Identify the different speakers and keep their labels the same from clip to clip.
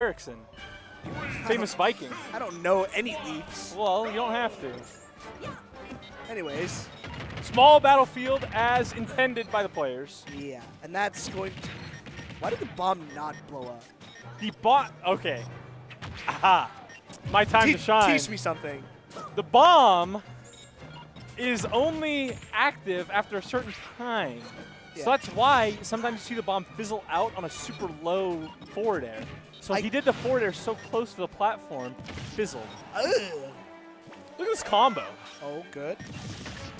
Speaker 1: Erickson, famous Viking.
Speaker 2: I don't know any Leafs.
Speaker 1: Well, you don't have to.
Speaker 2: Anyways.
Speaker 1: Small battlefield as intended by the players.
Speaker 2: Yeah, and that's going to... Why did the bomb not blow up?
Speaker 1: The bot... Okay. Aha. My time to shine.
Speaker 2: Teach me something.
Speaker 1: The bomb is only active after a certain time. Yeah. So that's why sometimes you see the bomb fizzle out on a super low forward air. So he did the forward air so close to the platform, fizzled. Ugh. Look at this combo.
Speaker 2: Oh, good.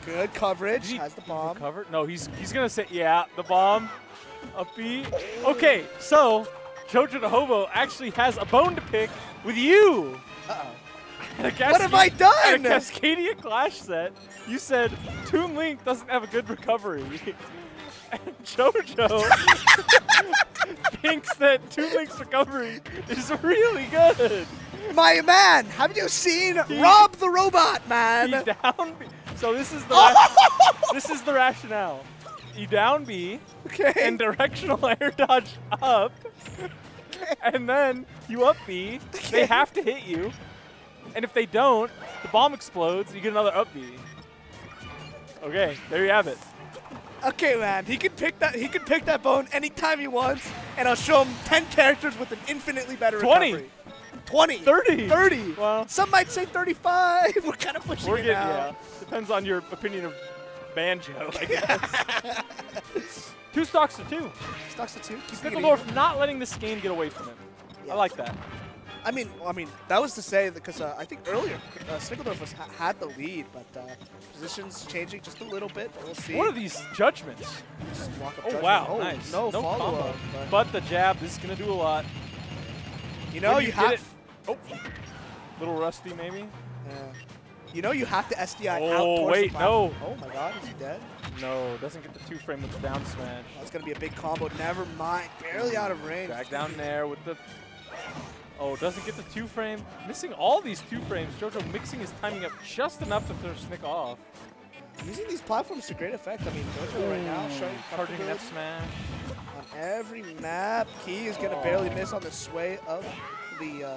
Speaker 2: Good coverage. Has the bomb.
Speaker 1: Covered? No, he's gonna say, yeah, the bomb. Up B. Okay, so Jojo the Hobo actually has a bone to pick with you.
Speaker 2: Uh-oh. What have I done?
Speaker 1: At a Cascadia Clash set, you said Toon Link doesn't have a good recovery. And Jojo thinks that Toon Link's recovery is really good.
Speaker 2: My man, have you seen Rob the Robot, man?
Speaker 1: He down B. So this is the this is the rationale. You down B,
Speaker 2: okay,
Speaker 1: and directional air dodge up, and then you up B. Okay. They have to hit you, and if they don't, the bomb explodes. You get another up B. Okay, there you have it.
Speaker 2: Okay, man, he can pick that. He can pick that bone anytime he wants, and I'll show him 10 characters with an infinitely better
Speaker 1: 20.
Speaker 2: recovery. 20.
Speaker 1: 30.
Speaker 2: 30.
Speaker 1: Well,
Speaker 2: some might say 35. We're kind of pushing it now.
Speaker 1: Yeah, depends on your opinion of Banjo, I guess. 2 stocks to 2.
Speaker 2: Stocks to 2.
Speaker 1: Snickledorf not letting this game get away from him. Yeah. I like that.
Speaker 2: I mean, that was to say that because I think earlier Snickledorf had the lead, but positions changing just a little bit. We'll see.
Speaker 1: What are these judgments? Oh wow, nice. No follow-up. But the jab, this is gonna do a lot.
Speaker 2: You know, you have.
Speaker 1: Oh, little rusty maybe.
Speaker 2: Yeah. You know, you have to SDI out.
Speaker 1: Oh wait, no.
Speaker 2: Oh my God, is he dead?
Speaker 1: No, doesn't get the 2-frame with the down smash.
Speaker 2: That's gonna be a big combo. Never mind, barely out of range.
Speaker 1: Drag down there with the. Oh, doesn't get the 2-frame. Missing all these 2-frames. Jojo mixing his timing up just enough to throw Snick off.
Speaker 2: Using these platforms to great effect. I mean, Jojo right now showing
Speaker 1: charging an F smash.
Speaker 2: On every map, Key is going to barely miss on the sway of the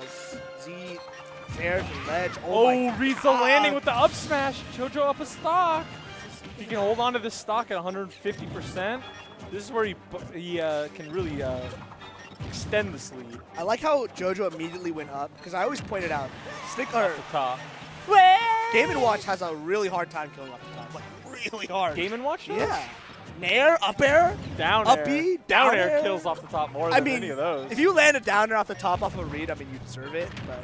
Speaker 2: Z fair to ledge.
Speaker 1: Oh, reads the landing with the up smash. Jojo up a stock. He can hold on to this stock at 150%. This is where he can really extend this lead.
Speaker 2: I like how Jojo immediately went up, because I always pointed out, Snick
Speaker 1: off the top.
Speaker 2: Game & Watch has a really hard time killing off the top. Like, really hard.
Speaker 1: Game & Watch does?
Speaker 2: Yeah. Nair, up air,
Speaker 1: down
Speaker 2: up
Speaker 1: air.
Speaker 2: B,
Speaker 1: down air kills off the top more than any of those.
Speaker 2: If you land a down air off the top off a read, I mean, you deserve it, but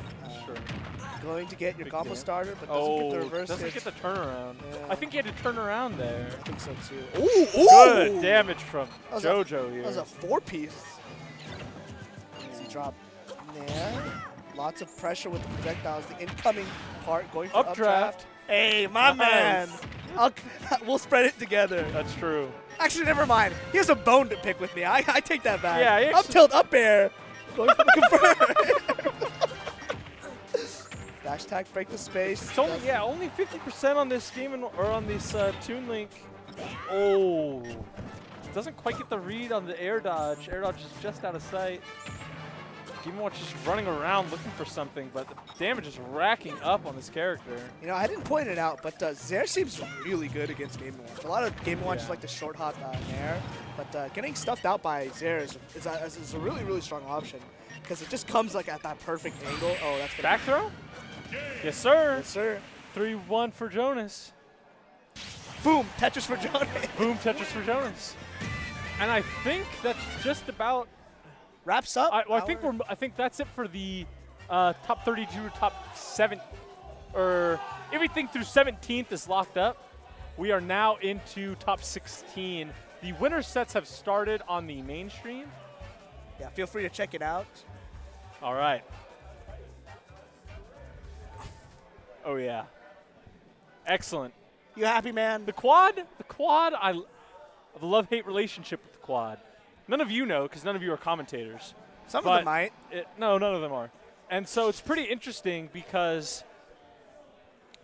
Speaker 2: going to get your combo starter, but doesn't get the reverse
Speaker 1: doesn't get the turnaround. Yeah. I think he had to turn around there.
Speaker 2: I think so too. Ooh,
Speaker 1: good damage from Jojo here.
Speaker 2: That was a 4-piece. Easy drop Nair. Lots of pressure with the projectiles. The incoming part going for updraft. Hey, my man. We'll spread it together.
Speaker 1: That's true.
Speaker 2: Actually, never mind. He has a bone to pick with me. I take that back.
Speaker 1: Yeah,
Speaker 2: up tilt, up air. Going for the confirm. Dash tag, break the space.
Speaker 1: It's only, only 50% on this game or on this Toon Link. Oh. Doesn't quite get the read on the air dodge. Air dodge is just out of sight. Game & Watch just running around looking for something, but the damage is racking up on this character. You
Speaker 2: know, I didn't point it out, but Zahzr seems really good against Game & Watch. A lot of Game & Watch like to short hop Nair, but getting stuffed out by Zahzr is a really, really strong option because it just comes like at that perfect angle. Oh, that's
Speaker 1: back throw? Yes, sir.
Speaker 2: Yes, sir.
Speaker 1: 3-1 for Jonas.
Speaker 2: Boom, Tetris for Jonas.
Speaker 1: Boom, Tetris for Jonas. And I think that's just about
Speaker 2: wraps up.
Speaker 1: I think that's it for the top 32, top 7, or everything through 17th is locked up. We are now into top 16. The winner sets have started on the main stream.
Speaker 2: Yeah, feel free to check it out.
Speaker 1: All right. Oh yeah. Excellent.
Speaker 2: You happy, man?
Speaker 1: The quad. I have a love-hate relationship with the quad. None of you know, because none of you are commentators.
Speaker 2: Some of them might.
Speaker 1: No, none of them are. And so it's pretty interesting because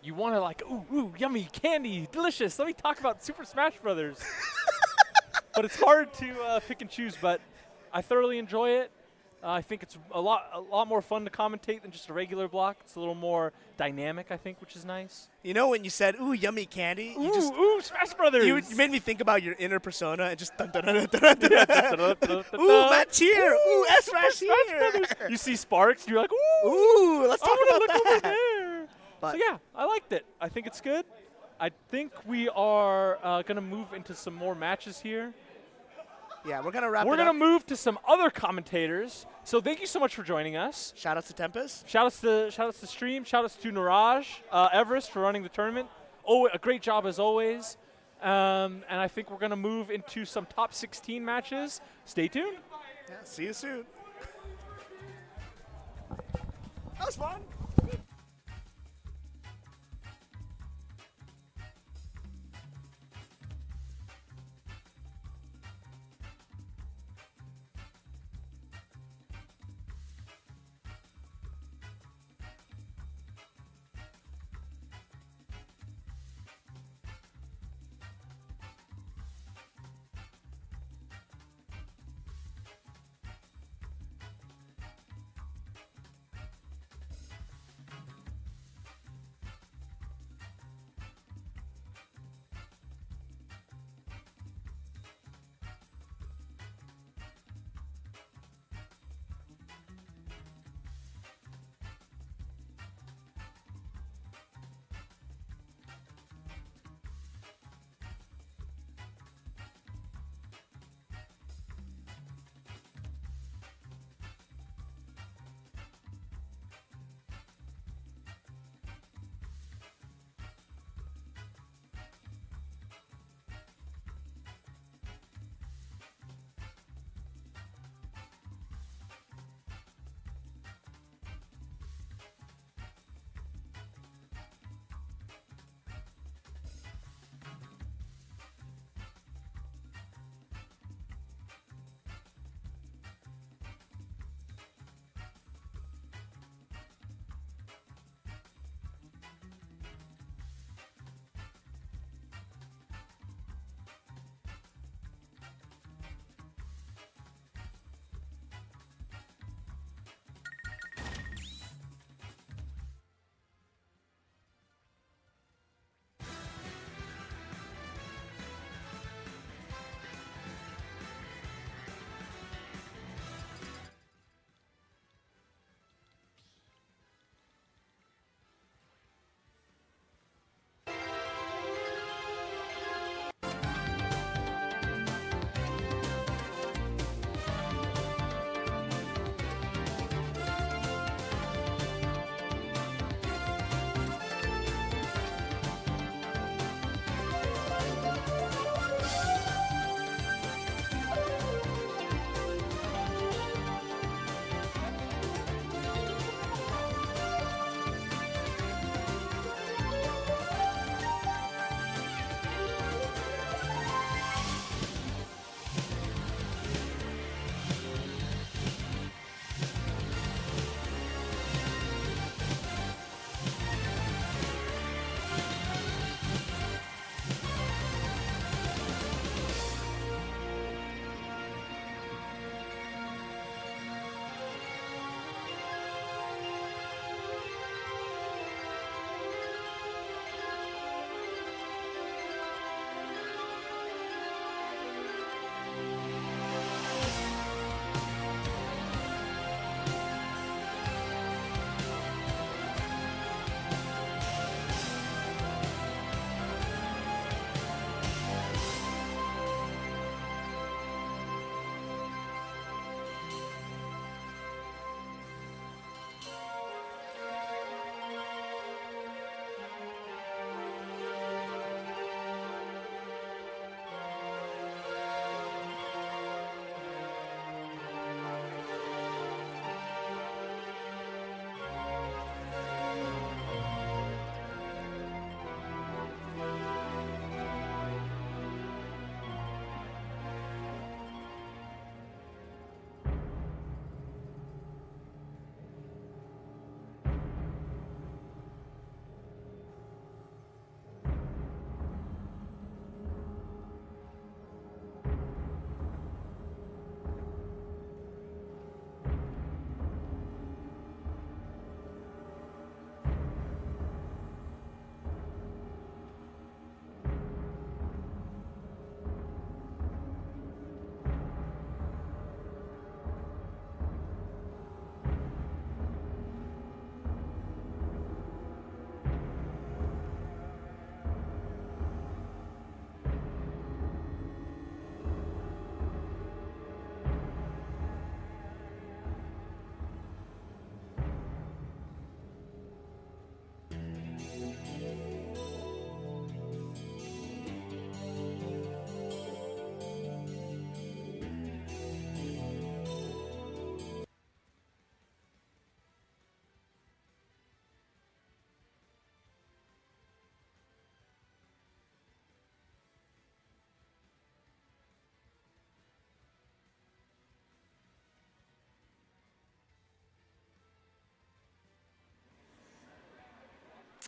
Speaker 1: you want to like, ooh, yummy, candy, delicious. Let me talk about Super Smash Brothers. But it's hard to pick and choose, but I thoroughly enjoy it. I think it's a lot more fun to commentate than just a regular block. It's a little more dynamic, I think, which is nice.
Speaker 2: You know when you said, ooh, yummy candy?
Speaker 1: Ooh, Smash Brothers!
Speaker 2: You made me think about your inner persona and just dun dun dun dun dun dun. Ooh, Matt Cheer! Ooh, S-Smash here!
Speaker 1: You see sparks, you're like,
Speaker 2: ooh, let's talk about
Speaker 1: look
Speaker 2: that.
Speaker 1: over there. So yeah, I liked it. I think it's good. I think we are going to move into some more matches here.
Speaker 2: Yeah, we're going to wrap it up.
Speaker 1: We're going to move to some other commentators. So thank you so much for joining us.
Speaker 2: Shout out to Tempest.
Speaker 1: Shout outs to Stream. Shout outs to Niraj Everest for running the tournament. Oh, a great job as always. And I think we're going to move into some top 16 matches. Stay tuned.
Speaker 2: Yeah, see you soon. That was fun.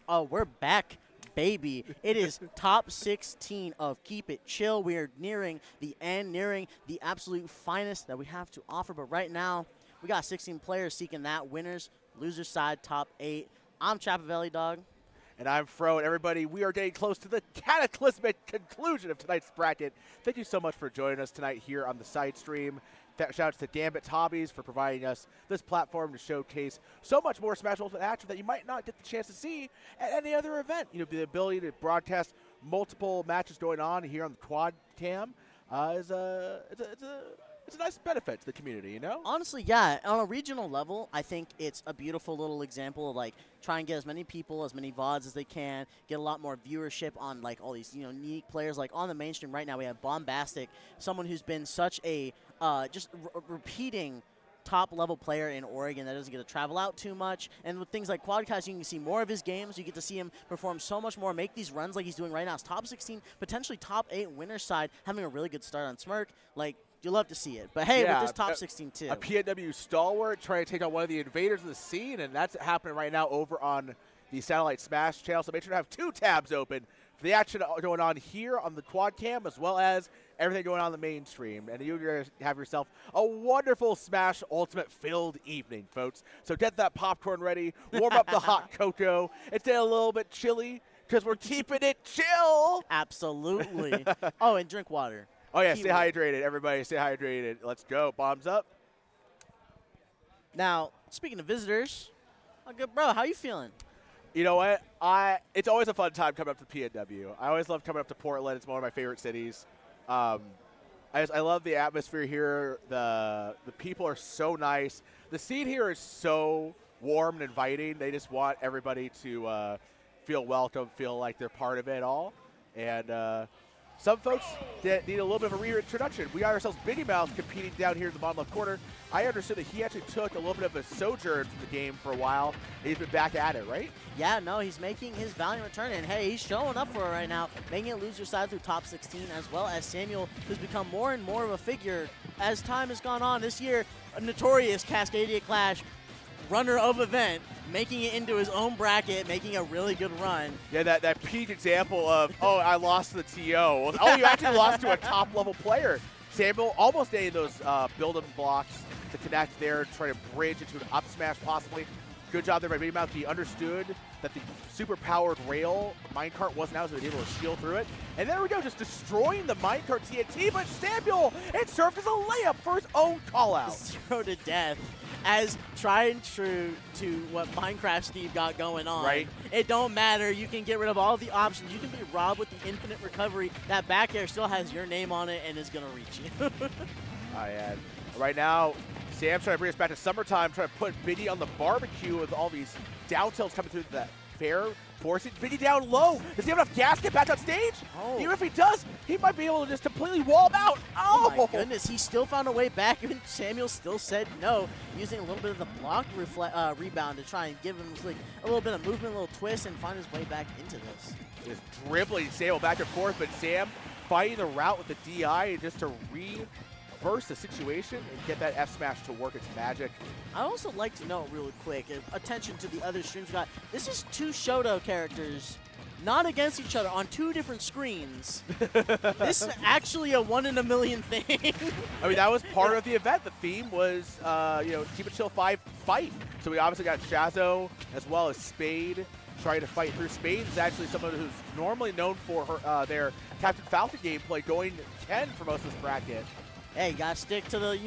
Speaker 3: Oh, we're back, baby. It is top 16 of Keep It Chill. We are nearing the end, nearing the absolute finest that we have to offer. But right now, we got 16 players seeking that winners, losers side, top 8. I'm Chapavelli, dog.
Speaker 4: And I'm Fro, and everybody, we are getting close to the cataclysmic conclusion of tonight's bracket. Thank you so much for joining us tonight here on the side stream. Shout outs to Gambit Hobbies for providing us this platform to showcase so much more Smash Ultimate action that you might not get the chance to see at any other event. You know, the ability to broadcast multiple matches going on here on the quad cam is it's a nice benefit to the community, you know?
Speaker 3: Honestly, yeah. On a regional level, I think it's a beautiful little example of, like, try and get as many people, as many VODs as they can, get a lot more viewership on, like, all these, you know, unique players. Like, on the mainstream right now, we have Bombastic, someone who's been such a just repeating top-level player in Oregon that doesn't get to travel out too much. And with things like Quadcast, you can see more of his games. You get to see him perform so much more, make these runs like he's doing right now. It's top 16, potentially top 8 winner side, having a really good start on Smirk. Like, you love to see it. But, hey,
Speaker 4: yeah,
Speaker 3: with this top 16, too.
Speaker 4: A PNW stalwart trying to take on one of the invaders of the scene, and that's happening right now over on the Satellite Smash channel. So make sure to have 2 tabs open for the action going on here on the quad cam, as well as everything going on the mainstream. And you're going to have yourself a wonderful Smash Ultimate filled evening, folks. So get that popcorn ready, warm up the hot cocoa. It's a little bit chilly because we're keeping it chill.
Speaker 3: Absolutely. Oh, and drink water.
Speaker 4: Oh, yeah, stay hydrated. Everybody stay hydrated. Let's go. Bombs up.
Speaker 3: Now, speaking of visitors, good, bro, how you feeling?
Speaker 4: You know what? It's always a fun time coming up to PNW. I always love coming up to Portland. It's one of my favorite cities. I love the atmosphere here. The people are so nice. The scene here is so warm and inviting. They just want everybody to feel welcome, feel like they're part of it all. And some folks that need a little bit of a reintroduction. We got ourselves Biggie Mouth competing down here in the bottom left corner. I understood that he actually took a little bit of a sojourn from the game for a while. He's been back at it, right?
Speaker 3: Yeah, no, he's making his valiant return, and hey, he's showing up for it right now, making it loser side through top 16, as well as Samuel, who's become more and more of a figure as time has gone on. This year, a notorious Cascadia Clash runner of event, making it into his own bracket, making a really good run.
Speaker 4: Yeah, that peak example of, oh, I lost to the TO. Oh, you actually lost to a top-level player. Samuel almost getting those build-up blocks to connect there, try to bridge into an up smash possibly. Good job there by Big Mouth. He understood that the super-powered rail minecart wasn't out, so he was able to steal through it. And there we go, just destroying the minecart TNT, but Samuel, it served as a layup for his own call-out.
Speaker 3: 0 to death. As tried and true to what Minecraft Steve got going on.
Speaker 4: Right.
Speaker 3: It don't matter. You can get rid of all the options. You can be robbed with the infinite recovery. That back air still has your name on it and is going to reach you.
Speaker 4: Yeah. Right now, Sam's trying to bring us back to summertime, trying to put Biddy on the barbecue with all these down tilts coming through the fair, forcing Biddy down low. Does he have enough gas to get back on stage?
Speaker 3: Oh.
Speaker 4: Even if he does, he might be able to just completely wall him out.
Speaker 3: Oh my goodness, he still found a way back, and Samuel still said no, using a little bit of the block rebound to try and give him like a little bit of movement, a little twist, and find his way back into this.
Speaker 4: Just dribbling Samuel back and forth, but Sam fighting the route with the DI just to reverse the situation and get that F smash to work its magic.
Speaker 3: I also like to note really quick, attention to the other streams we got. This is 2 Shoto characters, not against each other, on 2 different screens. This is actually a 1 in a million thing.
Speaker 4: I mean, that was part of the event. The theme was, you know, Keep It Chill 5 fight. So we obviously got Jahzz0 as well as Spade trying to fight through. Spade is actually someone who's normally known for her, their Captain Falcon gameplay, going 10 for most of this bracket.
Speaker 3: Hey, you gotta stick to the,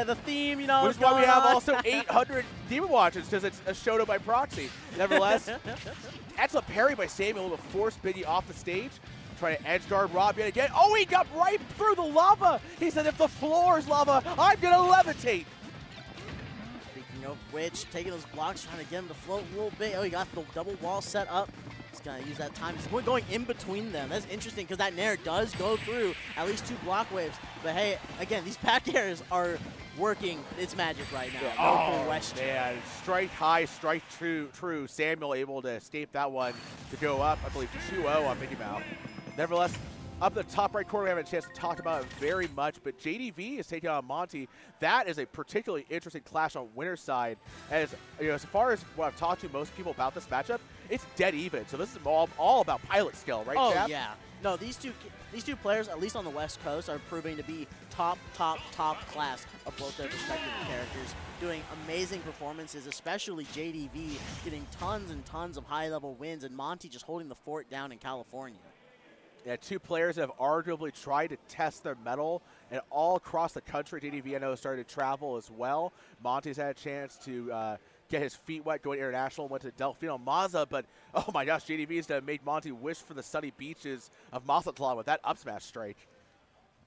Speaker 3: the theme, you know.
Speaker 4: Which is why we have also 800 Demon Watchers, because it's a Shoto by proxy. Nevertheless, excellent parry by Samuel to force Biddy off the stage. Trying to edge guard Rob yet again. Oh, he got right through the lava. He said, if the floor is lava, I'm gonna levitate.
Speaker 3: Speaking of which, taking those blocks, trying to get him to float a little bit. Oh, he got the double wall set up. He's going to use that time. He's going in between them. That's interesting because that Nair does go through at least 2 block waves. But hey, again, these back airs are working its magic right now.
Speaker 4: Yeah.
Speaker 3: No question.
Speaker 4: Man, strike high, strike true. Samuel able to escape that one to go up, I believe, 2-0 on Mickey Mouse. Nevertheless, Up the top right corner, we haven't had a chance to talk about it very much, but JDV is taking on Monte. That is a particularly interesting clash on winner's side. As you know, as far as what I've talked to most people about this matchup, it's dead even. So this is all about pilot skill, right,
Speaker 3: Oh,
Speaker 4: Chap?
Speaker 3: yeah. No, these two players, at least on the West Coast, are proving to be top class of both their respective characters, doing amazing performances, especially JDV getting tons and tons of high-level wins, and Monte just holding the fort down in California.
Speaker 4: Yeah, two players that have arguably tried to test their mettle, and all across the country. JDV, I know, started to travel as well. Monte's had a chance to get his feet wet going international, went to Delfino Mazza, but oh my gosh, JDV's to make Monte wish for the sunny beaches of Mazatlan with that up smash strike.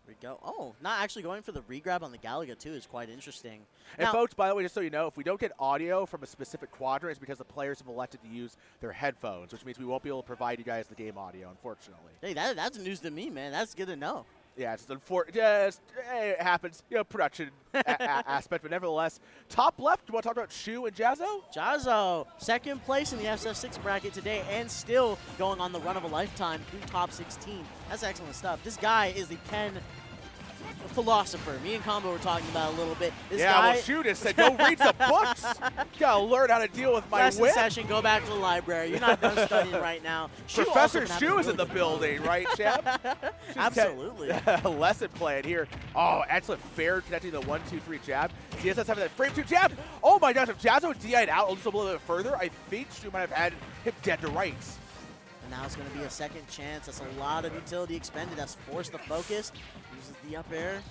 Speaker 3: There we go. Oh, not actually going for the regrab on the Galaga too is quite interesting.
Speaker 4: And
Speaker 3: Now,
Speaker 4: folks, by the way, just so you know, if we don't get audio from a specific quadrant, it's because the players have elected to use their headphones, which means we won't be able to provide you guys the game audio, unfortunately.
Speaker 3: hey, that's news to me, man. That's good to know.
Speaker 4: Yeah, it's unfortunate. It happens, you know, production aspect, but nevertheless, top left. Do you want to talk about Shu and Jahzz0?
Speaker 3: Jahzz0, second place in the SF6 bracket today and still going on the run of a lifetime through top 16. That's excellent stuff. This guy is the Ken philosopher. Me and Combo were talking about a little bit. This guy,
Speaker 4: well, Shu just said, go read some books. Gotta learn how to deal with my
Speaker 3: lesson
Speaker 4: wit.
Speaker 3: session, go back to the library. You're not done studying right now.
Speaker 4: Professor Shu is in the building, right, Chap?
Speaker 3: Absolutely.
Speaker 4: Lesson plan here. Oh, excellent fair connecting the 1-2-3 jab. CSS having that frame 2 jab. Oh my gosh, if Jahzz0 had DI'd out just a little bit further, I think Shu might have had him dead to rights.
Speaker 3: And now it's going to be a second chance. That's a lot of utility expended. That's forced the focus. Uses the up air.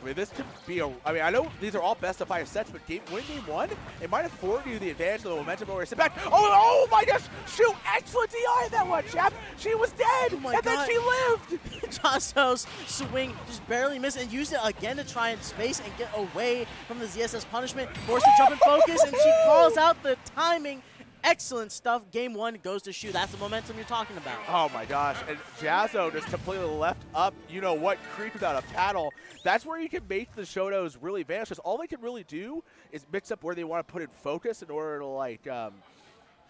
Speaker 4: I mean, this could be a. I mean, I know these are all best of 5 sets, but winning game 1, it might afford you the advantage of the momentum over sit back. Oh my gosh! Shoot, excellent DI in that one, Chap. She was dead,
Speaker 3: Oh my
Speaker 4: and
Speaker 3: God.
Speaker 4: then she lived.
Speaker 3: Jahzz0's swing just barely missed and used it again to try and space and get away from the ZSS punishment. Forced to jump in focus, and she calls out the timing. Excellent stuff. Game 1 goes to Shu. That's the momentum you're talking about.
Speaker 4: Oh my gosh, and Jahzz0 just completely left up, you know what, creep without a paddle. That's where you can make the Shotos really vanish, because all they can really do is mix up where they want to put in focus in order to, like,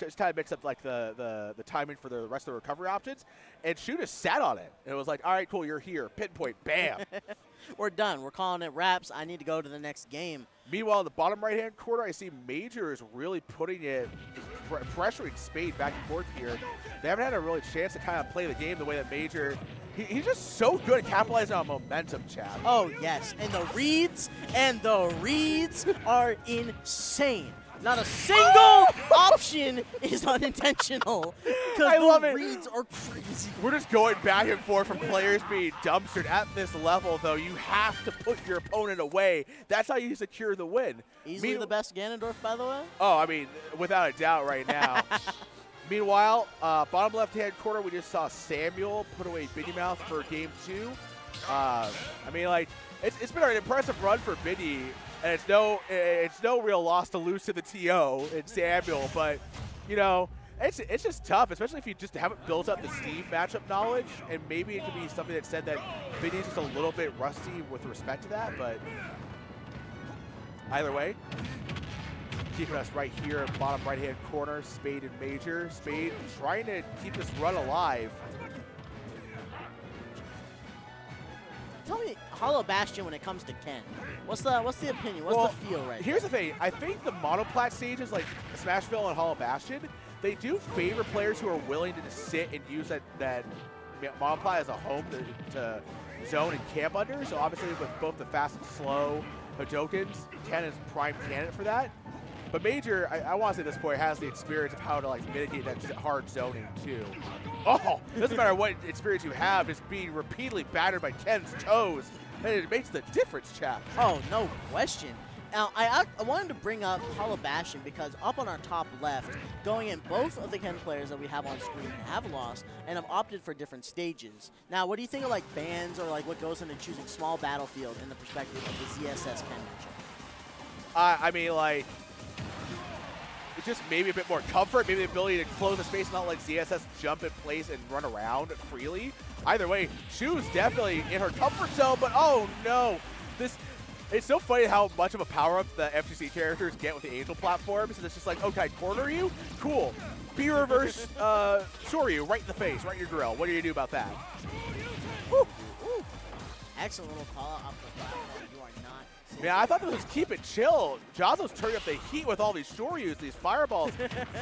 Speaker 4: just kind of mix up, like, the timing for the rest of the recovery options. And Shu just sat on it. And it was like, all right, cool, you're here. Pinpoint, bam.
Speaker 3: We're done. We're calling it wraps. I need to go to the next game.
Speaker 4: Meanwhile, in the bottom right-hand corner, I see Major is really putting it, pressuring Spade back and forth here. They haven't had a really chance to kind of play the game the way that Major, he's just so good at capitalizing on momentum, Chap.
Speaker 3: Oh, yes. And the reads are insane. Not a single option is unintentional.
Speaker 4: I love it.
Speaker 3: Reads are crazy.
Speaker 4: We're just going back and forth from players being dumpstered. At this level, though, you have to put your opponent away. That's how you secure the win.
Speaker 3: Easily the best Ganondorf, by the way.
Speaker 4: Oh, I mean, without a doubt right now. Meanwhile, bottom left-hand corner, we just saw Samuel put away Biddy Mouth for game 2. I mean, like, it's been an impressive run for Biddy. And it's no real loss to lose to the TO in Samuel, but you know, it's just tough, especially if you just haven't built up the Steve matchup knowledge. And maybe it could be something that said that Biddy's just a little bit rusty with respect to that, but either way, keeping us right here, bottom right-hand corner, Spade and Major. Spade trying to keep this run alive.
Speaker 3: Tell me, Hollow Bastion when it comes to Ken. What's the opinion? What's the feel right
Speaker 4: Here's the thing. I think the monoplat stages like Smashville and Hollow Bastion, they do favor players who are willing to just sit and use that monoplat as a home to zone and camp under. So obviously with both the fast and slow Hadokens, Ken is prime candidate for that. But Major, I want to say this player has the experience of how to like mitigate that hard zoning too. Oh, doesn't matter what experience you have, just being repeatedly battered by Ken's toes. And it makes the difference, Chap.
Speaker 3: Oh, no question. Now, I wanted to bring up Hollow Bastion because up on our top left, going in, both of the Ken players that we have on screen have lost and have opted for different stages. Now, what do you think of like bans or like what goes into choosing small battlefield in the perspective of the ZSS Ken matchup?
Speaker 4: I mean, like, it's just maybe a bit more comfort, maybe the ability to close the space and not let ZSS jump in place and run around freely. Either way, Shu's definitely in her comfort zone, but oh no. It's so funny how much of a power-up the FGC characters get with the Angel platforms. And it's just like, okay, corner you? Cool. B reverse, shore you right in the face, right in your grill. What do you do about that?
Speaker 3: Woo. Woo. Excellent little call off the platform. You are not.
Speaker 4: Man, I thought this was keep it chill. Jahzz0's turning up the heat with all these shoryus, these fireballs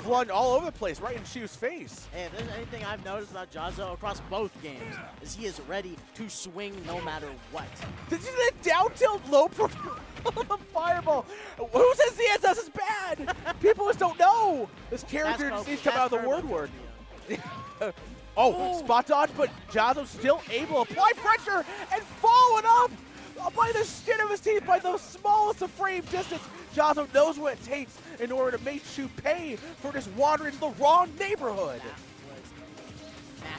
Speaker 4: flung all over the place, right in Shu's face.
Speaker 3: Hey, if there's anything I've noticed about Jahzz0 across both games, is he is ready to swing no matter what.
Speaker 4: Did you see that down tilt low profile fireball? Who says CSS is bad? People just don't know. This character just needs to come out of the word word. Oh, spot dodge, but Jahzz0 still able to apply pressure and following up by the skin of his teeth, by the smallest of frame distance. Jahzz0 knows what it takes in order to make Shu pay for just wandering to the wrong neighborhood.
Speaker 3: That was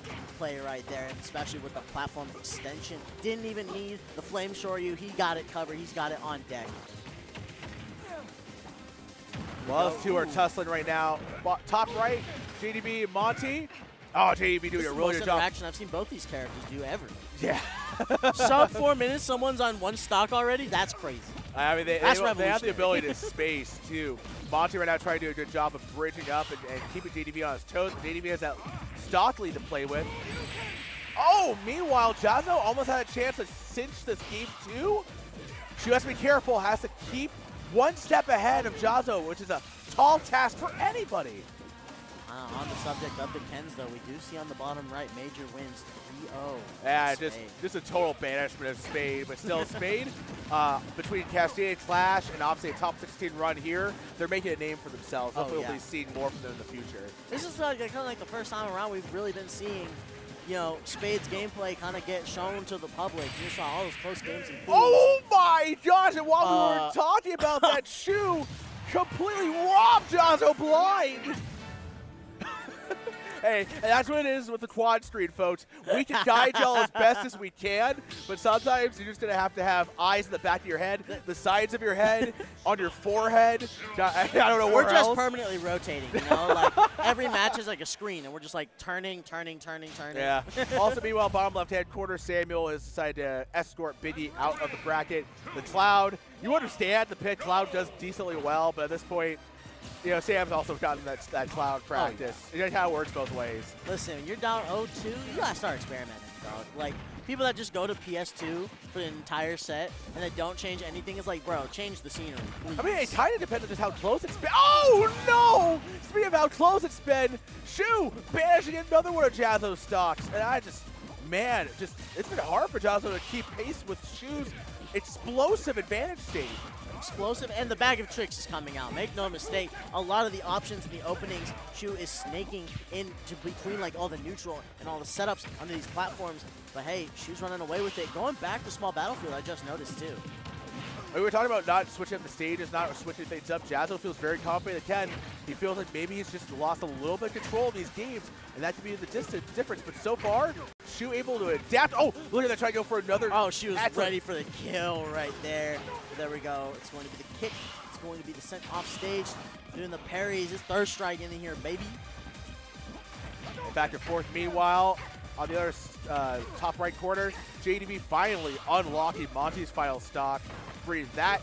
Speaker 3: immaculate play right there, and especially with the platform extension. Didn't even need the flame shoryu. He got it covered. He's got it on deck.
Speaker 4: Well, those two are tussling right now. Top right, JDB and Monte. Oh, JDB doing a really good job.
Speaker 3: Action I've seen both these characters do ever.
Speaker 4: Yeah.
Speaker 3: Sub 4 minutes, someone's on one stock already? That's crazy.
Speaker 4: I mean, they have the ability to space, too. Monte right now trying to do a good job of bridging up and keeping JDB on his toes. But JDB has that stock lead to play with. Oh, meanwhile, Jahzz0 almost had a chance to cinch this game, too. Shu has to be careful, has to keep one step ahead of Jahzz0, which is a tall task for anybody.
Speaker 3: On the subject of the Kens, though, we do see on the bottom right, Major wins 3-0.
Speaker 4: Yeah, just a total banishment of Spade, but still Spade, between Cascade Clash and obviously a top 16 run here, they're making a name for themselves. Hopefully we'll be seeing more from them in the future.
Speaker 3: This is kind of like the first time around we've really been seeing, you know, Spade's gameplay kind of get shown to the public. You saw all those close games in pools.
Speaker 4: Oh my gosh, and while we were talking about that, Shu completely robbed Jahzz0 blind. Hey, and that's what it is with the quad screen, folks. We can guide y'all as best as we can, but sometimes you're just going to have eyes in the back of your head, the sides of your head, on your forehead. I don't know where else.
Speaker 3: We're just permanently rotating, you know? Like, every match is like a screen, and we're just like turning.
Speaker 4: Yeah. Also, meanwhile, bottom left-hand corner, Samuel has decided to escort Biggie out of the bracket. The Cloud, you understand the pick. Cloud does decently well, but at this point, you know, Sam's also gotten that Cloud practice. Oh, yeah. It kind of works both ways.
Speaker 3: Listen, when you're down 0-2, you gotta start experimenting, bro. Like, people that just go to PS2 for the entire set and they don't change anything, it's like, bro, change the scenery, please. I
Speaker 4: mean, it kind of depends on just how close it's been. Oh, no! Speaking of how close it's been, Shu banishing another one of Jahzz0's stocks. And I just, man, it's been hard for Jahzz0 to keep pace with Shu's explosive advantage state.
Speaker 3: Explosive, and the bag of tricks is coming out. Make no mistake, a lot of the options in the openings, Shu is snaking into between like all the neutral and all the setups under these platforms. But hey, Shu's running away with it. Going back to small battlefield, I just noticed too.
Speaker 4: We were talking about not switching up the stages, not switching things up. Jahzz0 feels very confident again. He feels like maybe he's just lost a little bit of control of these games, and that could be the difference. But so far, Shu able to adapt. Oh, look at that, try to go for another.
Speaker 3: Oh, Shu was ready for the kill right there. But there we go. It's going to be the kick. It's going to be the sent off stage. Doing the parries. His third strike in here, baby.
Speaker 4: And back and forth. Meanwhile, on the other top right corner, JDB finally unlocking Monte's final stock. Bringing that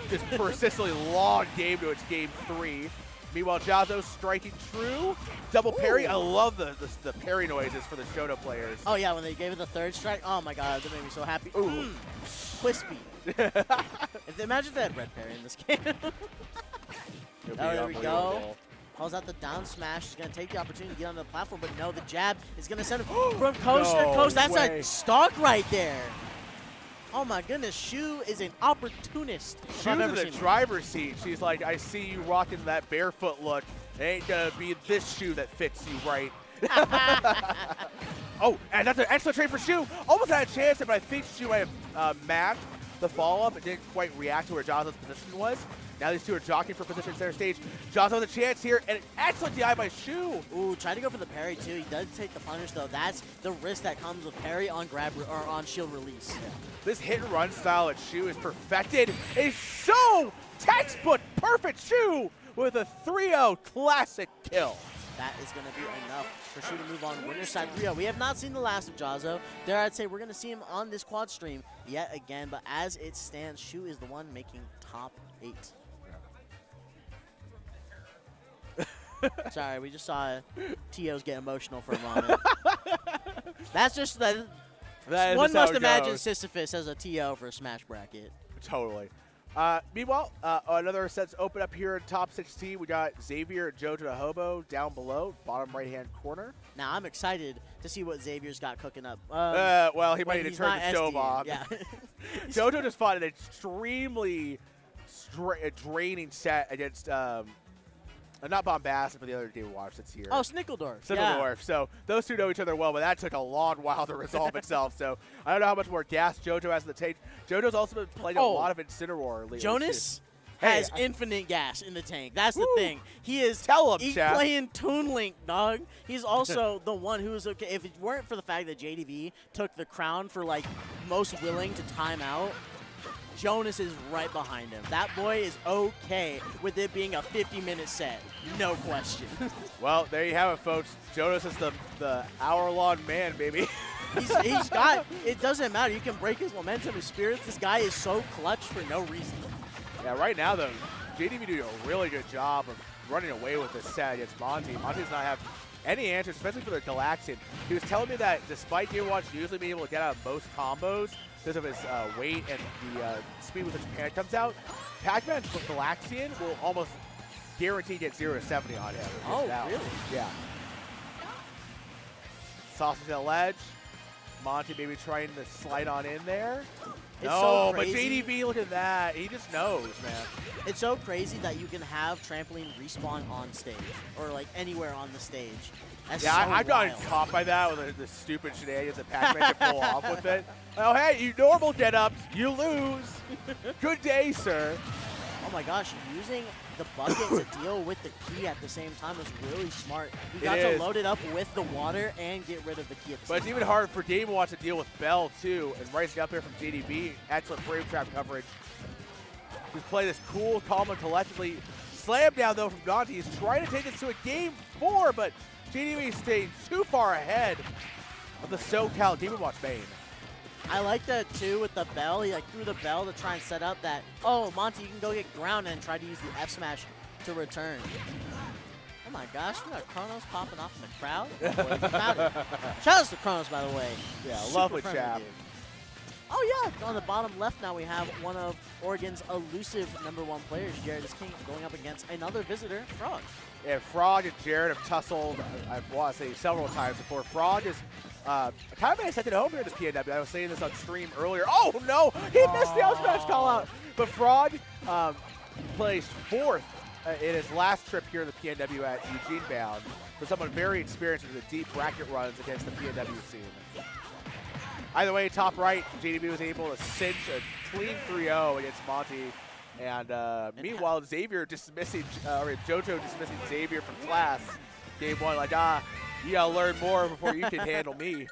Speaker 4: just persistently long game to its game 3. Meanwhile, Jahzz0 striking true. Double parry. I love the parry noises for the Shoto players.
Speaker 3: Oh, yeah, when they gave it the third strike. Oh, my God, that made me so happy.
Speaker 4: Ooh.
Speaker 3: Crispy. Imagine if they had red parry in this game. Oh, there we go. Calls out the down smash. He's going to take the opportunity to get on the platform, but no, the jab is going to send him from coast to coast. That's a stock right there. Oh my goodness, Shu is an opportunist.
Speaker 4: Shu's in the driver's seat. She's like, I see you rocking that barefoot look. It ain't gonna be this shoe that fits you right. Oh, and that's an excellent trade for Shu. Almost had a chance, but I think Shu might have mapped the follow-up and didn't quite react to where Jahzz0's position was. Now these two are jockeying for position center stage. Jahzz0 with a chance here, and an excellent DI by Shu.
Speaker 3: Ooh, tried to go for the parry too. He does take the punish though. That's the risk that comes with parry on grab or on shield release. Yeah.
Speaker 4: This hit and run style that Shu is perfected is so textbook perfect. Shu with a 3-0 classic kill.
Speaker 3: that is going to be enough for Shu to move on winner's side 3-0. We have not seen the last of Jahzz0. Dare I'd say we're going to see him on this quad stream yet again, but as it stands, Shu is the one making top 8. Sorry, we just saw T.O.'s get emotional for a moment. That's just that. One must imagine Sisyphus as a T.O. for a Smash bracket.
Speaker 4: Totally. Meanwhile, another set's open up here in top 16. We got Xavier and JoJo the Hobo down below, bottom right-hand corner.
Speaker 3: Now, I'm excited to see what Xavier's got cooking up.
Speaker 4: Well, he might need to turn the stove off.
Speaker 3: Yeah.
Speaker 4: JoJo just fought an extremely draining set against, not Bombastic, but the other Game Watch that's here.
Speaker 3: Oh, Snickledorf.
Speaker 4: Snickledorf.
Speaker 3: Yeah.
Speaker 4: So those two know each other well, but that took a long while to resolve itself. So I don't know how much more gas JoJo has in the tank. JoJo's also been playing a lot of Incineroar lately.
Speaker 3: Jonas has infinite gas in the tank. That's the thing. He is playing Toon Link, dog. He's also the one who is okay. If it weren't for the fact that JDV took the crown for like most willing to time out, Jonas is right behind him. That boy is okay with it being a 50-minute set. No question.
Speaker 4: Well, there you have it, folks. Jonas is the hour-long man, baby.
Speaker 3: He's got, it doesn't matter. You can break his momentum, his spirits. This guy is so clutch for no reason.
Speaker 4: Yeah, right now, though, JDV doing a really good job of running away with this set against Monte. Monte does not have any answers, especially for the Galaxian. He was telling me that despite Game Watch usually being able to get out of most combos because of his weight and the speed with which Japan comes out, Pac-Man with Galaxian will almost guarantee get 0-70 on him.
Speaker 3: Oh, really?
Speaker 4: Yeah. Sausage at the ledge. Monte maybe trying to slide on in there.
Speaker 3: It's
Speaker 4: no,
Speaker 3: so
Speaker 4: but JDV, look at that. He just knows, man.
Speaker 3: It's so crazy that you can have trampoline respawn on stage or like anywhere on the stage. That's
Speaker 4: yeah,
Speaker 3: so
Speaker 4: I've gotten caught by that with the stupid shenanigans that Pac-Man can pull off with it. Oh, hey, you normal get-ups, you lose. Good day, sir.
Speaker 3: Oh my gosh, using the bucket to deal with the key at the same time is really smart. You got to load it up with the water and get rid of the key at the same time.
Speaker 4: But it's even hard for Game Watch to deal with Bell, too, and rising up there from JDB. Excellent frame trap coverage. Just play this cool, calm, and collectively. Slam down, though, from Monte. He's trying to take this to a Game 4, but JDB is staying too far ahead of the SoCal Game Watch main.
Speaker 3: I like that, too, with the bell. He like threw the bell to try and set up that, oh, Monte, you can go get ground and try to use the F smash to return. Oh, my gosh. We got Chronos popping off in the crowd. Shout out to Chronos, by the way.
Speaker 4: Yeah,
Speaker 3: Super
Speaker 4: lovely
Speaker 3: friendly
Speaker 4: chap.
Speaker 3: dude. Oh, yeah. On the bottom left now, we have one of Oregon's elusive #1 players, Jared is King, going up against another visitor, Frog.
Speaker 4: Yeah, Frog and Jared have tussled, I want to say, several times before. Frog is kind of been second home here in the PNW. I was saying this on stream earlier. Oh, no! He missed the out-smash call-out. But Frog placed 4th in his last trip here in the PNW at Eugene bound for someone very experienced with the deep bracket runs against the PNW scene. Either way, top right, JDB was able to cinch a clean 3-0 against Monte. And meanwhile, Xavier dismissing, or JoJo dismissing Xavier from class. Game 1, like, you gotta learn more before you can handle me.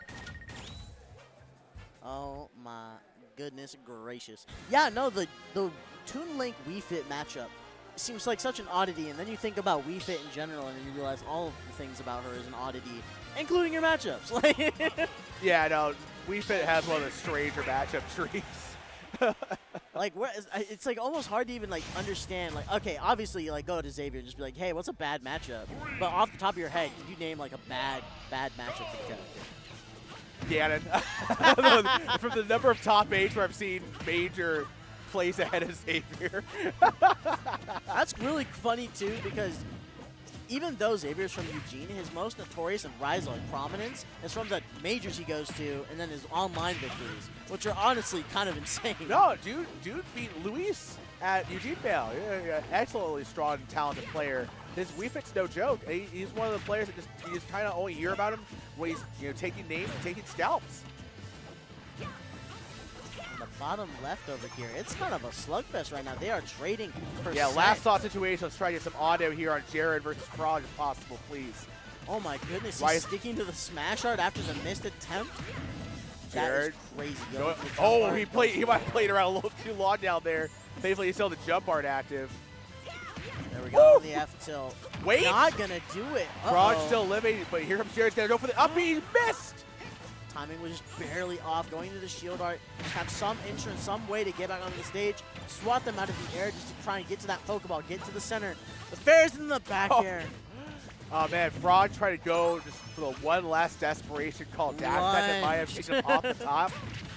Speaker 3: Oh my goodness gracious. Yeah, no, the Toon Link Wii Fit matchup seems like such an oddity, and then you think about Wii Fit in general, and then you realize all of the things about her is an oddity, including your matchups.
Speaker 4: Yeah, no, Wii Fit has one of the stranger matchup trees.
Speaker 3: Like, it's like almost hard to even like understand. Like, okay, obviously, you like go to Xavier and just be like, hey, what's a bad matchup? But off the top of your head, could you name like a bad matchup for the character?
Speaker 4: Ganon. From the number of top 8s where I've seen Major place ahead of Xavier.
Speaker 3: That's really funny too, because even though Xavier's from Eugene, his most notorious and rise to like prominence is from the majors he goes to, and then his online victories, which are honestly kind of insane.
Speaker 4: No, dude beat Luis at Eugene Bell. Yeah, excellently strong and talented player. His Wii Fit's no joke. He's one of the players that you just kind of only hear about him when he's taking names and taking scalps.
Speaker 3: The bottom left over here, it's kind of a slugfest right now. They are trading percent.
Speaker 4: Yeah, last thought situation. Let's try to get some audio here on Jared versus Frog if possible, please.
Speaker 3: Oh my goodness, he's sticking to the smash art after the missed attempt.
Speaker 4: Jared.
Speaker 3: That is crazy.
Speaker 4: Oh, he might have played around a little too long down there. Thankfully, he still had the jump art active.
Speaker 3: There we go. The F tilt.
Speaker 4: Wait.
Speaker 3: Not going to do it.
Speaker 4: Frog still living, but here comes Jared's going to go for the up. He missed.
Speaker 3: Timing was just barely off. Going to the shield art. Have some insurance, some way to get back on the stage. Swat them out of the air just to try and get to that Pokeball. Get to the center. The fair's in the back air.
Speaker 4: Oh, man. Frog tried to go just for the one last desperation call dash attack that might have taken him off the top.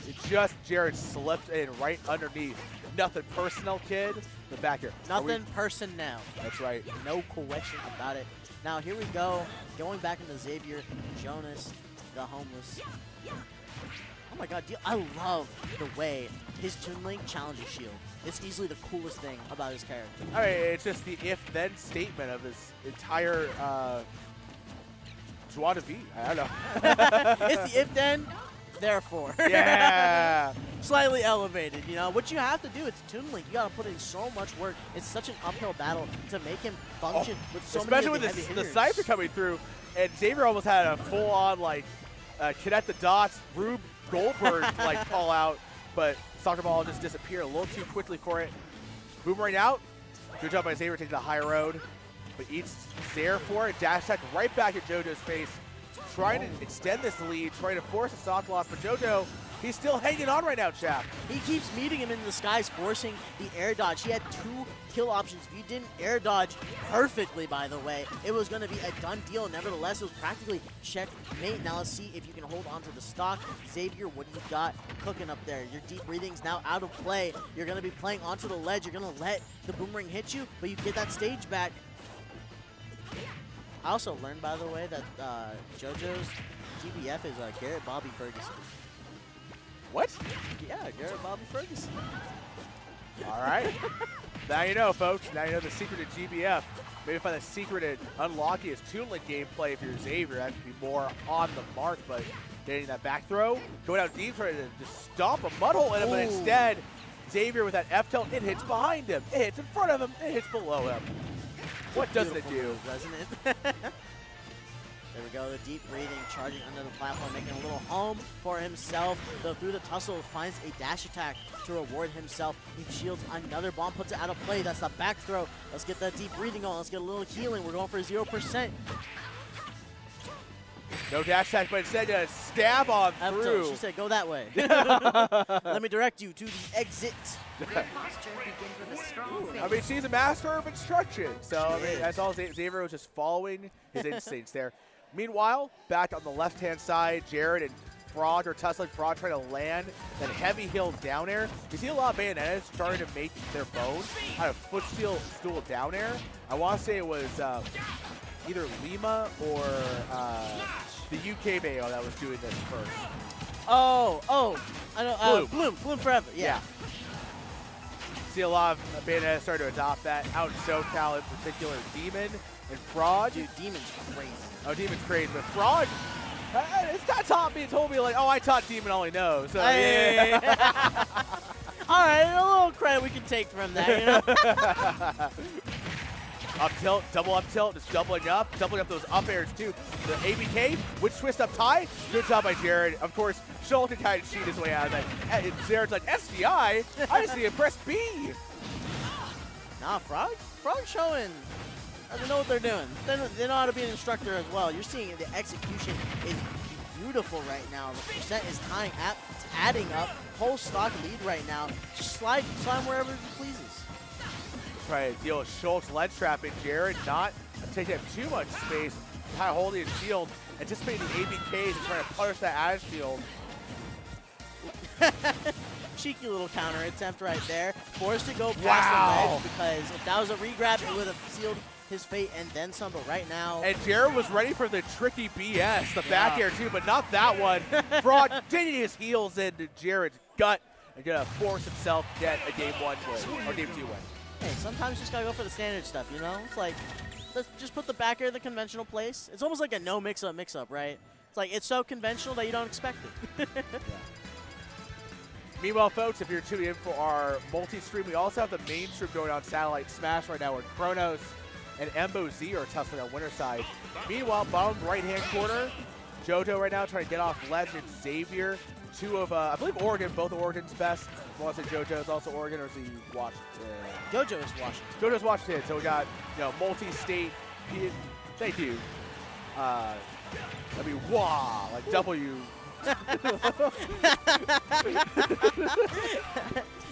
Speaker 4: It just Jared slipped in right underneath. Nothing personal, kid. The back air.
Speaker 3: Nothing personnel.
Speaker 4: That's right.
Speaker 3: No question about it. Now, here we go. Going back into Xavier, Jonas, the homeless. Oh my god, I love the way his Toon Link challenges shield. It's easily the coolest thing about his character.
Speaker 4: I mean, it's just the if-then statement of his entire joie de vie. I don't know.
Speaker 3: It's the if-then, therefore.
Speaker 4: Yeah.
Speaker 3: Slightly elevated, you know. What you have to do, it's Toon Link. You got to put in so much work. It's such an uphill battle to make him function with so many of the heavy
Speaker 4: Especially with
Speaker 3: hitters.
Speaker 4: the Cypher coming through, and Xavier almost had a full-on, like, connect the dots, Rube Goldberg, like, call out, but Soccer Ball just disappeared a little too quickly for it. Boomerang out. Good job by Xavier taking the high road, but eats there for it. Dash attack right back at JoJo's face, trying to extend this lead, trying to force a soft loss, but JoJo, he's still hanging on right now, chap.
Speaker 3: He keeps meeting him in the skies, forcing the air dodge. He had 2 kill options. If you didn't air dodge perfectly, by the way, it was going to be a done deal. Nevertheless, it was practically checkmate. Now let's see if you can hold on to the stock. Xavier, what do you got cooking up there? Your deep breathing's now out of play. You're going to be playing onto the ledge. You're going to let the boomerang hit you, but you get that stage back. I also learned, by the way, that JoJo's GBF is Garrett Bobby Ferguson.
Speaker 4: What?
Speaker 3: Yeah, Garrett Bobby Ferguson.
Speaker 4: All right. Now you know, folks. Now you know the secret of GBF. Maybe find the secret in unlocking his Toon Link gameplay if you're Xavier. That could be more on the mark, but getting that back throw, going out deep, trying to just stomp a mud hole in him, but instead, Xavier with that F tilt, it hits behind him, it hits in front of him, it hits below him. What doesn't it do?
Speaker 3: Doesn't it? There we go, the deep breathing, charging under the platform, making a little home for himself. Though through the tussle, finds a dash attack to reward himself. He shields another bomb, puts it out of play. That's the back throw. Let's get that deep breathing on. Let's get a little healing. We're going for 0%.
Speaker 4: No dash attack, but instead a stab on through.
Speaker 3: She said, go that way. Let me direct you to the exit.
Speaker 4: I mean, she's a master of instruction. So, I mean, that's all Xavier was just following his instincts there. Meanwhile, back on the left-hand side, Jared and Frog are tussling. Frog trying to land that heavy hill down air. You see a lot of Bayonetta's starting to make their bones out of footstool down air. I want to say it was either Lima or the UK Bayo that was doing this first.
Speaker 3: Oh, I know. Bloom forever. Yeah.
Speaker 4: See a lot of Bayonetta starting to adopt that. Out in SoCal in particular, Demon and Frog.
Speaker 3: Dude, Demon's crazy.
Speaker 4: Oh, Demon's crazy, but Frog, it's not taught me and told me like, oh, I taught Demon all he knows. So,
Speaker 3: hey.
Speaker 4: yeah.
Speaker 3: All right, a little credit we can take from that, you know?
Speaker 4: Up tilt, double up tilt, just doubling up those up airs too. The ABK, which twist up tie, good job by Jared. Of course, Shoal can kind of cheat his way out of that. And Jared's like, SDI? I just need to press B.
Speaker 3: Nah, Frog showing. They know what they're doing. They know how to be an instructor as well. You're seeing the execution is beautiful right now. The percent is adding up. Whole stock lead right now. Just slide wherever he pleases.
Speaker 4: Try to deal with Schultz ledge trapping. Jared not taking up too much space, kind of holding his shield, anticipating the ABKs and trying to punish that out of shield.
Speaker 3: Cheeky little counter attempt right there. Forced to go past the ledge because if that was a regrab, it would have sealed his fate and then some. But right now,
Speaker 4: and Jared was ready for the tricky BS, the back air too, but not that one. Frog digging his heels into Jared's gut and gonna force himself to get a game 1 win or game 2 win.
Speaker 3: Hey, sometimes you just gotta go for the standard stuff, you know? It's like, let's just put the back air in the conventional place. It's almost like a no mix-up, right? It's like, it's so conventional that you don't expect it.
Speaker 4: Yeah. Meanwhile, folks, if you're tuning in for our multi-stream, we also have the main stream going on Satellite Smash right now where Chronos and Embo Z are tussling on winner side. Meanwhile, bottom right-hand corner, JoJo right now trying to get off ledge, and Xavier two of, I believe Oregon, both of Oregon's best. I want to say JoJo's also Oregon, or is he Washington?
Speaker 3: JoJo is Washington.
Speaker 4: JoJo's Washington. So we got, multi-state. Thank you. I mean, WA, like W.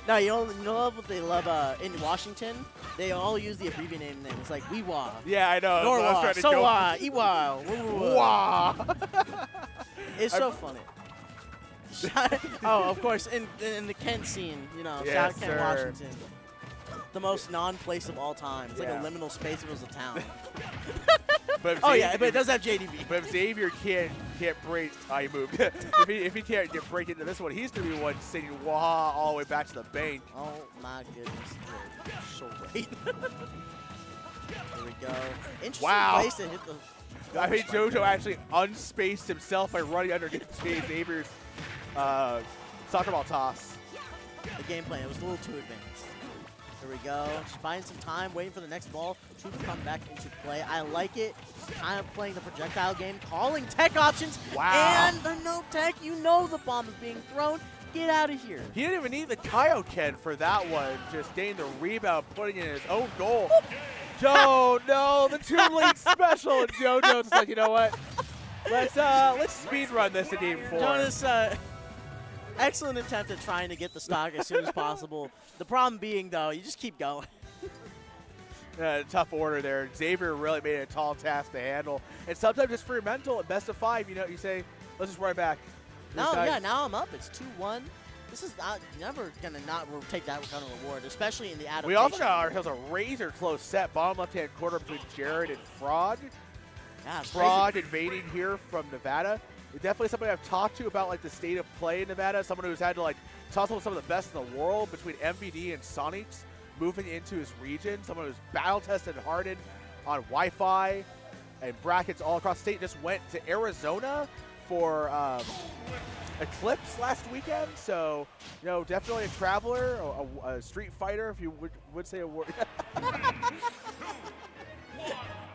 Speaker 3: No, you know what they love in Washington? They all use the abbreviated name. It's like Weewa.
Speaker 4: Yeah, I know.
Speaker 3: Norwa, Sowa, Iwa,
Speaker 4: WA.
Speaker 3: It's so funny. Oh, of course, in the Kent scene, shout out Kent, Washington. The most non-place of all time. It's like a liminal space if it was a town.
Speaker 4: But
Speaker 3: but it does have JDB.
Speaker 4: But if Xavier can't break, he moved. if he can't break into this one, he's gonna be one singing "Waha" all the way back to the bank.
Speaker 3: Oh my goodness, you're so right. There we go. Interesting place to hit the.
Speaker 4: I think JoJo actually unspaced himself by running underneath Xavier's soccer ball toss.
Speaker 3: The game plan, it was a little too advanced. Here we go. Just buying some time, waiting for the next ball to come back into play. I like it. Just kind of playing the projectile game, calling tech options.
Speaker 4: Wow.
Speaker 3: And the no tech. You know the bomb is being thrown. Get out of here.
Speaker 4: He didn't even need the Kaioken for that one. Just getting the rebound, putting it in his own goal. Joe, no, the Tomb League special. And JoJo's just like, you know what? Let's speed run this to game 4.
Speaker 3: Jonas, excellent attempt at trying to get the stock as soon as possible. The problem being, though, you just keep going.
Speaker 4: Tough order there. Xavier really made it a tall task to handle. And sometimes just for your mental, at best of 5, you say, let's just run back.
Speaker 3: Now I'm up. It's 2-1. This is never going to not take that kind of reward, especially in the adaptation.
Speaker 4: We also got ourselves a razor close set, bottom left-hand corner between Jared and Frog.
Speaker 3: Yeah,
Speaker 4: Frog invading here from Nevada. Definitely somebody I've talked to about the state of play in Nevada. Someone who's had to tussle with some of the best in the world between MVD and Sonics moving into his region. Someone who's battle tested and hardened on Wi-Fi and brackets all across the state. Just went to Arizona for Eclipse last weekend. So, definitely a traveler, a street fighter, if you would say a word.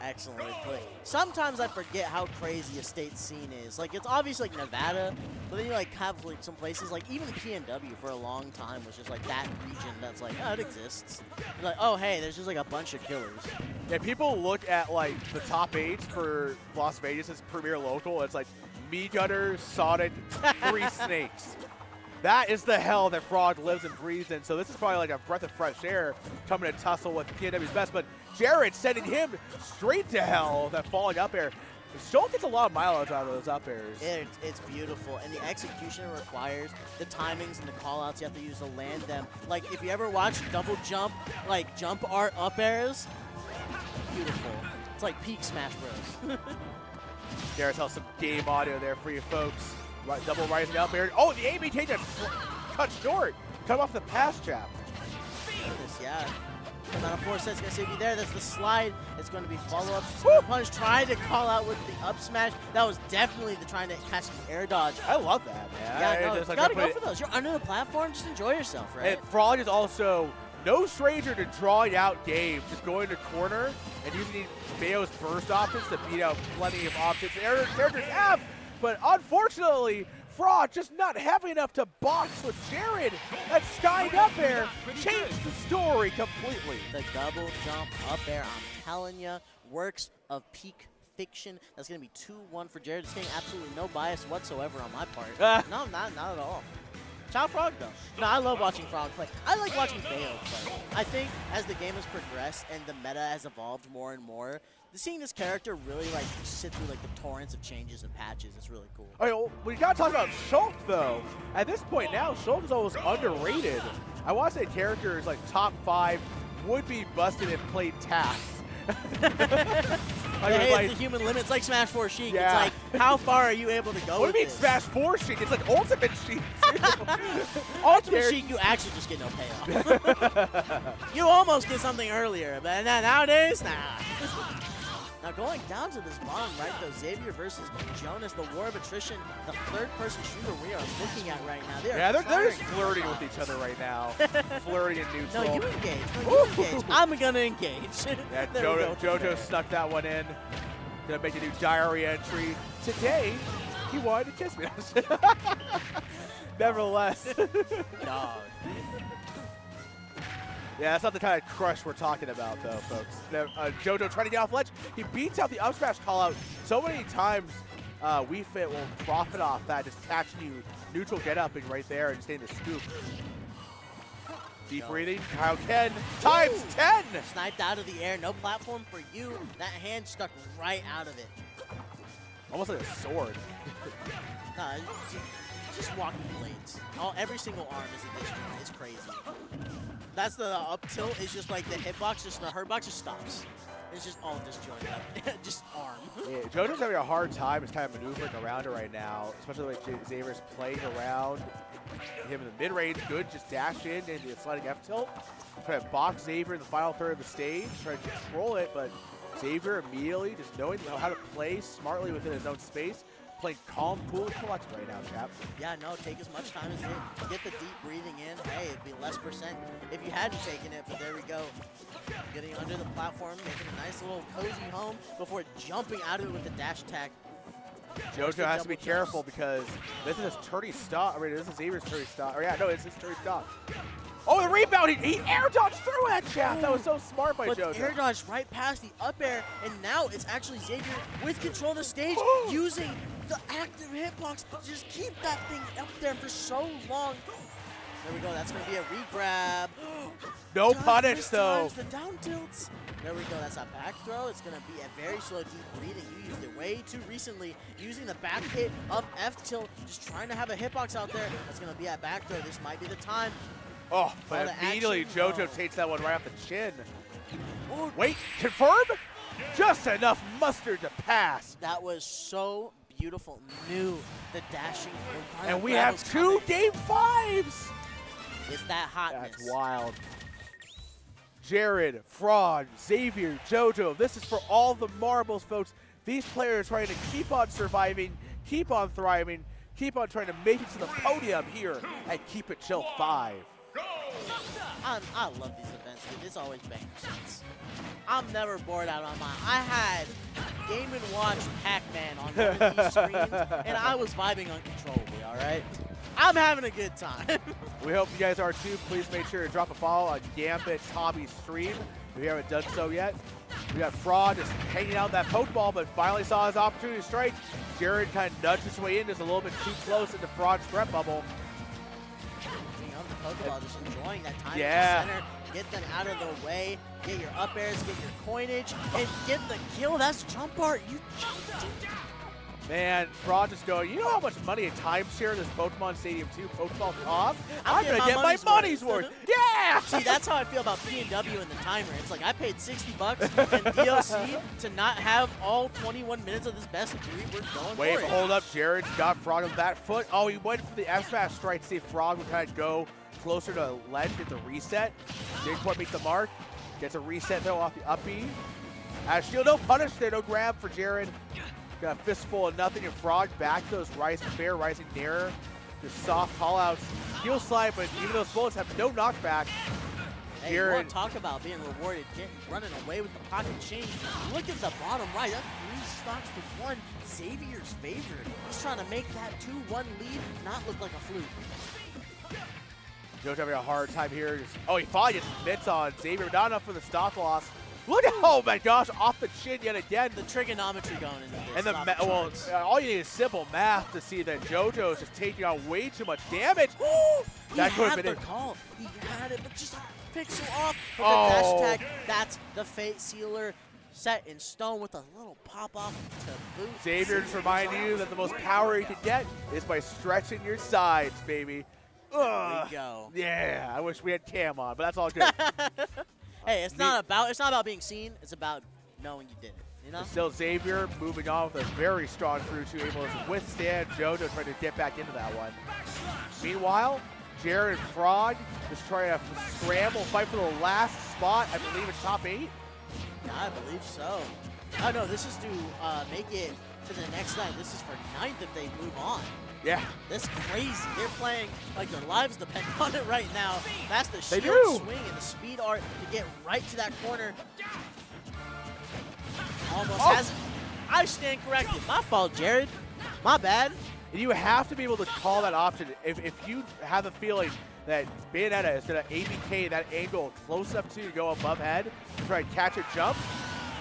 Speaker 3: Excellently played. Sometimes I forget how crazy a state scene is. It's obvious Nevada, but then you have some places even PNW for a long time was just that region that's it exists. You're oh hey, there's just a bunch of killers.
Speaker 4: Yeah, people look at the top 8 for Las Vegas' premier local. It's Me Gunner, Sonic, 3 Snakes. That is the hell that Frog lives and breathes in. So this is probably a breath of fresh air coming to tussle with PNW's best. But Jared sending him straight to hell, that falling up air. Schultz gets a lot of mileage out of those up airs.
Speaker 3: It's beautiful. And the execution it requires, the timings and the call-outs you have to use to land them. If you ever watch double jump, jump art up airs, beautiful. It's like peak Smash Bros.
Speaker 4: There's some game audio there for you folks. Double rising up air. Oh, the AB just cut short. Come off the pass trap.
Speaker 3: Yeah. Come out of 4 sets, gonna save you there. That's the slide. It's going to be follow-up. Punch trying to call out with the up smash. That was definitely trying to catch the air dodge.
Speaker 4: I love that, man.
Speaker 3: Yeah, no, you gotta go for those. You're under the platform. Just enjoy yourself, right?
Speaker 4: And Frog is also no stranger to drawing out games. Just going to corner and using Bayo's burst options to beat out plenty of options characters have. But unfortunately, Frog just not having enough to box with Jared. That sky up air changed the story completely.
Speaker 3: The double jump up air, I'm telling you, works of peak fiction. That's going to be 2-1 for Jared. It's getting absolutely no bias whatsoever on my part. No, not at all. Ciao Frog, though. No, I love watching Frog play. I like watching Bayo play. I think as the game has progressed and the meta has evolved more and more, seeing this character really sit through the torrents of changes and patches is really cool.
Speaker 4: All right, well, we gotta talk about Schultz though. At this point now, Schultz is almost underrated. I want to say characters top 5 would be busted if played tasks.
Speaker 3: It's the human limit. It's like Smash 4 Sheik.
Speaker 4: Yeah.
Speaker 3: It's how far are you able to go
Speaker 4: what
Speaker 3: with
Speaker 4: do you mean
Speaker 3: this?
Speaker 4: Smash 4 Sheik? It's like Ultimate Sheik.
Speaker 3: Ultimate Sheik, you actually just get no payoff. You almost get something earlier, but nowadays, nah. Now going down to this bottom right though, Xavier versus Jonas, the war of attrition, the third-person shooter we are looking at right now.
Speaker 4: They're just flirting with each other right now. Flirting in neutral.
Speaker 3: No, you engage. No, you engage. I'm gonna engage.
Speaker 4: Yeah, JoJo snuck that one in. Gonna make a new diary entry. Today, he wanted to kiss me. Nevertheless.
Speaker 3: Dog.
Speaker 4: Yeah, that's not the kind of crush we're talking about, though, folks. JoJo trying to get off ledge. He beats out the up smash call out so many times. Wii Fit will profit off that, just catching you neutral get up and right there and staying the scoop. Deep breathing. Kyle Ken times 10.
Speaker 3: Sniped out of the air. No platform for you. That hand stuck right out of it.
Speaker 4: Almost like a sword.
Speaker 3: Nah, just walking blades. Every single arm is a disjoint. It's crazy. That's the up tilt. It's just like the hitbox, just the hurt box just stops. It's just all disjointed up. Just arm.
Speaker 4: Yeah, JoJo's having a hard time. He's kind of maneuvering around it right now, especially the way Xavier's playing around him in the mid-range. Good, just dash in and the sliding F tilt. Try to box Xavier in the final third of the stage, try to control it, but Xavier immediately just knowing how to play smartly within his own space. Playing calm, cool, and collected right now, chap.
Speaker 3: Yeah, no, take as much time as you need. Get the deep breathing in. Hey, it'd be less percent if you hadn't taken it, but there we go. Getting under the platform, making a nice little cozy home before jumping out of it with the dash attack.
Speaker 4: JoJo has to be careful because this is his turny stop. I mean, this is Xavier's turny stop. Or yeah, no, it's his turny stop. Oh, the rebound! He air dodged through that, chap. That was so smart by JoJo.
Speaker 3: Air dodged right past the up air, and now it's actually Xavier with control of the stage using the active hitbox to just keep that thing up there for so long. There we go. That's going to be a re-grab.
Speaker 4: No punish, though.
Speaker 3: The down tilts. There we go. That's a back throw. It's going to be a very slow deep breathing. You used it way too recently. Using the back hit of F tilt, just trying to have a hitbox out there. That's going to be a back throw. This might be the time.
Speaker 4: Oh, but immediately JoJo takes that one right off the chin. Oh. Wait, confirm? Just enough mustard to pass.
Speaker 3: That was so beautiful. Knew the dashing.
Speaker 4: And we have two Game 5s.
Speaker 3: It's that hotness.
Speaker 4: That's wild. Jared, Fraud, Xavier, JoJo. This is for all the marbles, folks. These players trying to keep on surviving, keep on thriving, keep on trying to make it to the podium here at Keep It Chill 5.
Speaker 3: I love these events, dude. It's always bangers. I'm never bored out on mine. I had Game & Watch Pac-Man on one of these screens, and I was vibing uncontrollably, all right? I'm having a good time.
Speaker 4: We hope you guys are too. Please make sure to drop a follow on Gambit's hobby stream if you haven't done so yet. We got Fraud just hanging out that Pokeball, but finally saw his opportunity to strike. Jared kind of nudged his way in just a little bit too close into Fraud's threat bubble.
Speaker 3: Pokeball, just enjoying that time
Speaker 4: yeah.
Speaker 3: in the center, get them out of the way, get your up airs, get your coinage, and get the kill. That's jump art. You
Speaker 4: Man, Fraud just going, you know how much money a timeshare this Pokemon Stadium 2 Pokeball costs? I'm going to get my money's worth. Yeah!
Speaker 3: See, that's how I feel about P&W and the timer. It's like I paid $60 and DLC to not have all 21 minutes of this best of 3. We're going
Speaker 4: Wait,
Speaker 3: for it.
Speaker 4: Hold up. Jared got Frog on the back foot. Oh, he went for the F-smash strike to see if Frog would kind of go closer to ledge, get the reset. Jigport meets the mark. Gets a reset though off the up B. Shield, no punish there, no grab for Jared. Got a fistful of nothing, and Frog back to those fair rising nearer. Just soft call-outs. Heel slide, but even those bullets have no knockback.
Speaker 3: Hey, you want to talk about being rewarded, running away with the pocket change. Look at the bottom right. That's 3 stocks to 1. Xavier's favored. He's trying to make that 2-1 lead not look like a fluke.
Speaker 4: Joe's having a hard time here. He finally gets mitts on Xavier. Not enough for the stock loss. Look at, oh my gosh, off the chin yet again.
Speaker 3: The trigonometry going into this.
Speaker 4: And all you need is simple math to see that JoJo is just taking on way too much damage.
Speaker 3: That could have been it. Call. He had it, but just a pixel off. But the dash tag, that's the Fate Sealer set in stone with a little pop-off to boot.
Speaker 4: Xavier just reminding you that the most power you can get is by stretching your sides, baby.
Speaker 3: There we go.
Speaker 4: Yeah, I wish we had Cam on, but that's all good.
Speaker 3: Hey, it's not about being seen. It's about knowing you did it. You know.
Speaker 4: Still Xavier moving on with a very strong crew two, able to withstand JoJo trying to get back into that one. Meanwhile, Jared and Frog just trying to scramble, fight for the last spot. I believe in top 8.
Speaker 3: Yeah, I believe so. Oh no, this is to make it to the next night. This is for 9th if they move on.
Speaker 4: Yeah.
Speaker 3: That's crazy. They're playing like their lives depend on it right now. That's the shield swing and the speed art to get right to that corner. Almost has it. I stand corrected. My fault, Jared. My bad.
Speaker 4: And you have to be able to call that option. If you have a feeling that Bayonetta is going to ABK that angle close enough to go above head, try and catch a jump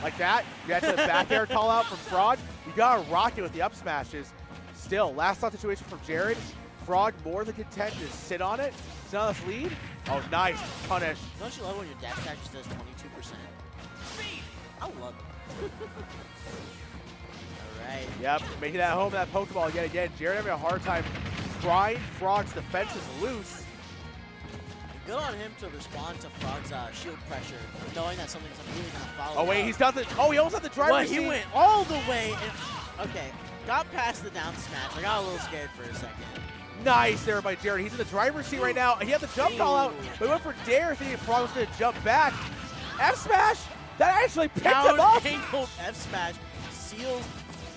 Speaker 4: like that, you got to the back air call out from Frog. You got to rock it with the up smashes. Still, last thought situation from Jared. Frog more than content to sit on it. Sit on this lead. Oh, nice. Punish.
Speaker 3: Don't you love when your dash attack just does 22%? I love it. All right.
Speaker 4: Yep, making that home, that Pokeball yet again. Jared having a hard time trying. Frog's defense is loose.
Speaker 3: Good on him to respond to Frog's shield pressure, knowing that something's really going to follow.
Speaker 4: Oh, wait,
Speaker 3: up.
Speaker 4: he's got the. Oh, he almost had the driver's seat.
Speaker 3: He went all the way. And, okay, got past the down smash. I got a little scared for a second.
Speaker 4: Nice there by Jared. He's in the driver's seat right now. He had the jump call out, but he went for dare, thinking Frog was going to jump back. F smash. That actually picked him up.
Speaker 3: Down-angled F smash seals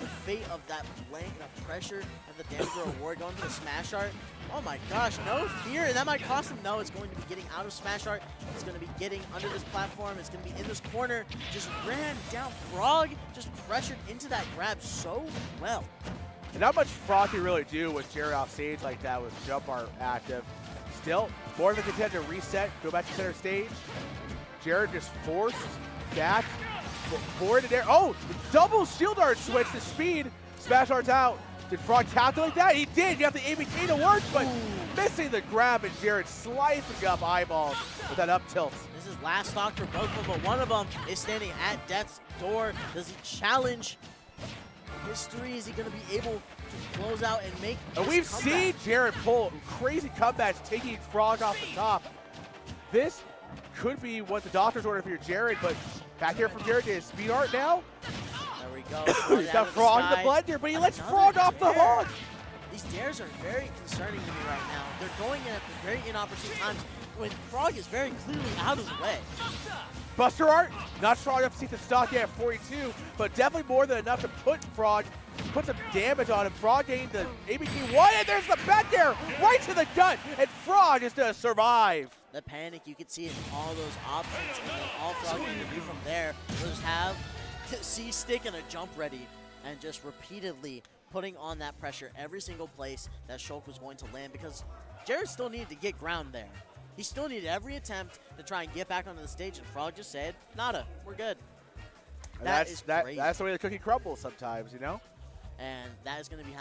Speaker 3: the fate of that blank, that pressure, and the damage reward going to the smash art. Oh my gosh, no fear, and that might cost him. No, it's going to be getting out of smash art. It's going to be getting under this platform. It's going to be in this corner. Just ran down. Frog just pressured into that grab so well.
Speaker 4: And not much Frog can really do with Jared off stage like that with jump art active. Still, more of a contender reset, go back to center stage. Jared just forced back, forward to there. Oh, double shield art switch to speed. Smash art's out. Did Frog calculate that? He did. You have the ABK to work, but missing the grab, and Jared slicing up eyeballs with that up tilt.
Speaker 3: This is last stock for both of them, but one of them is standing at death's door. Does he challenge history? Is he going to be able to close out and make
Speaker 4: And we've seen Jared pull crazy comebacks, taking Frog off the top. This could be what the doctors ordered for your Jared, but back here from Jared is speed art now.
Speaker 3: There we go.
Speaker 4: He's got Frog in the blender, but he lets Frog off the hook.
Speaker 3: These dares are very concerning to me right now. They're going in at the very inopportune times when Frog is very clearly out of the way.
Speaker 4: Buster art, not strong enough to see the stock yet at 42, but definitely more than enough to put Frog, put some damage on him. Frog gained the ABK one, and there's the back air right to the gut, and Frog is going to survive.
Speaker 3: The panic you could see in all those options, and then all Frog can do from there was have C-stick and a jump ready, and just repeatedly putting on that pressure every single place that Shulk was going to land, because Jared still needed to get ground there. He still needed every attempt to try and get back onto the stage, and Frog just said, nada, we're good. That's crazy.
Speaker 4: That's the way the cookie crumbles sometimes, you know?
Speaker 3: And that is going to be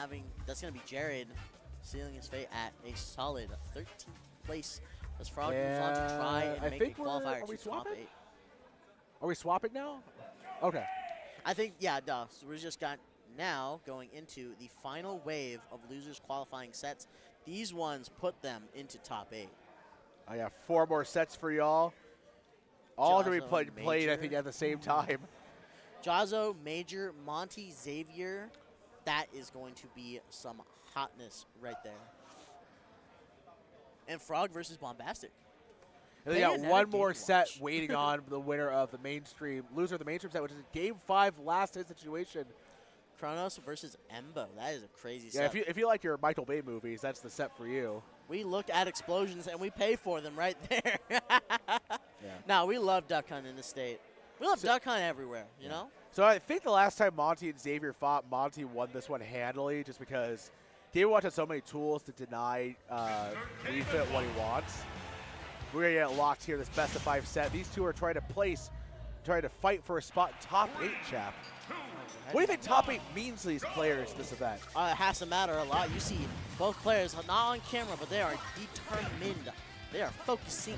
Speaker 3: that's going to be Jared sealing his fate at a solid 13th place. As Frog moves on to try and make a qualifier to top 8.
Speaker 4: Are we swapping now? Okay.
Speaker 3: I think, yeah, duh. So we just got now going into the final wave of losers qualifying sets. These ones put them into top 8.
Speaker 4: I got 4 more sets for y'all. All going to be played, I think, at the same time.
Speaker 3: Jahzz0, Major, Monte, Xavier. That is going to be some hotness right there. And Frog versus Bombastic.
Speaker 4: And they got one more set waiting on the winner of the mainstream, loser of the mainstream set, which is a Game 5 last hit situation.
Speaker 3: Chronos versus Embo. That is a crazy set.
Speaker 4: Yeah, if you like your Michael Bay movies, that's the set for you.
Speaker 3: We look at explosions and we pay for them right there. No, we love Duck Hunt in the state. We love Duck Hunt everywhere, you know?
Speaker 4: So I think the last time Monte and Xavier fought, Monte won this one handily just because Game Watch has so many tools to deny refit what he wants. We're going to get locked here, this best of 5 set. These two are trying to fight for a spot in top 8, chap. What do you think top 8 means to these players in this event?
Speaker 3: It has to matter a lot. You see both players, not on camera, but they are determined. They are focusing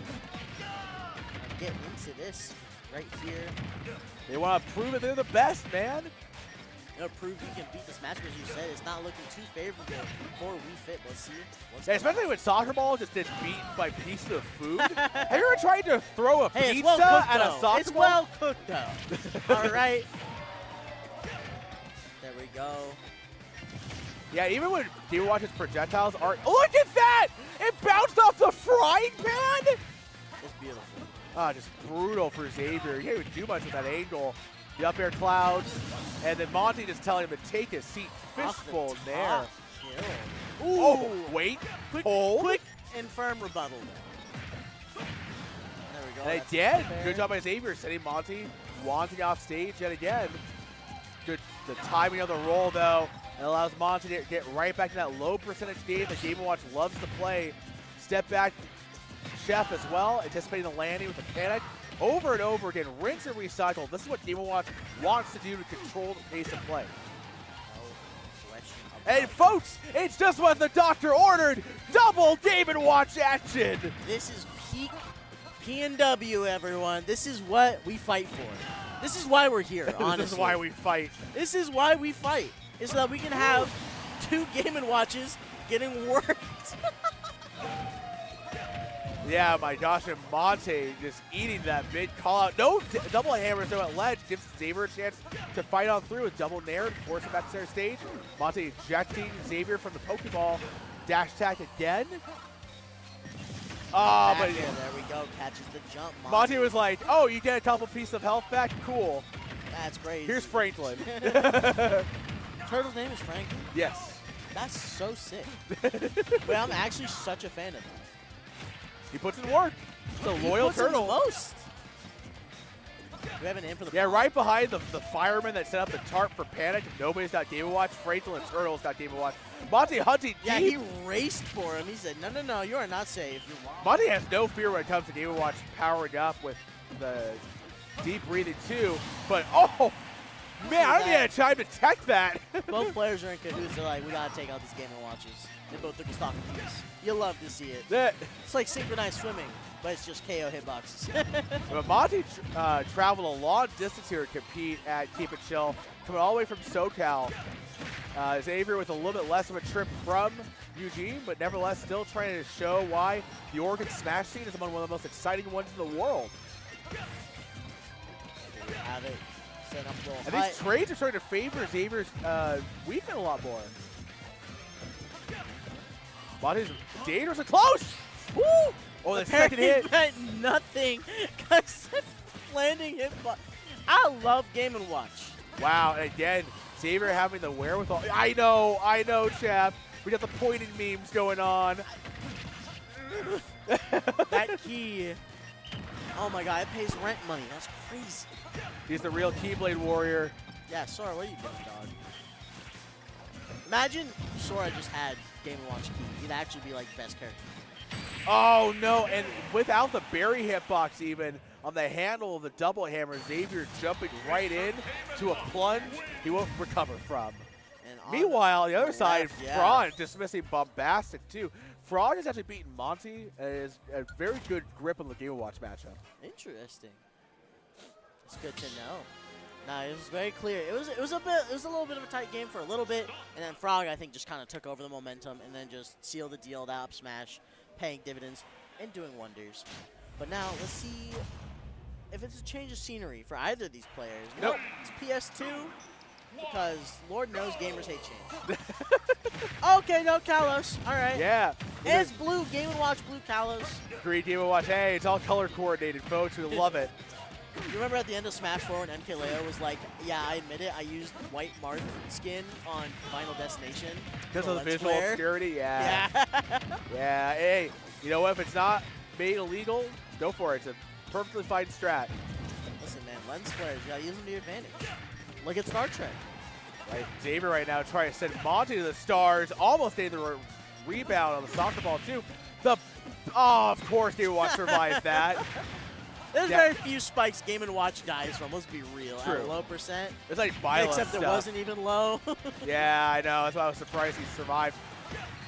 Speaker 3: on getting into this right here.
Speaker 4: They want to prove that they're the best, man.
Speaker 3: You know, prove you can beat this match, as you said. It's not looking too favorable for Wii Fit. Let's see.
Speaker 4: Yeah, especially when soccer ball just gets beaten by pieces of food. Have you ever tried to throw a pizza at a soccer ball?
Speaker 3: It's well cooked, though. All right. There we go.
Speaker 4: Yeah, even when Game Watch's projectiles are... Look at that! It bounced off the frying pan!
Speaker 3: It's beautiful.
Speaker 4: Ah, just brutal for Xavier. He can't even do much with that angle. The up air clouds. And then Monte just telling him to take his seat. Fistful in there.
Speaker 3: Ooh.
Speaker 4: Oh, wait.
Speaker 3: Quick and firm rebuttal there. There we go.
Speaker 4: And they did. Good job by Xavier, sending Monte wanting off stage yet again. Good. The timing of the roll, though. It allows Monte to get right back in that low percentage game that Game & Watch loves to play. Step back Chef as well, anticipating the landing with a panic. Over and over again, rinse and recycle. This is what Game & Watch wants to do to control the pace of play. And folks, it's just what the doctor ordered. Double Game & Watch action.
Speaker 3: This is peak P&W, everyone. This is what we fight for. This is why we're here, honestly.
Speaker 4: This is why we fight.
Speaker 3: This is why we fight. Is so that we can have 2 Game & Watches getting worked.
Speaker 4: Yeah, my gosh, and Monte just eating that mid call out. No double hammers though at ledge. Gives Xavier a chance to fight on through with double nair and force him back to center stage. Monte ejecting Xavier from the Pokeball. Dash attack again. Oh, but
Speaker 3: there we go. Catches the jump.
Speaker 4: Monte was like, oh, you get a couple pieces of health back? Cool.
Speaker 3: That's crazy.
Speaker 4: Here's Franklin.
Speaker 3: Turtle's name is Franklin?
Speaker 4: Yes.
Speaker 3: That's so sick. But I'm actually such a fan of that.
Speaker 4: He puts in work. He's a loyal turtle.
Speaker 3: In the most. We have an in for the
Speaker 4: Yeah, right behind the fireman that set up the tarp for panic. If nobody's got Game & Watch, Franklin and Turtle's got Game & Watch. Monte hunting deep.
Speaker 3: Yeah, he raced for him. He said, no, no, no, you are not safe.
Speaker 4: Monte has no fear when it comes to Game & Watch powering up with the deep breathing too. But, oh, man, I don't even have time to tech that.
Speaker 3: Both players are in cahoots. They're like, we got to take out these Game & Watches. They both took a stock of these. You love to see it. It's like synchronized swimming, but it's just KO hitboxes.
Speaker 4: But Monte traveled a long distance here to compete at Keep It Chill, coming all the way from SoCal. Xavier with a little bit less of a trip from Eugene, but nevertheless still trying to show why the Oregon Smash scene is among one of the most exciting ones in the world.
Speaker 3: There we have it. Set up a little
Speaker 4: and these trades are starting to favor Xavier's weekend a lot more. Monte's dangerous and close! Woo! Oh, the second hit.
Speaker 3: Meant nothing. Because landing hit. I love Game & Watch.
Speaker 4: Wow, and again, Xavier having the wherewithal. I know, chap. We got the pointing memes going on.
Speaker 3: That key. Oh my god, it pays rent money. That's crazy.
Speaker 4: He's the real Keyblade warrior.
Speaker 3: Yeah, Sora, what are you doing, dog? Imagine Sora just had Game & Watch key. He'd actually be like the best character.
Speaker 4: Oh no, and without the berry hitbox even, on the handle of the double hammer, Xavier jumping right in to a plunge he won't recover from. And meanwhile, on the other side, Frog dismissing Bombastic too. Frog has actually beaten Monte and is a very good grip on the Game & Watch matchup.
Speaker 3: Interesting. It's good to know. No, it was very clear. It was a little bit of a tight game for a little bit, and then Frog I think just kind of took over the momentum and then just sealed the deal with up smash, paying dividends and doing wonders. But now let's see if it's a change of scenery for either of these players.
Speaker 4: Nope.
Speaker 3: It's PS2 because Lord knows gamers hate change. Okay, no Kalos. All right.
Speaker 4: Yeah.
Speaker 3: And it's blue. Game & Watch blue Kalos.
Speaker 4: Green Game & Watch. Hey, it's all color coordinated, folks. We love it.
Speaker 3: You remember at the end of Smash 4 when MKLeo was like, yeah, I admit it, I used white Marth skin on Final Destination.
Speaker 4: Because of the visual obscurity? Yeah. Yeah, hey, you know what? If it's not made illegal, go for it. It's a perfectly fine strat.
Speaker 3: Listen, man, lens flares, you gotta use them to your advantage. Look at Star Trek.
Speaker 4: Right, Xavier right now trying to send Monte to the stars, almost getting the rebound on the soccer ball too. Oh, of course Game & Watch survived that.
Speaker 3: There's very few spikes Game & Watch dies from, let's be real.
Speaker 4: True.
Speaker 3: At a low percent.
Speaker 4: It's like violent
Speaker 3: Except
Speaker 4: stuff.
Speaker 3: it wasn't even low.
Speaker 4: Yeah, I know. That's why I was surprised he survived.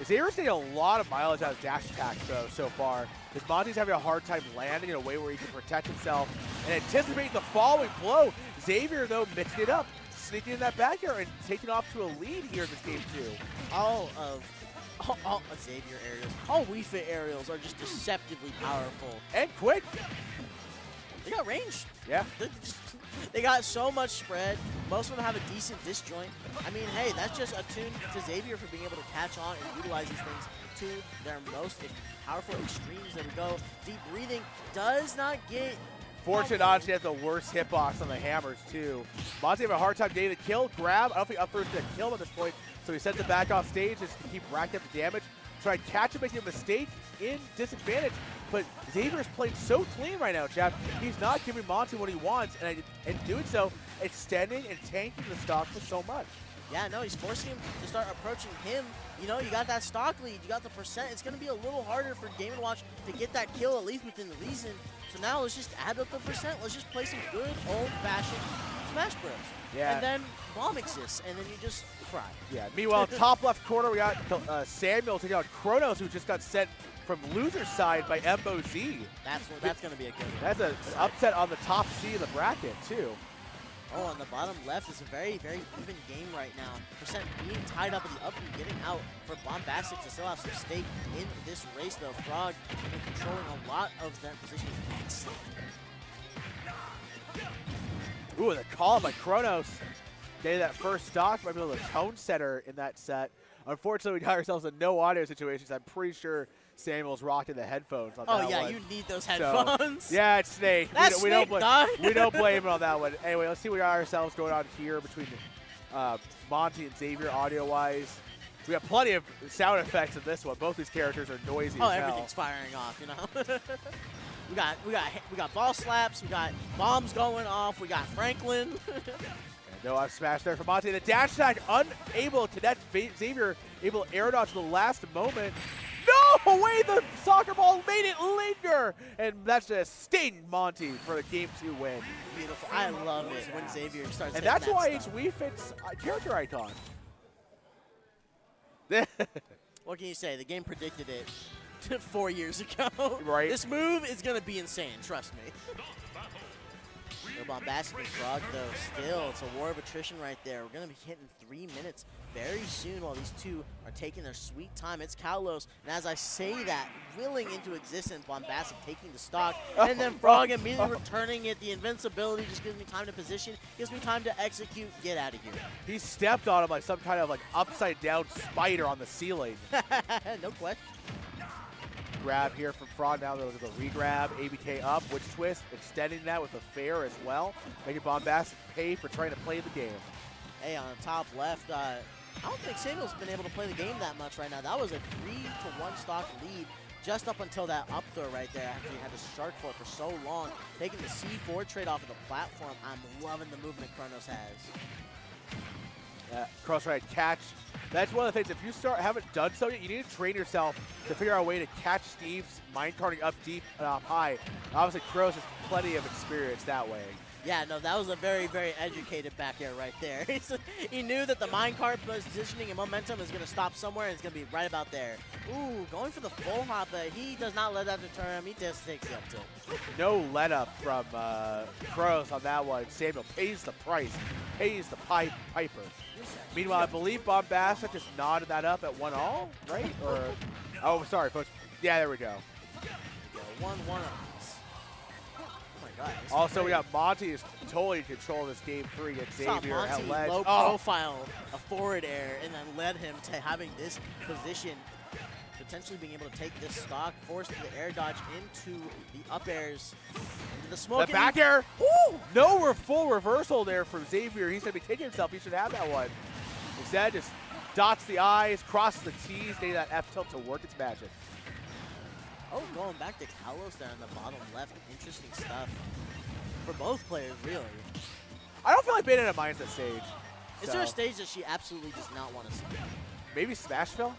Speaker 4: Xavier's getting a lot of mileage out of dash attack, though, so far. Because Monte's having a hard time landing in a way where he can protect himself and anticipate the following blow. Xavier, though, mixing it up, sneaking in that back air and taking off to a lead here in this game, too.
Speaker 3: All Xavier aerials, all Wii Fit aerials are just deceptively powerful.
Speaker 4: And quick.
Speaker 3: They got range.
Speaker 4: Yeah.
Speaker 3: They got so much spread. Most of them have a decent disjoint. I mean, hey, that's just attuned to Xavier for being able to catch on and utilize these things to their most powerful extremes. There we go. Deep breathing does not get...
Speaker 4: Fortunate Odyssey has the worst hitbox on the hammers, too. Monte have a hard time getting the kill. Grab. I don't think up first to kill him at this point. So he sends it back off stage just to keep racking up the damage. Try and catch him, making a mistake in disadvantage. But Xavier's playing so clean right now, chap. He's not giving Monte what he wants, and doing so, extending and tanking the stock for so much.
Speaker 3: Yeah, no, he's forcing him to start approaching him. You know, you got that stock lead, you got the percent. It's going to be a little harder for Game & Watch to get that kill, at least within the reason. So now let's just add up the percent. Let's just play some good old-fashioned Smash Bros.
Speaker 4: Yeah.
Speaker 3: And then bomb exists, and then you just cry.
Speaker 4: Yeah. Meanwhile, top left corner, we got Samuel taking on Chronos, who just got sent from loser side by MOZ.
Speaker 3: That's going to be a good one.
Speaker 4: That's an upset on the top C of the bracket, too.
Speaker 3: Oh, on the bottom left is a very, very even game right now. Percent being tied up in the up and getting out for Bombastic to still have some stake in this race, though. Frog controlling a lot of that position.
Speaker 4: Ooh, the call by Chronos. Getting that first stock might be the tone setter in that set. Unfortunately, we got ourselves in no audio situations. I'm pretty sure Samuel's rocking the headphones on that one.
Speaker 3: Oh, yeah, you need those headphones.
Speaker 4: So, yeah, it's Snake.
Speaker 3: That's
Speaker 4: we
Speaker 3: Snake,
Speaker 4: we don't blame him on that one. Anyway, let's see what we got ourselves going on here between Monte and Xavier audio-wise. We got plenty of sound effects in this one. Both these characters are noisy as hell.
Speaker 3: Everything's firing off, you know. we got ball slaps, we got bombs going off, we got Franklin.
Speaker 4: No up smash there for Monte. The dash attack unable to net. Xavier able to air dodge to the last moment. No way! The soccer ball made it linger! And that's just sting Monte for the Game 2 win.
Speaker 3: Beautiful. I love it when Xavier starts
Speaker 4: and that's why
Speaker 3: stuff.
Speaker 4: Wii Fit's character icon.
Speaker 3: What can you say? The game predicted it 4 years ago.
Speaker 4: Right.
Speaker 3: This move is going to be insane, trust me. Bombastic and Frog, though, still, it's a war of attrition right there. We're going to be hitting 3 minutes very soon while these two are taking their sweet time. It's Kalos, and as I say that, willing into existence, Bombastic taking the stock, and then Frog immediately returning it. The invincibility just gives me time to position, gives me time to execute, get out of here.
Speaker 4: He stepped on him like some kind of like upside down spider on the ceiling.
Speaker 3: No question.
Speaker 4: Grab here from Frog. Now there's a re-grab, ABK up, witch twist, extending that with a fair as well, making Bombastic pay for trying to play the game.
Speaker 3: Hey, on the top left, I don't think Samuel's been able to play the game that much right now. That was a 3-to-1 stock lead just up until that up throw right there after he had the shark for so long. Taking the C4 trade off of the platform. I'm loving the movement Chronos has.
Speaker 4: Cross-right catch. That's one of the things, if you haven't done so yet, you need to train yourself to figure out a way to catch Steve's minecarting up deep and up high. Obviously, Chronos has plenty of experience that way.
Speaker 3: Yeah, no, that was a very, very educated back air right there. He knew that the minecart positioning and momentum is going to stop somewhere, and it's going to be right about there. Ooh, going for the full hop, but he does not let that deter him. He just takes the up tilt.
Speaker 4: No let-up from Chronos on that one. Samuel pays the price, pays the piper. Meanwhile, I believe Bombastic just nodded that up at 1-all, right? Or, oh, sorry, folks. Yeah, there we go.
Speaker 3: 1-1 apiece. Oh my God.
Speaker 4: Also, we got Monte is totally in control of this game 3 against Xavier at ledge.
Speaker 3: Low profile, a forward air, and then led him to having this position, potentially being able to take this stock, force the air dodge into the up airs, into the smoke.
Speaker 4: The back air. Woo! No full reversal there from Xavier. He's going to be kicking himself. He should have that one. Instead, just dots the I's, crosses the T's, getting that F tilt to work its magic.
Speaker 3: Oh, going back to Kalos there on the bottom left. Interesting stuff for both players, really.
Speaker 4: I don't feel like Bayonetta minds that stage.
Speaker 3: Is there a stage that she absolutely does not want to see?
Speaker 4: Maybe Smashville?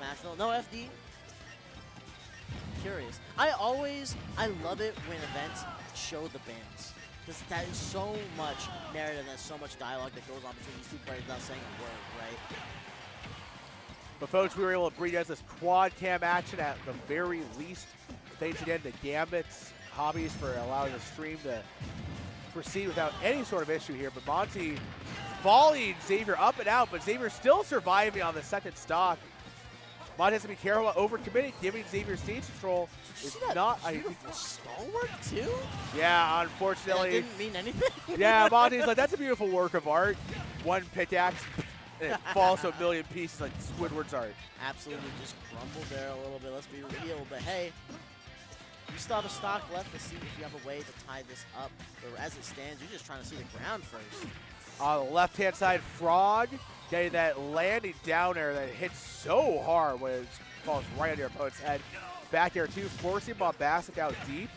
Speaker 3: Smashville? No FD? Curious. I love it when events show the bands. Because that is so much narrative, there's so much dialogue that goes on between these two players without saying a word, right?
Speaker 4: But folks, we were able to bring us this quad cam action at the very least. Thanks again to Gambit's Hobbies for allowing the stream to proceed without any sort of issue here. But Monte volleyed Xavier up and out, but Xavier still surviving on the second stock. Monte has to be careful about overcommitting, giving Xavier stage control. Is not
Speaker 3: beautiful stone work too?
Speaker 4: Yeah, unfortunately.
Speaker 3: That didn't mean anything.
Speaker 4: Yeah, Monte's like, that's a beautiful work of art. One pickaxe, and it falls to a million pieces like Squidward's art.
Speaker 3: Absolutely just crumbled there a little bit, let's be real. But hey, you still have a stock left to see if you have a way to tie this up. But as it stands, you're just trying to see the ground first.
Speaker 4: On the left-hand side, Frog getting that landing down air that hits so hard when it falls right on your opponent's head. Back air too, forcing Bombastic out deep.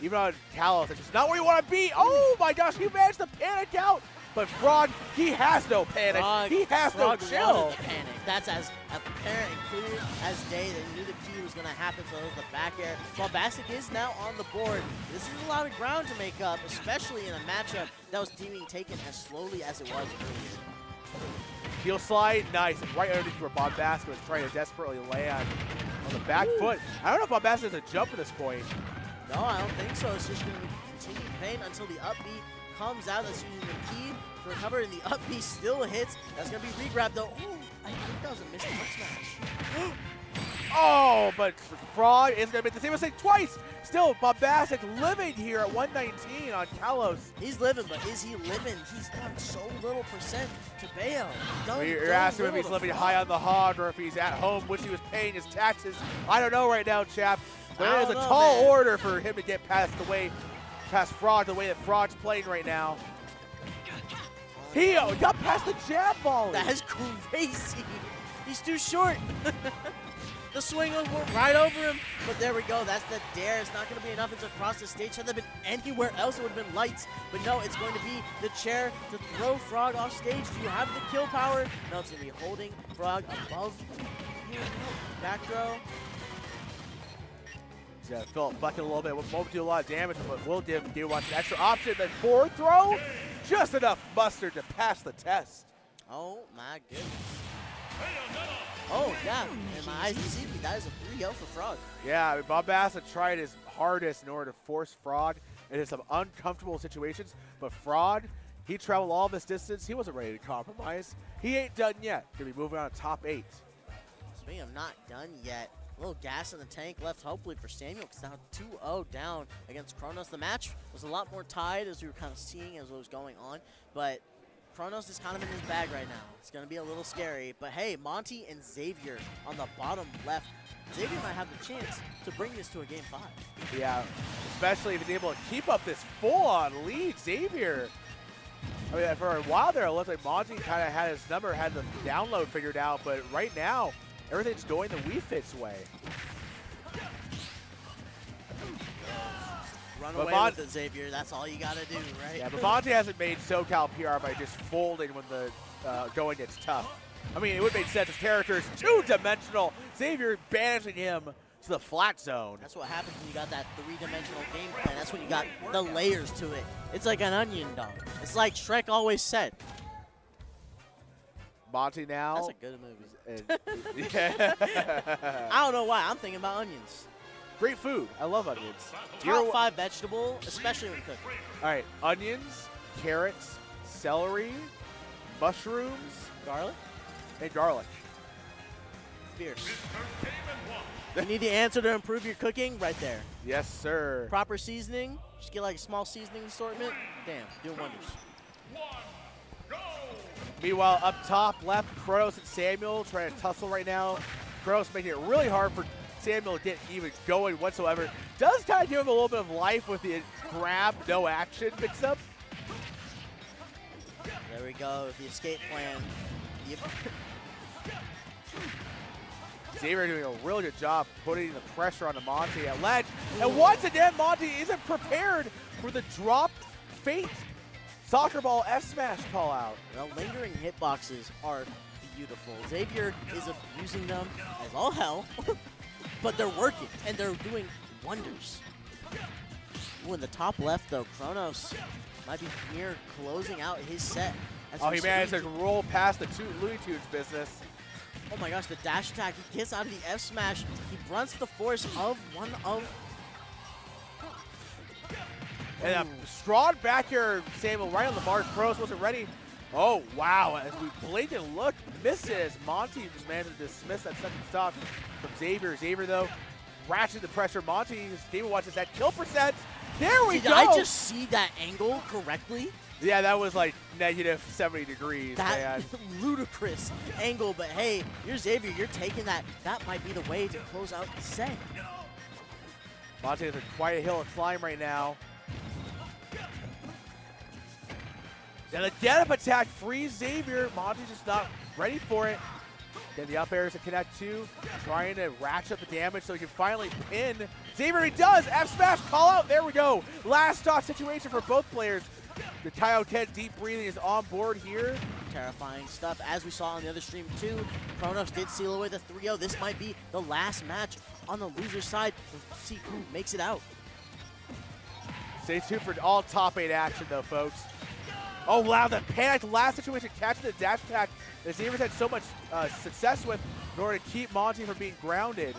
Speaker 4: Even on Kalos, it's just not where you want to be. Oh my gosh, he managed to panic out. But Frog, he has no panic. He has no chill.
Speaker 3: The panic. That's as apparent and clear as day. They knew the key was going to happen, so it was the back air. Bombastic is now on the board. This is a lot of ground to make up, especially in a matchup that was being taken as slowly as it was earlier.
Speaker 4: Heel slide, nice. Right underneath where Bombastic was trying to desperately land on the back foot. I don't know if Bombastic has a jump at this point.
Speaker 3: No, I don't think so. It's just going to be continued pain until the up B comes out. That's using the key to recover, and the up B still hits. That's going to be re-grabbed, though. Ooh, I think that was a missed up smash.
Speaker 4: Oh, but Frog is going to make the same mistake twice. Still, Bombastic living here at 119 on Kalos.
Speaker 3: He's living, but is he living? He's done so little percent to bail.
Speaker 4: You're asking if he's living high on the hog or if he's at home, which he was paying his taxes. I don't know right now, chap. But it is a tall order for him to get past Frog the way that Frog's playing right now. He got past the jab volley.
Speaker 3: That is crazy. He's too short. The swing went right over him, but there we go. That's the dare. It's not going to be enough. It's across the stage. Had that been anywhere else, it would have been lights. But no, it's going to be the chair to throw Frog off stage. Do you have the kill power? No, it's going to be holding Frog above. Back throw.
Speaker 4: He's got to fill up bucket a little bit. Won't do a lot of damage, but will give watch an extra option. Then forward throw. Just enough mustard to pass the test.
Speaker 3: Oh, my goodness. Oh, yeah, and my eyes deceive me. That is a 3-0 for Frog.
Speaker 4: Yeah, I mean, Bombastic tried his hardest in order to force Frog into some uncomfortable situations, but Frog, he traveled all this distance. He wasn't ready to compromise. He ain't done yet. Gonna be moving on to top 8.
Speaker 3: Speaking of not done yet, a little gas in the tank left, hopefully, for Samuel, because now 2-0 down against Chronos. The match was a lot more tied, as we were kind of seeing as it was going on, but Chronos is kind of in his bag right now. It's going to be a little scary. But hey, Monte and Xavier on the bottom left. Xavier might have the chance to bring this to a Game 5.
Speaker 4: Yeah, especially if he's able to keep up this full-on lead. Xavier, I mean, for a while there, it looked like Monte kind of had his number, had the download figured out. But right now, everything's going the Wii Fit's way.
Speaker 3: Run away with it, Xavier. That's all you got to do, right?
Speaker 4: Yeah, but Monte hasn't made SoCal PR by just folding when the going gets tough. I mean, it would make sense. His character is two-dimensional. Xavier banishing him to the flat zone.
Speaker 3: That's what happens when you got that three-dimensional game plan. That's when you got the layers to it. It's like an onion dog. It's like Shrek always said.
Speaker 4: Monte now.
Speaker 3: That's a good movie. Yeah. I don't know why. I'm thinking about onions.
Speaker 4: Great food. I love onions.
Speaker 3: Top 5 vegetable, especially when cooking.
Speaker 4: All right, onions, carrots, celery, mushrooms,
Speaker 3: garlic,
Speaker 4: and garlic.
Speaker 3: Fierce. You need the answer to improve your cooking right there.
Speaker 4: Yes, sir.
Speaker 3: Proper seasoning. Just get like a small seasoning assortment. Damn, doing wonders.
Speaker 4: Meanwhile, up top left, Chronos and Samuel trying to tussle right now. Chronos making it really hard for Samuel to get even going whatsoever. Does kind of give him a little bit of life with the grab, no action mix-up.
Speaker 3: There we go, the escape plan. Yep.
Speaker 4: Xavier doing a really good job putting the pressure on the Monte at ledge. And once again, Monte isn't prepared for the dropped fate soccer ball F-smash call out.
Speaker 3: The lingering hitboxes are beautiful. Xavier is abusing them as all hell. But they're working, and they're doing wonders. Ooh, in the top left, though, Chronos might be near closing out his set.
Speaker 4: Oh, he managed to roll past the Looney Tunes business.
Speaker 3: Oh my gosh, the dash attack. He gets out of the F smash. He blunts the force of one of.
Speaker 4: And a strong back here, Samuel, right on the mark. Chronos wasn't ready. Oh, wow. As we blink and look, misses. Monte just managed to dismiss that second stock from Xavier. Xavier, though, ratcheting the pressure. Monte, David watches that kill percent. There we go.
Speaker 3: Did I just see that angle correctly?
Speaker 4: Yeah, that was like negative 70 degrees,
Speaker 3: that
Speaker 4: man.
Speaker 3: Ludicrous angle, but hey, you're Xavier. You're taking that. That might be the way to close out the set.
Speaker 4: Monte has quite a hill to climb right now. And the get-up attack frees Xavier. Monte's just not ready for it. Then the up airs to connect two, trying to ratchet up the damage so he can finally pin. Xavier, he does! F-smash, call out, there we go. Last stock situation for both players. The Kaioken deep breathing is on board here.
Speaker 3: Terrifying stuff, as we saw on the other stream too. Chronos did seal away the 3-0. This might be the last match on the loser side. We'll see who makes it out.
Speaker 4: Stay tuned for all top 8 action though, folks. Oh wow, the panicked last situation, catching the dash attack that Xavier's had so much success with in order to keep Monte from being grounded.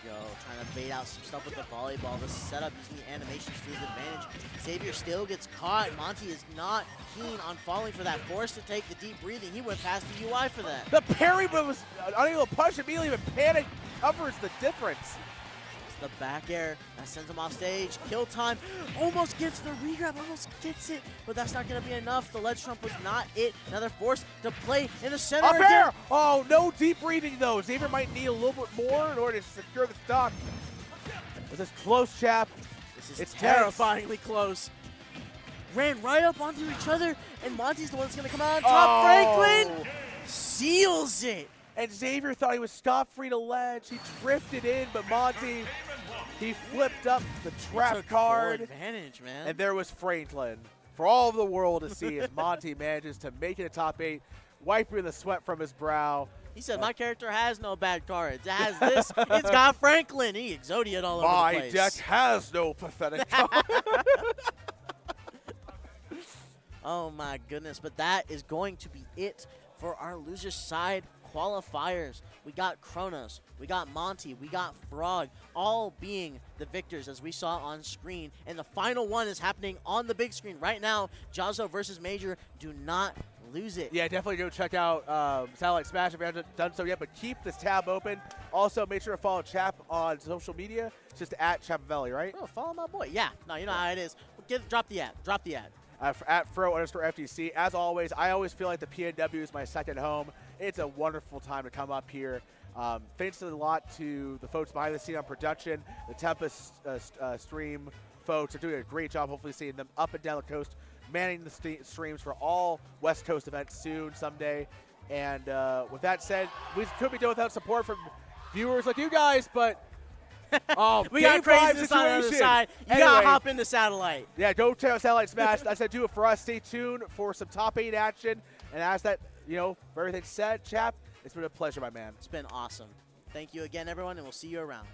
Speaker 3: Yo, trying to bait out some stuff with the volleyball. The setup using the animations to his advantage. Xavier still gets caught. Monte is not keen on falling for that. Forced to take the deep breathing. He went past the UI for that.
Speaker 4: The parry was unable to punch immediately, but panic covers the difference.
Speaker 3: It's the back air that sends him off stage. Kill time. Almost gets the regrab. Almost gets it. But that's not going to be enough. The ledge trump was not it. Now they're forced to play in the center
Speaker 4: Up
Speaker 3: again.
Speaker 4: air! Oh, no deep breathing though. Xavier might need a little bit more in order to secure the stock. This is close, chap.
Speaker 3: It's terrifyingly close. Ran right up onto each other, and Monte's the one that's going to come out on top. Franklin seals it.
Speaker 4: And Xavier thought he was scot-free to ledge. He drifted in, but Monte, he flipped up the trap card.
Speaker 3: Full advantage, man.
Speaker 4: And there was Franklin for all of the world to see as Monte manages to make it a top 8, wiping the sweat from his brow.
Speaker 3: He said, my character has no bad cards. It has this. It's got Franklin. He exodiated all over the place.
Speaker 4: My deck has no pathetic cards.
Speaker 3: Oh, my goodness. But that is going to be it for our loser side qualifiers. We got Chronos, we got Monte, we got Frog, all being the victors as we saw on screen. And the final one is happening on the big screen right now. Jahzz0 versus Major. Do not lose it.
Speaker 4: Yeah, definitely go check out Satellite Smash if you haven't done so yet, but keep this tab open. Also, make sure to follow Chap on social media. It's just at Chapavelli, right?
Speaker 3: Oh, follow my boy. Yeah, no, you know how it is. Drop the ad. Drop the ad.
Speaker 4: At Fro_FTC. As always, I always feel like the PNW is my second home. It's a wonderful time to come up here. Thanks a lot to the folks behind the scene on production, the Tempest stream folks are doing a great job. Hopefully seeing them up and down the coast, manning the streams for all West Coast events soon, someday. And with that said, we could be done without support from viewers like you guys, but oh,
Speaker 3: we got craziness on the other
Speaker 4: situation.
Speaker 3: side. You gotta hop into Satellite.
Speaker 4: Yeah, go check out Satellite Smash. That's gonna do it for us. Stay tuned for some top 8 action. And as that, for everything said, Chap, it's been a pleasure, my man.
Speaker 3: It's been awesome. Thank you again, everyone, and we'll see you around.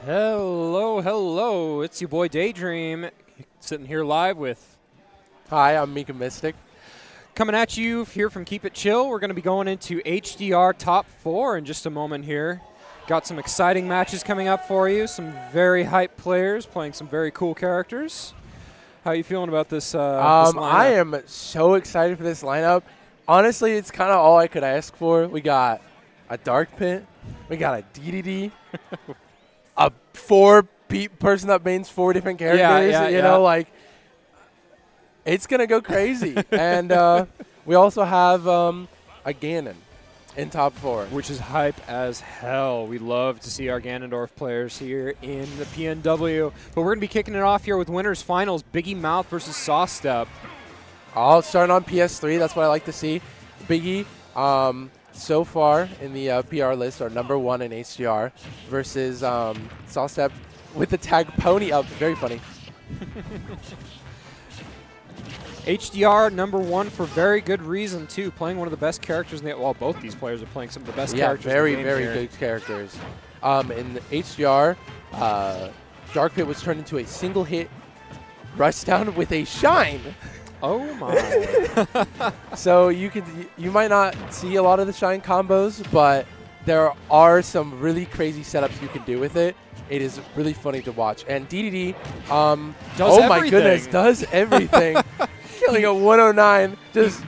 Speaker 5: Hello, hello. It's your boy Daydream, sitting here live with...
Speaker 6: Hi, I'm Mika Mystic.
Speaker 5: Coming at you here from Keep It Chill. We're going to be going into HDR Top 4 in just a moment here. Got some exciting matches coming up for you. Some very hype players playing some very cool characters. How are you feeling about this, this lineup?
Speaker 6: I am so excited for this lineup. Honestly, it's kind of all I could ask for. We got a Dark Pit. We got a DDD. A person that mains 4 different characters. You know, like, it's going to go crazy. And we also have a Ganon in top 4.
Speaker 5: Which is hype as hell. We love to see our Ganondorf players here in the PNW. But we're going to be kicking it off here with winners finals. Biggie Mouth versus Sawstep.
Speaker 6: All starting on PS3. That's what I like to see. Biggie, so far in the PR list, are #1 in HDR versus Sawstep with the tag Pony up. Very funny.
Speaker 5: HDR #1 for very good reason, too. Playing one of the best characters in the... Well, both these players are playing some of the best characters
Speaker 6: very,
Speaker 5: in the game
Speaker 6: very
Speaker 5: here.
Speaker 6: good characters. In the HDR, Dark Pit was turned into a single hit rush down with a shine.
Speaker 5: Oh, my.
Speaker 6: So you might not see a lot of the shine combos, but there are some really crazy setups you can do with it. It is really funny to watch. And DDD,
Speaker 5: does
Speaker 6: my goodness, does everything. Killing a 109, just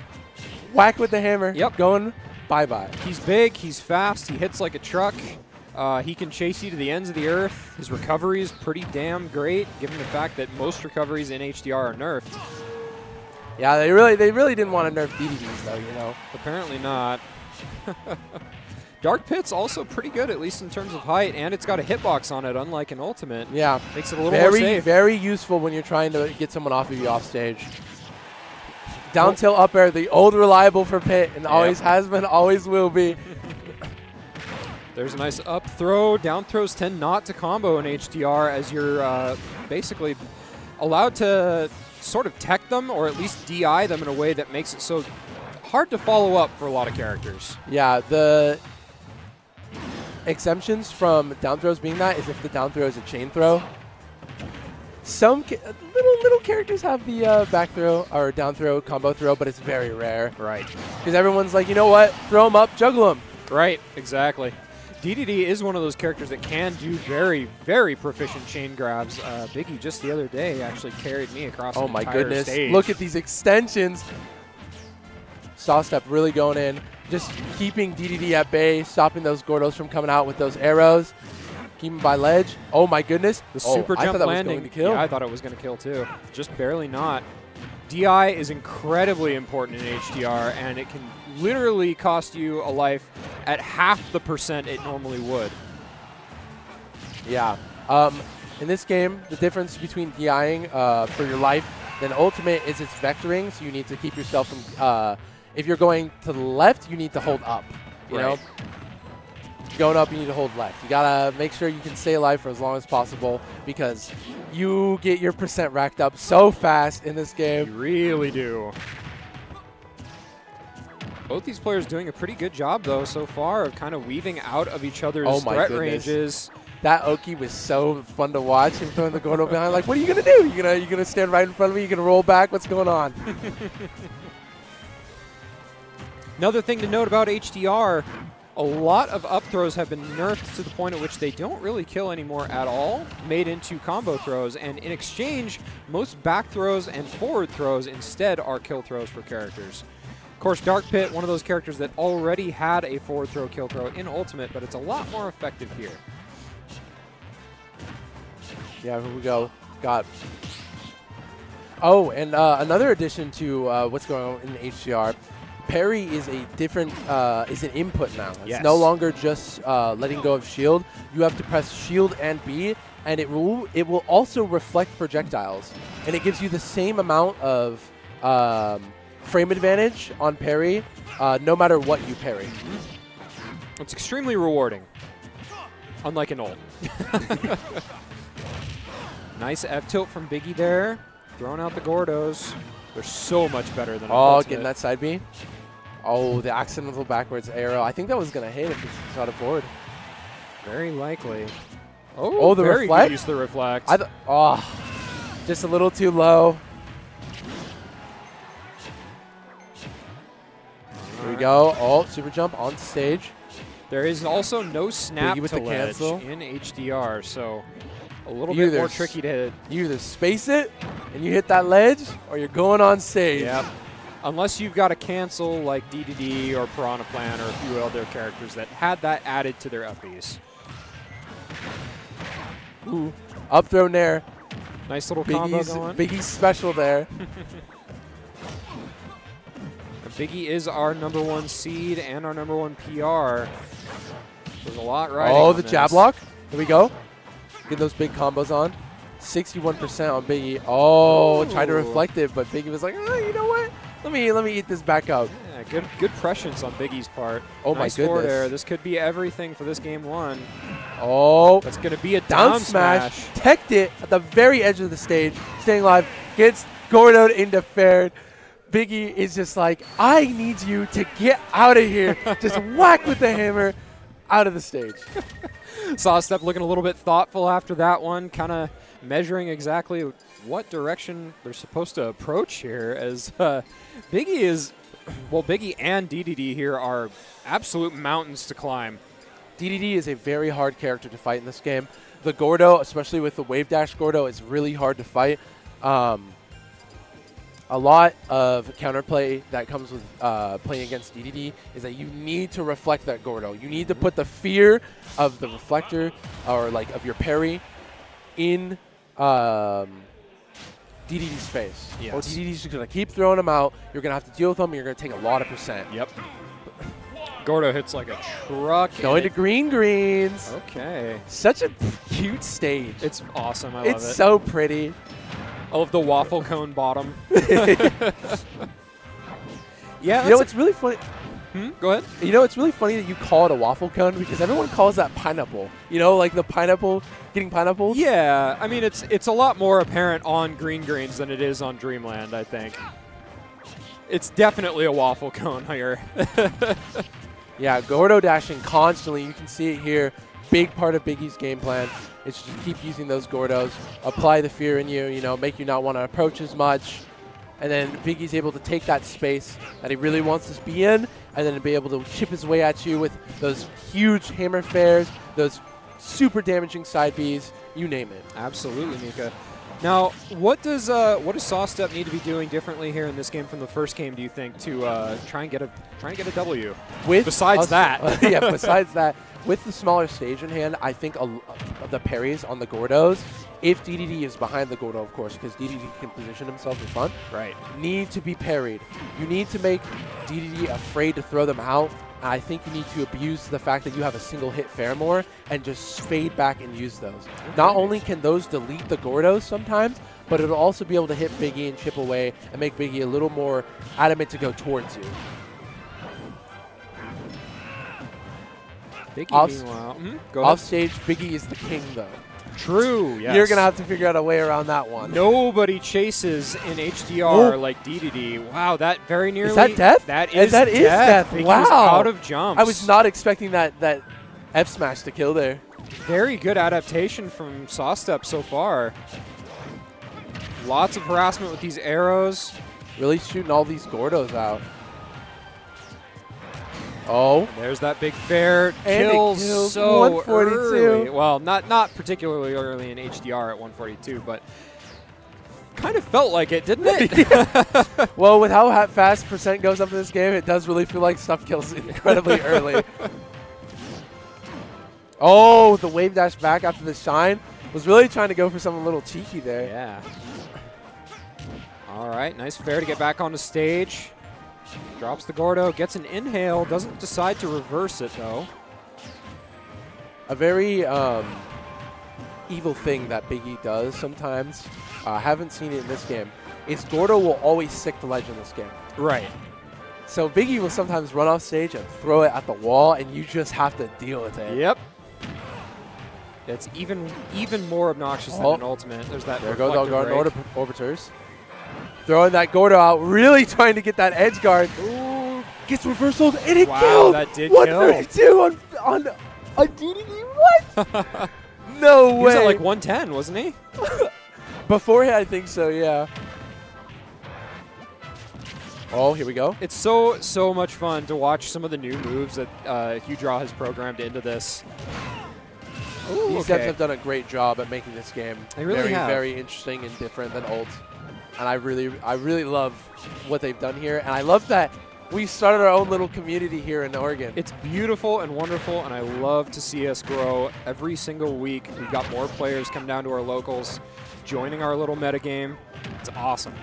Speaker 6: whack with the hammer.
Speaker 5: Yep.
Speaker 6: Going bye-bye.
Speaker 5: He's big, he's fast, he hits like a truck. He can chase you to the ends of the earth. His recovery is pretty damn great, given the fact that most recoveries in HDR are nerfed.
Speaker 6: Yeah, they really didn't want to nerf DDDs, though, you know.
Speaker 5: Apparently not. Dark Pit's also pretty good, at least in terms of height, and it's got a hitbox on it, unlike an ultimate.
Speaker 6: Yeah.
Speaker 5: Makes it a little more safe.
Speaker 6: Very useful when you're trying to get someone off of you off stage. Down tilt up air, the old reliable for Pit, and always has been, always will be.
Speaker 5: There's a nice up throw. Down throws tend not to combo in HDR, as you're basically allowed to sort of tech them, or at least DI them in a way that makes it so hard to follow up for a lot of characters.
Speaker 6: Yeah, the exemptions from down throws being that is if the down throw is a chain throw. Some little characters have the back throw or down throw combo throw, but it's very rare.
Speaker 5: Right.
Speaker 6: Because everyone's like, you know what? Throw them up, juggle them.
Speaker 5: Right, exactly. DDD is one of those characters that can do very, very proficient chain grabs. Biggie just the other day actually carried me across
Speaker 6: Oh
Speaker 5: an
Speaker 6: my
Speaker 5: entire
Speaker 6: goodness.
Speaker 5: stage.
Speaker 6: Look at these extensions. Sawstep really going in. Just keeping DDD at bay, stopping those Gordos from coming out with those arrows. Keeping by ledge. Oh my goodness.
Speaker 5: The super
Speaker 6: I
Speaker 5: jump
Speaker 6: thought that
Speaker 5: landing.
Speaker 6: was going to kill.
Speaker 5: Yeah, I thought it was going to kill too. Just barely not. DI is incredibly important in HDR, and it can literally cost you a life at half the percent it normally would.
Speaker 6: Yeah. In this game, the difference between DIing for your life than Ultimate is its vectoring, so you need to keep yourself from... if you're going to the left, you need to hold up, you know? Going up, you need to hold left. You got to make sure you can stay alive for as long as possible because you get your percent racked up so fast in this game.
Speaker 5: You really do. Both these players doing a pretty good job, though, so far of kind of weaving out of each other's threat ranges.
Speaker 6: That Oki was so fun to watch. Him throwing the Gordo behind, like, what are you going to do? You gonna stand right in front of me? You going to roll back? What's going on?
Speaker 5: Another thing to note about HDR, a lot of up throws have been nerfed to the point at which they don't really kill anymore at all, made into combo throws, and in exchange, most back throws and forward throws instead are kill throws for characters. Of course, Dark Pit, one of those characters that already had a forward throw kill throw in Ultimate, but it's a lot more effective here.
Speaker 6: Yeah, here we go. Got... Oh, and another addition to what's going on in the HDR, parry is a different, is an input now. It's no longer just letting go of shield. You have to press shield and B, and it will also reflect projectiles. And it gives you the same amount of frame advantage on parry, no matter what you parry.
Speaker 5: It's extremely rewarding, unlike an ult. Nice F-tilt from Biggie there, throwing out the Gordos. They're so much better than
Speaker 6: Ultimate. Getting that side B. Oh, the accidental backwards arrow. I think that was going to hit if he shot it forward.
Speaker 5: Very likely. Oh,
Speaker 6: the
Speaker 5: very
Speaker 6: reflect?
Speaker 5: good use of the reflect.
Speaker 6: Just a little too low. Here we go. Oh, super jump on stage.
Speaker 5: There is also no snap
Speaker 6: Biggie with
Speaker 5: to
Speaker 6: the
Speaker 5: ledge
Speaker 6: cancel.
Speaker 5: in HDR, so a little
Speaker 6: You
Speaker 5: bit more
Speaker 6: either
Speaker 5: tricky to hit.
Speaker 6: You either space it and you hit that ledge, or you're going on stage.
Speaker 5: Yep. Unless you've got a cancel like DDD or Piranha Plan or a few other characters that had that added to their uppies.
Speaker 6: Ooh, up throw nair.
Speaker 5: Nice little combo going.
Speaker 6: Biggie's special there.
Speaker 5: Biggie is our #1 seed and our #1 PR. There's a lot right.
Speaker 6: Oh, the jab lock. Here we go. Get those big combos on. 61% on Biggie. Oh, tried to reflect it, but Biggie was like, oh, you know what? Let me eat this back up.
Speaker 5: Yeah, good prescience on Biggie's part.
Speaker 6: Oh,
Speaker 5: nice
Speaker 6: my goodness.
Speaker 5: forward air. This could be everything for this game 1.
Speaker 6: Oh.
Speaker 5: That's going to be a
Speaker 6: Down smash. Teched it at the very edge of the stage. Staying alive. Gets Gordo into fair. Biggie is just like, I need you to get out of here. Just whack with the hammer out of the stage.
Speaker 5: Sawstep looking a little bit thoughtful after that one, kind of measuring exactly what direction they're supposed to approach here as Biggie and DDD here are absolute mountains to climb.
Speaker 6: DDD is a very hard character to fight in this game. The Gordo, especially with the wave dash Gordo, is really hard to fight. A lot of counterplay that comes with playing against DDD is that you need to reflect that Gordo. You need to put the fear of the reflector or like of your parry in DDD's face.
Speaker 5: Yes.
Speaker 6: Or DDD's just going to keep throwing them out. You're going to have to deal with them, and you're going to take a lot of percent.
Speaker 5: Yep. Gordo hits like a truck.
Speaker 6: Going to greens.
Speaker 5: Okay.
Speaker 6: Such a cute stage.
Speaker 5: It's awesome. I love it.
Speaker 6: It's so pretty.
Speaker 5: I love the waffle cone bottom. Yeah.
Speaker 6: You know, it's really funny.
Speaker 5: Go ahead.
Speaker 6: You know, it's really funny that you call it a waffle cone because everyone calls that pineapple. You know, like the pineapple, getting pineapple.
Speaker 5: Yeah. I mean, it's a lot more apparent on greens than it is on Dreamland, I think. It's definitely a waffle cone here.
Speaker 6: Yeah, Gordo dashing constantly. You can see it here. Big part of Biggie's game plan is just keep using those Gordos, apply the fear in you, you know, make you not want to approach as much. And then Biggie's able to take that space that he really wants to be in and then be able to chip his way at you with those huge hammer fairs, those super damaging side Bs, you name it.
Speaker 5: Absolutely, Mika. Now, what does Sawstep need to be doing differently here in this game from the first game, do you think, to try and get a W? Besides that.
Speaker 6: Yeah, besides that, with the smaller stage in hand, I think the parries on the Gordos, if DDD is behind the Gordo, of course, because DDD can position himself in front,
Speaker 5: right,
Speaker 6: need to be parried. You need to make DDD afraid to throw them out. I think you need to abuse the fact that you have a single hit fair more and just fade back and use those. Okay. Not only can those delete the Gordos sometimes, but it'll also be able to hit Biggie and chip away and make Biggie a little more adamant to go towards you.
Speaker 5: Biggie, meanwhile. Go
Speaker 6: off
Speaker 5: ahead.
Speaker 6: stage, Biggie is the king, though.
Speaker 5: True, yes.
Speaker 6: You're going to have to figure out a way around that one.
Speaker 5: Nobody chases in HDR like DDD. Wow, that very nearly.
Speaker 6: Is that death?
Speaker 5: That is
Speaker 6: death.
Speaker 5: Biggie
Speaker 6: Wow.
Speaker 5: was out of jumps.
Speaker 6: I was not expecting that F smash to kill there.
Speaker 5: Very good adaptation from Sawstep so far. Lots of harassment with these arrows.
Speaker 6: Really shooting all these Gordos out. Oh.
Speaker 5: There's that big fair.
Speaker 6: And
Speaker 5: kills
Speaker 6: it kills
Speaker 5: so
Speaker 6: 142.
Speaker 5: early. Well, not particularly early in HDR at 142, but kind of felt like it, didn't it?
Speaker 6: Well, with how fast percent goes up in this game, it does really feel like stuff kills incredibly early. Oh, the wave dash back after the shine. Was really trying to go for something a little cheeky there.
Speaker 5: Yeah. All right, nice fair to get back on the stage. Drops the Gordo, gets an inhale, doesn't decide to reverse it, though.
Speaker 6: A very evil thing that Biggie does sometimes, I haven't seen it in this game, is Gordo will always stick the ledge in this game.
Speaker 5: Right.
Speaker 6: So Biggie will sometimes run off stage and throw it at the wall, and you just have to deal with it.
Speaker 5: Yep. It's even more obnoxious than an ultimate. There's that.
Speaker 6: There goes our guard orbiters. Throwing that Gordo out, really trying to get that edge guard. Ooh, gets reversaled, and it killed.
Speaker 5: That did
Speaker 6: 132 on DDD. What? No way.
Speaker 5: He was at like 110, wasn't he?
Speaker 6: Beforehand, I think so, yeah. Oh, here we go.
Speaker 5: It's so much fun to watch some of the new moves that Jahzz0 has programmed into this. Ooh,
Speaker 6: These devs have done a great job at making this game very interesting and different than old. And I really love what they've done here. And I love that we started our own little community here in Oregon.
Speaker 5: It's beautiful and wonderful, and I love to see us grow every single week. We've got more players come down to our locals, joining our little metagame. It's awesome.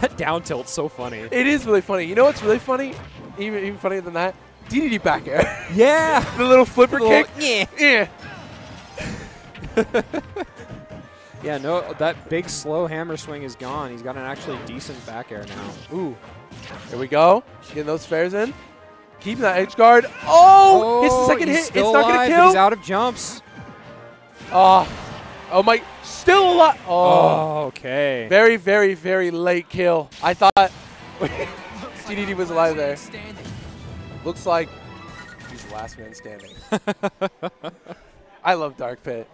Speaker 5: That down tilt's so funny.
Speaker 6: It is really funny. You know what's really funny? Even funnier than that? DDD back air.
Speaker 5: Yeah.
Speaker 6: The little flipper kick.
Speaker 5: Yeah. Yeah, no, that big slow hammer swing is gone. He's got an actually decent back air now.
Speaker 6: Ooh. Here we go. Getting those fares in. Keeping that edge guard. Oh! Hits the second hit. It's not going to kill.
Speaker 5: He's out of jumps.
Speaker 6: Oh my. Still alive.
Speaker 5: Oh, okay.
Speaker 6: Very, very, very late kill. I thought DDD was alive there. Looks like he's the last man standing. I love Dark Pit.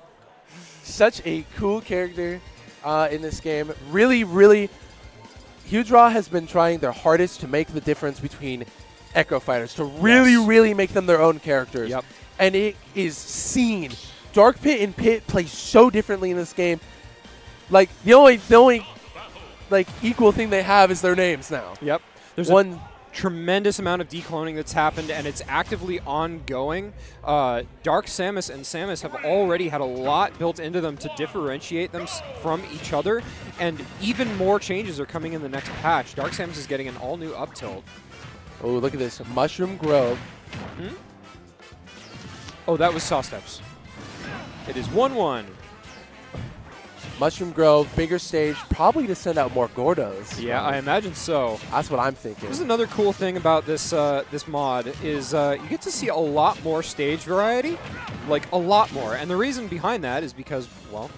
Speaker 6: Such a cool character in this game. Really, really, Jahzz0 has been trying their hardest to make the difference between Echo Fighters, to really, really make them their own characters.
Speaker 5: Yep.
Speaker 6: And it is seen. Dark Pit and Pit play so differently in this game. Like the only like equal thing they have is their names now.
Speaker 5: Yep. There's one tremendous amount of decloning that's happened, and it's actively ongoing. Dark Samus and Samus have already had a lot built into them to differentiate them from each other, and even more changes are coming in the next patch. Dark Samus is getting an all-new up tilt.
Speaker 6: Oh, look at this. Mushroom Grove.
Speaker 5: Hmm? Oh, that was Saw Steps. It is 1-1.
Speaker 6: Mushroom Grove, bigger stage, probably to send out more Gordos.
Speaker 5: Yeah, I imagine so.
Speaker 6: That's what I'm thinking.
Speaker 5: This is another cool thing about this this mod is you get to see a lot more stage variety, like a lot more. And the reason behind that is because, well,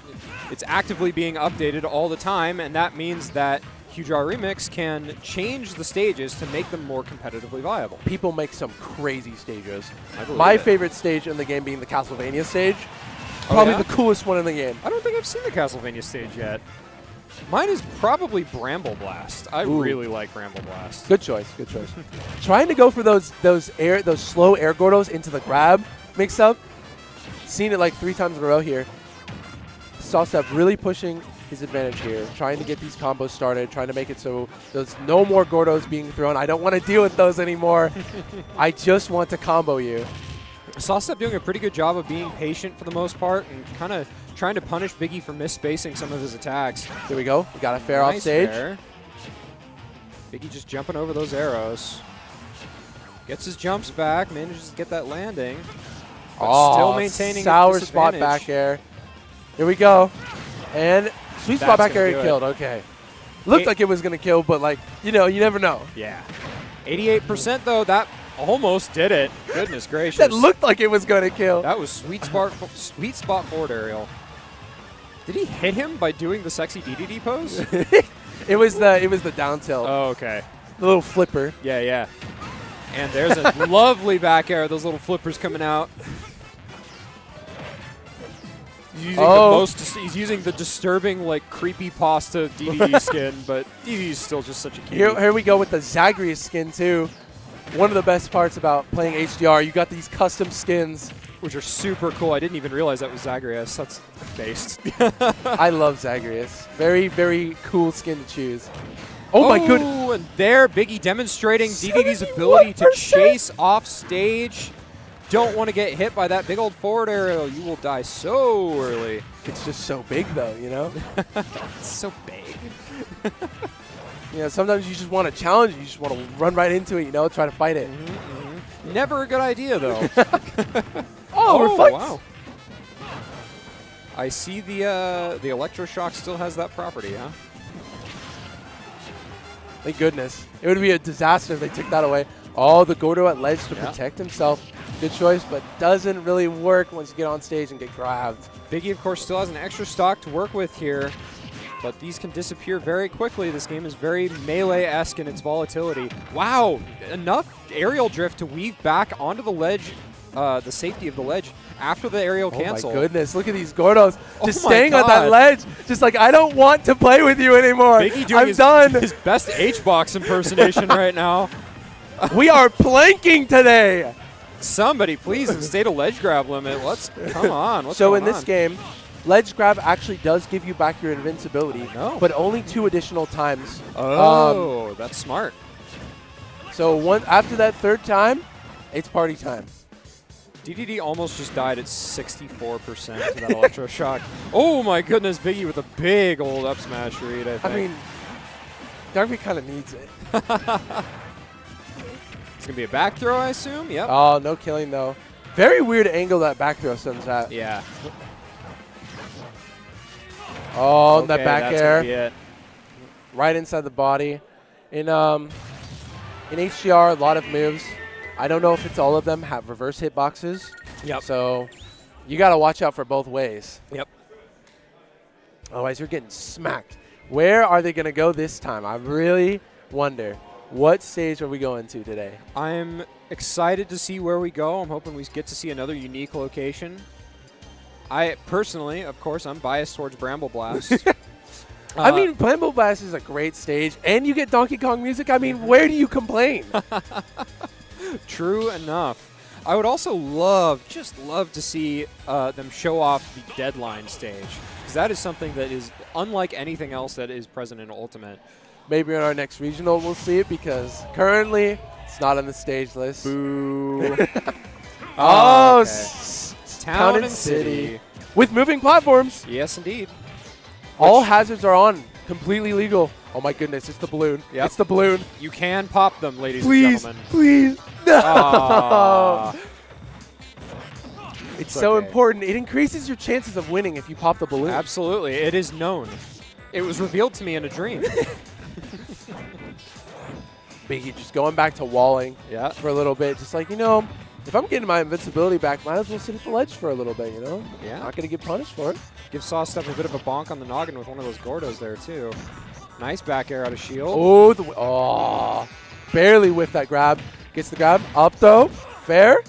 Speaker 5: it's actively being updated all the time, and that means that Jahzz0 Remix can change the stages to make them more competitively viable.
Speaker 6: People make some crazy stages. My favorite stage in the game being the Castlevania stage. Probably the coolest one in the game.
Speaker 5: I don't think I've seen the Castlevania stage yet. Mine is probably Bramble Blast. I really like Bramble Blast.
Speaker 6: Good choice. Good choice. Trying to go for those slow air Gordos into the grab mix up. Seen it like 3 times in a row here. Sawstep really pushing his advantage here, trying to get these combos started, trying to make it so there's no more Gordos being thrown. I don't want to deal with those anymore. I just want to combo you.
Speaker 5: Sawstep doing a pretty good job of being patient for the most part and kind of trying to punish Biggie for misspacing some of his attacks.
Speaker 6: Here we go. We got a fair off stage.
Speaker 5: Fair. Biggie just jumping over those arrows. Gets his jumps back, manages to get that landing. But still maintaining
Speaker 6: sour spot back air. Here we go. And sweet spot back air killed. Okay. Looked like it was going to kill, but like, you know, you never know.
Speaker 5: Yeah. 88% though, that almost did it. Goodness gracious.
Speaker 6: That looked like it was going to kill.
Speaker 5: That was sweet spot forward aerial. Did he hit him by doing the sexy DDD pose?
Speaker 6: It was the down tilt.
Speaker 5: Oh, okay.
Speaker 6: The little flipper.
Speaker 5: Yeah, yeah. And there's a lovely back air. Those little flippers coming out. He's using the disturbing, like, creepy pasta DDD skin, but DDD is still just such a cutie.
Speaker 6: Here we go with the Zagreus skin, too. One of the best parts about playing HDR, you got these custom skins.
Speaker 5: Which are super cool. I didn't even realize that was Zagreus. That's based.
Speaker 6: I love Zagreus. Very, very cool skin to choose. Oh my goodness.
Speaker 5: And there, Biggie demonstrating DDD's ability to chase off stage. Don't want to get hit by that big old forward aerial. You will die so early.
Speaker 6: It's just so big, though, you know?
Speaker 5: It's so big.
Speaker 6: You know, sometimes you just want to challenge it. You just want to run right into it, you know, try to fight it.
Speaker 5: Never a good idea, though.
Speaker 6: Reflect.
Speaker 5: Wow. I see the electroshock still has that property, huh?
Speaker 6: Thank goodness. It would be a disaster if they took that away. Oh, the Gordo at ledge to protect himself. Good choice, but doesn't really work once you get on stage and get grabbed.
Speaker 5: Biggie, of course, still has an extra stock to work with here, but these can disappear very quickly. This game is very melee-esque in its volatility. Wow, enough aerial drift to weave back onto the ledge the safety of the ledge after the aerial cancel.
Speaker 6: Oh my goodness, look at these Gordos just
Speaker 5: my
Speaker 6: staying on that
Speaker 5: God.
Speaker 6: ledge. Just like, I don't want to play with you anymore.
Speaker 5: Biggie doing
Speaker 6: I'm done.
Speaker 5: his best H-box impersonation right now.
Speaker 6: We are planking today.
Speaker 5: Somebody please instate a ledge grab limit. Come on. What's
Speaker 6: So
Speaker 5: going
Speaker 6: in this
Speaker 5: on?
Speaker 6: game, ledge grab actually does give you back your invincibility, but only 2 additional times.
Speaker 5: Oh, that's smart.
Speaker 6: So after that 3rd time, it's party time.
Speaker 5: DDD almost just died at 64% to that electroshock. Oh my goodness, Biggie with a big old up smash read, I think.
Speaker 6: I mean, Darby kind of needs it.
Speaker 5: It's going to be a back throw, I assume? Yep.
Speaker 6: Oh, no killing though. Very weird angle that back throw sends at.
Speaker 5: Yeah.
Speaker 6: Oh,
Speaker 5: Okay,
Speaker 6: that back
Speaker 5: that's
Speaker 6: air.
Speaker 5: gonna be it.
Speaker 6: Right inside the body. In HDR, a lot of moves. I don't know if it's all of them have reverse hitboxes.
Speaker 5: Yep.
Speaker 6: So you got to watch out for both ways.
Speaker 5: Yep.
Speaker 6: Otherwise, you're getting smacked. Where are they going to go this time? I really wonder. What stage are we going to today?
Speaker 5: I'm excited to see where we go. I'm hoping we get to see another unique location. I personally, of course, I'm biased towards Bramble Blast.
Speaker 6: I mean, Bramble Blast is a great stage, and you get Donkey Kong music. I mean, where do you complain?
Speaker 5: True enough. I would also just love to see them show off the Deadline stage, because that is something that is unlike anything else that is present in Ultimate.
Speaker 6: Maybe in our next regional we'll see it, because currently it's not on the stage list.
Speaker 5: Boo.
Speaker 6: Oh,
Speaker 5: okay. Town and City.
Speaker 6: With moving platforms.
Speaker 5: Yes, indeed.
Speaker 6: All hazards are on. Completely legal. Oh my goodness, it's the balloon.
Speaker 5: Yep.
Speaker 6: It's the balloon.
Speaker 5: You can pop them, ladies
Speaker 6: Please,
Speaker 5: and gentlemen.
Speaker 6: please. No.
Speaker 5: Aw.
Speaker 6: It's so
Speaker 5: okay.
Speaker 6: important. It increases your chances of winning if you pop the balloon.
Speaker 5: Absolutely. It is known. It was revealed to me in a dream.
Speaker 6: Biggie just going back to walling for a little bit. Just like, if I'm getting my invincibility back, might as well sit at the ledge for a little bit,
Speaker 5: Yeah.
Speaker 6: Not going to get punished for it.
Speaker 5: Give Sawstep a bit of a bonk on the noggin with one of those Gordos there, too. Nice back air out of shield.
Speaker 6: Oh, barely whiffed that grab. Gets the grab. Up, though. Fair.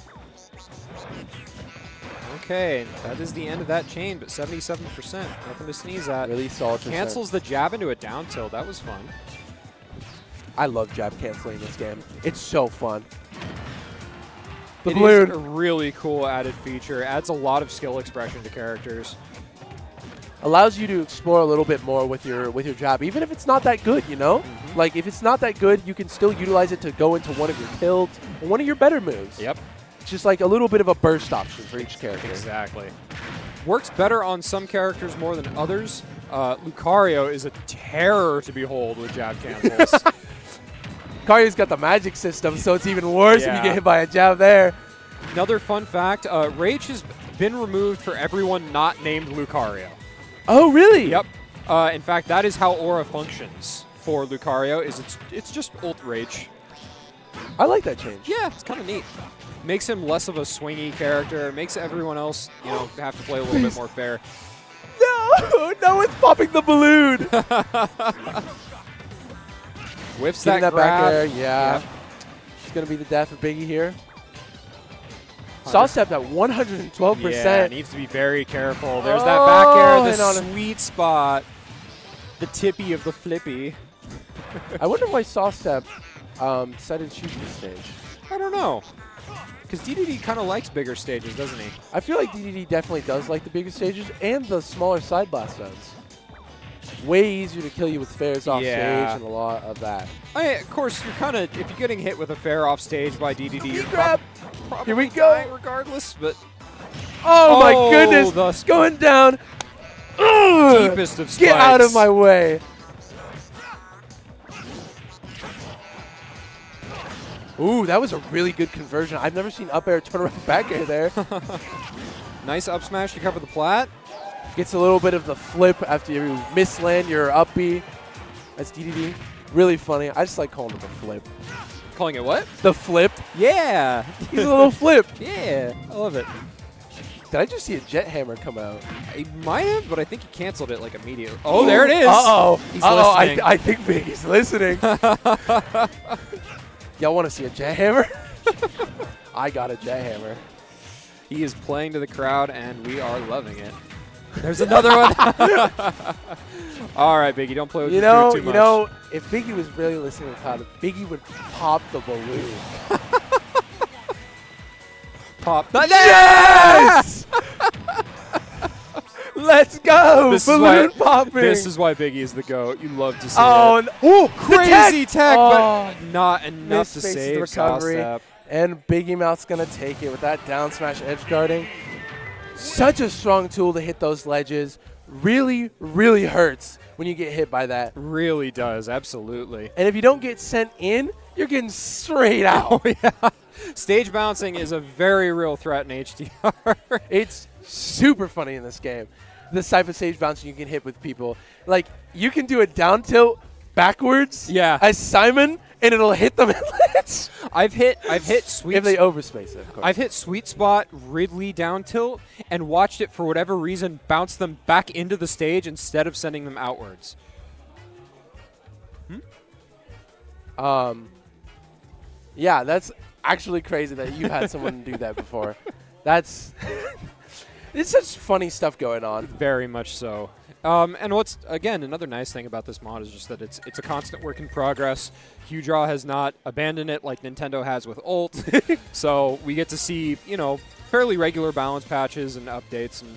Speaker 5: Okay, that is the end of that chain, but 77%. Nothing to sneeze at.
Speaker 6: Really solid.
Speaker 5: Cancels the jab into a down tilt. That was fun.
Speaker 6: I love jab canceling this game. It's so fun. The
Speaker 5: It
Speaker 6: balloon.
Speaker 5: is a really cool added feature. Adds a lot of skill expression to characters.
Speaker 6: Allows you to explore a little bit more with your jab, even if it's not that good, Like, if it's not that good, you can still utilize it to go into one of your tilts or one of your better moves.
Speaker 5: Yep.
Speaker 6: It's just like a little bit of a burst option for each character.
Speaker 5: Exactly. Works better on some characters more than others. Lucario is a terror to behold with jab cancels.
Speaker 6: Lucario's got the magic system, so it's even worse if you get hit by a jab there.
Speaker 5: Another fun fact, Rage has been removed for everyone not named Lucario.
Speaker 6: Oh, really?
Speaker 5: Yep. In fact, that is how Aura functions for Lucario. It's just ult Rage.
Speaker 6: I like that change.
Speaker 5: Yeah, it's kind of neat. Makes him less of a swingy character. Makes everyone else, have to play a little bit more fair.
Speaker 6: No, no one's popping the balloon.
Speaker 5: Whiffs
Speaker 6: Getting
Speaker 5: that
Speaker 6: back
Speaker 5: grab.
Speaker 6: air, yeah.
Speaker 5: Yep.
Speaker 6: It's going to be the death of Biggie here. Saw stepped at 112%.
Speaker 5: Yeah, needs to be very careful. There's that back air,
Speaker 6: and
Speaker 5: the
Speaker 6: on
Speaker 5: sweet spot. The tippy of the flippy.
Speaker 6: I wonder why Saw Step decided to choose this stage.
Speaker 5: I don't know. Because DDD kind of likes bigger stages, doesn't he?
Speaker 6: I feel like DDD definitely does like the bigger stages and the smaller side blast zones. Way easier to kill you with fairs off stage and a lot of that.
Speaker 5: Of course, you're kind of, if you're getting hit with a fair off stage by DDD, you're
Speaker 6: grab.
Speaker 5: probably
Speaker 6: Here we go.
Speaker 5: dying regardless, but
Speaker 6: Oh my goodness, going down. Ugh.
Speaker 5: Deepest of spikes.
Speaker 6: Get out of my way. Ooh, that was a really good conversion. I've never seen up air turn around back air there.
Speaker 5: Nice up smash to cover the plat.
Speaker 6: Gets a little bit of the flip after you misland your up B. That's DDD. Really funny. I just like calling it the flip.
Speaker 5: Calling it what?
Speaker 6: The flip.
Speaker 5: Yeah.
Speaker 6: He's a little flip.
Speaker 5: Yeah, I love it.
Speaker 6: Did I just see a jet hammer come out?
Speaker 5: He might have, but I think he canceled it like immediately. Oh, there it is.
Speaker 6: Uh-oh.
Speaker 5: He's
Speaker 6: listening.
Speaker 5: listening.
Speaker 6: I think Biggie's listening. Y'all want to see a jet hammer? I got a jet hammer.
Speaker 5: He is playing to the crowd, and we are loving it. There's another one. All right, Biggie, don't play with your food too much.
Speaker 6: You know, if Biggie was really listening to Cloud, Biggie would pop the balloon.
Speaker 5: Pop.
Speaker 6: Yes! Let's go! Balloon popping!
Speaker 5: This is why Biggie is the GOAT. You love to see
Speaker 6: that.
Speaker 5: Oh, crazy tech, but not enough to save
Speaker 6: the recovery.
Speaker 5: Sawstep.
Speaker 6: And Biggie Mouth's going to take it with that down smash edge guarding. Such a strong tool to hit those ledges. Really, really hurts when you get hit by that.
Speaker 5: Really does, absolutely.
Speaker 6: And if you don't get sent in, you're getting straight out.
Speaker 5: Oh, yeah. Stage bouncing is a very real threat in HDR.
Speaker 6: It's super funny in this game. This type of stage bouncing you can hit with people. Like, you can do a down tilt backwards as Simon, and it'll hit them in ledge.
Speaker 5: I've hit sweet.
Speaker 6: If they overspace it, of course.
Speaker 5: I've hit sweet spot Ridley down tilt and watched it for whatever reason bounce them back into the stage instead of sending them outwards.
Speaker 6: Yeah, that's actually crazy that you had someone do that before. That's it's such funny stuff going on.
Speaker 5: Very much so. And what's, again, another nice thing about this mod is just that it's a constant work in progress. Hugh has not abandoned it like Nintendo has with Ult. So we get to see, you know, fairly regular balance patches and updates, and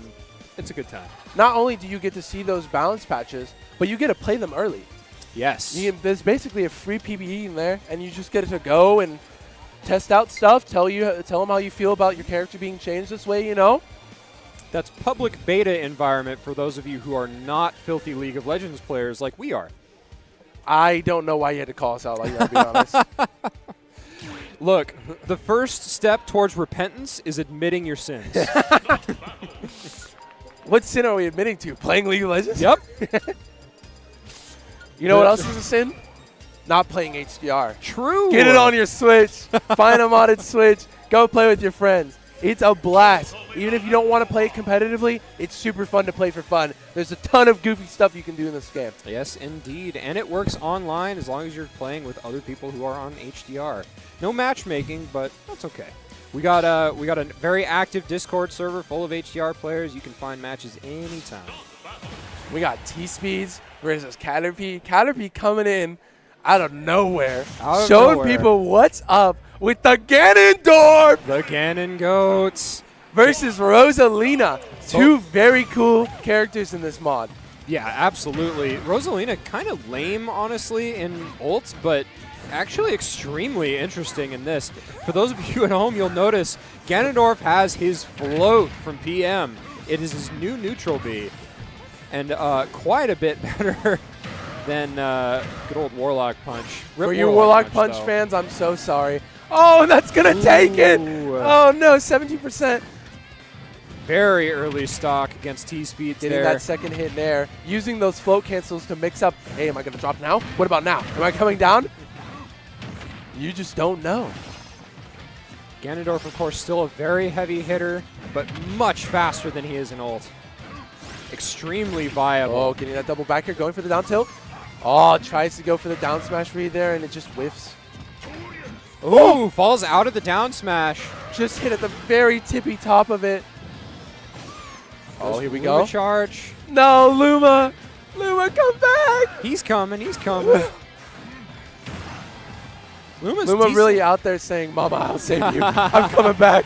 Speaker 5: it's a good time.
Speaker 6: Not only do you get to see those balance patches, but you get to play them early.
Speaker 5: Yes.
Speaker 6: There's basically a free PvE in there, and you just get to go and test out stuff, tell them how you feel about your character being changed this way, you know?
Speaker 5: That's public beta environment for those of you who are not filthy League of Legends players like we are.
Speaker 6: I don't know why you had to call us out like that, to be honest.
Speaker 5: Look, the first step towards repentance is admitting your sins.
Speaker 6: What sin are we admitting to? Playing League of Legends?
Speaker 5: Yep.
Speaker 6: You know what else is a sin? Not playing HDR.
Speaker 5: True.
Speaker 6: Get it on your Switch. Find a modded Switch. Go play with your friends. It's a blast. Even if you don't want to play it competitively, it's super fun to play for fun. There's a ton of goofy stuff you can do in this game.
Speaker 5: Yes, indeed. And it works online as long as you're playing with other people who are on HDR. No matchmaking, but that's okay. We got a very active Discord server full of HDR players. You can find matches anytime.
Speaker 6: We got T-Speeds versus Caterpie. Caterpie coming in out of nowhere, showing people what's up with the Ganondorf.
Speaker 5: The Ganon Goats.
Speaker 6: Versus Rosalina. Two very cool characters in this mod.
Speaker 5: Yeah, absolutely. Rosalina kind of lame, honestly, in Ult, but actually extremely interesting in this. For those of you at home, you'll notice Ganondorf has his float from PM. It is his new neutral B, and quite a bit better than good old Warlock Punch.
Speaker 6: For you Warlock Punch fans, I'm so sorry. Oh, that's going to take it. Oh, no, 17%.
Speaker 5: Very early stock against T-Speeds there.
Speaker 6: Getting that second hit there. Using those float cancels to mix up. Hey, am I going to drop now? What about now? Am I coming down? You just don't know.
Speaker 5: Ganondorf, of course, still a very heavy hitter, but much faster than he is in Ult. Extremely viable.
Speaker 6: Oh, getting that double back here, going for the down tilt. Oh, tries to go for the down smash read there, and it just whiffs.
Speaker 5: Ooh, falls out of the down smash.
Speaker 6: Just hit at the very tippy top of it. Oh, here we go.
Speaker 5: Charge.
Speaker 6: No, Luma. Luma, come back.
Speaker 5: He's coming. He's coming.
Speaker 6: Luma really out there saying, Mama, I'll save you. I'm coming back.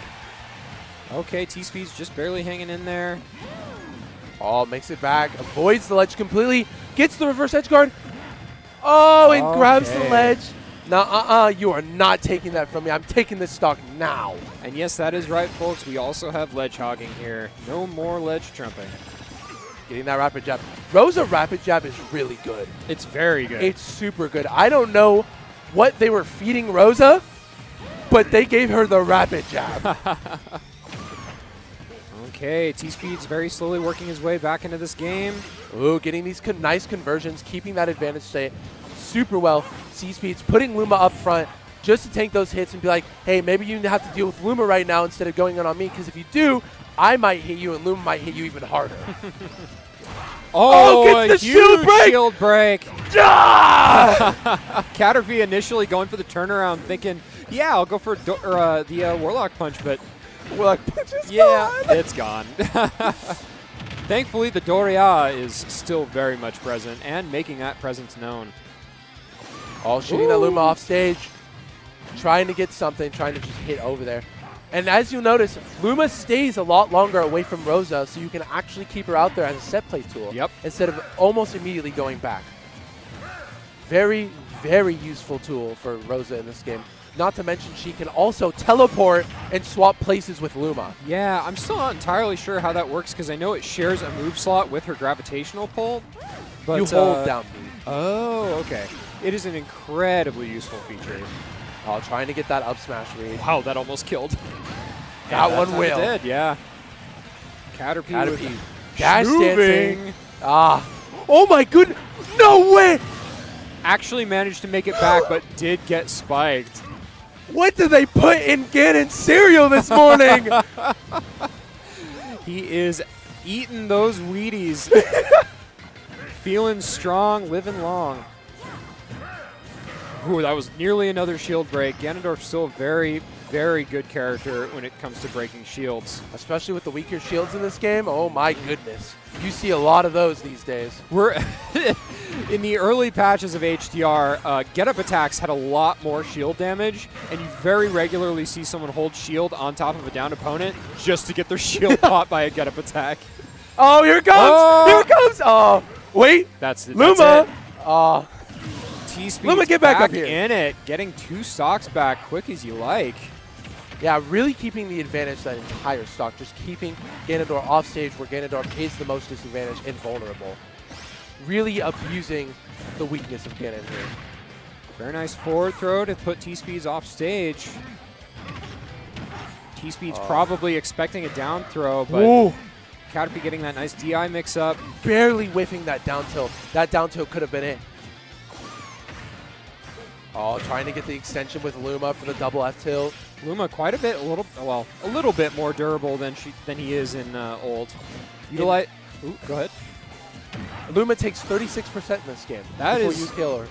Speaker 5: Okay, T-Speed's just barely hanging in there.
Speaker 6: Oh, makes it back. Avoids the ledge completely. Gets the reverse edge guard. Oh, and grabs the ledge. No, you are not taking that from me. I'm taking this stock now.
Speaker 5: And yes, that is right, folks. We also have ledge hogging here. No more ledge trumping.
Speaker 6: Getting that rapid jab. Rosa rapid jab is really good.
Speaker 5: It's very good.
Speaker 6: It's super good. I don't know what they were feeding Rosa, but they gave her the rapid jab.
Speaker 5: Okay, T-Speed's very slowly working his way back into this game.
Speaker 6: Ooh, getting these nice conversions, keeping that advantage state super well. T-Speed's putting Luma up front just to tank those hits and be like, hey, maybe you have to deal with Luma right now instead of going in on me, because if you do, I might hit you and Luma might hit you even harder.
Speaker 5: Oh,
Speaker 6: gets the
Speaker 5: shield break.
Speaker 6: Ah!
Speaker 5: Caterpie initially going for the turnaround, thinking, yeah, I'll go for the Warlock Punch, but
Speaker 6: We're like, just
Speaker 5: Yeah, it's gone. Thankfully, the Doria is still very much present and making that presence known.
Speaker 6: All shooting that Luma off stage. Trying to get something, trying to just hit over there. And as you notice, Luma stays a lot longer away from Rosa, so you can actually keep her out there as a set play tool.
Speaker 5: Yep.
Speaker 6: Instead of almost immediately going back. Very, very useful tool for Rosa in this game. Not to mention she can also teleport and swap places with Luma.
Speaker 5: Yeah, I'm still not entirely sure how that works because I know it shares a move slot with her gravitational pull. But
Speaker 6: You hold down B.
Speaker 5: Oh, okay. It is an incredibly useful feature.
Speaker 6: Oh, trying to get that up smash read.
Speaker 5: Wow, that almost killed.
Speaker 6: That one will.
Speaker 5: It did, yeah.
Speaker 6: Caterpie. Dash
Speaker 5: moving.
Speaker 6: dancing. Ah. Oh my goodness. No way.
Speaker 5: Actually managed to make it back, but did get spiked.
Speaker 6: What did they put in Ganon's cereal this morning?
Speaker 5: He is eating those Wheaties. Feeling strong, living long. Ooh, that was nearly another shield break. Ganondorf's still a very, very good character when it comes to breaking shields.
Speaker 6: Especially with the weaker shields in this game. Oh my goodness. You see a lot of those these days.
Speaker 5: We're in the early patches of HDR, get-up attacks had a lot more shield damage, and you very regularly see someone hold shield on top of a downed opponent just to get their shield popped by a get-up attack.
Speaker 6: Oh, here it comes!
Speaker 5: Oh.
Speaker 6: Here it comes! Oh, wait!
Speaker 5: That's
Speaker 6: Luma!
Speaker 5: That's it.
Speaker 6: Oh,
Speaker 5: T-Speed's
Speaker 6: Luma, get back up here.
Speaker 5: in it, getting 2 stocks back quick as you like.
Speaker 6: yeah, really keeping the advantage that entire stock. Just keeping Ganondorf off stage where Ganondorf is the most disadvantaged and vulnerable. Really abusing the weakness of Ganon here.
Speaker 5: Very nice forward throw to put T-Speed's off stage. T-Speed's probably expecting a down throw, but
Speaker 6: Ooh.
Speaker 5: Caterpie getting that nice DI mix-up.
Speaker 6: Barely whiffing that down tilt. That down tilt could have been it. Oh, trying to get the extension with Luma for the double F tilt.
Speaker 5: Luma quite a bit, a little bit more durable than he is in old. Utilize. Ooh, go ahead.
Speaker 6: Luma takes 36% in this game.
Speaker 5: That
Speaker 6: before
Speaker 5: is-
Speaker 6: you kill her.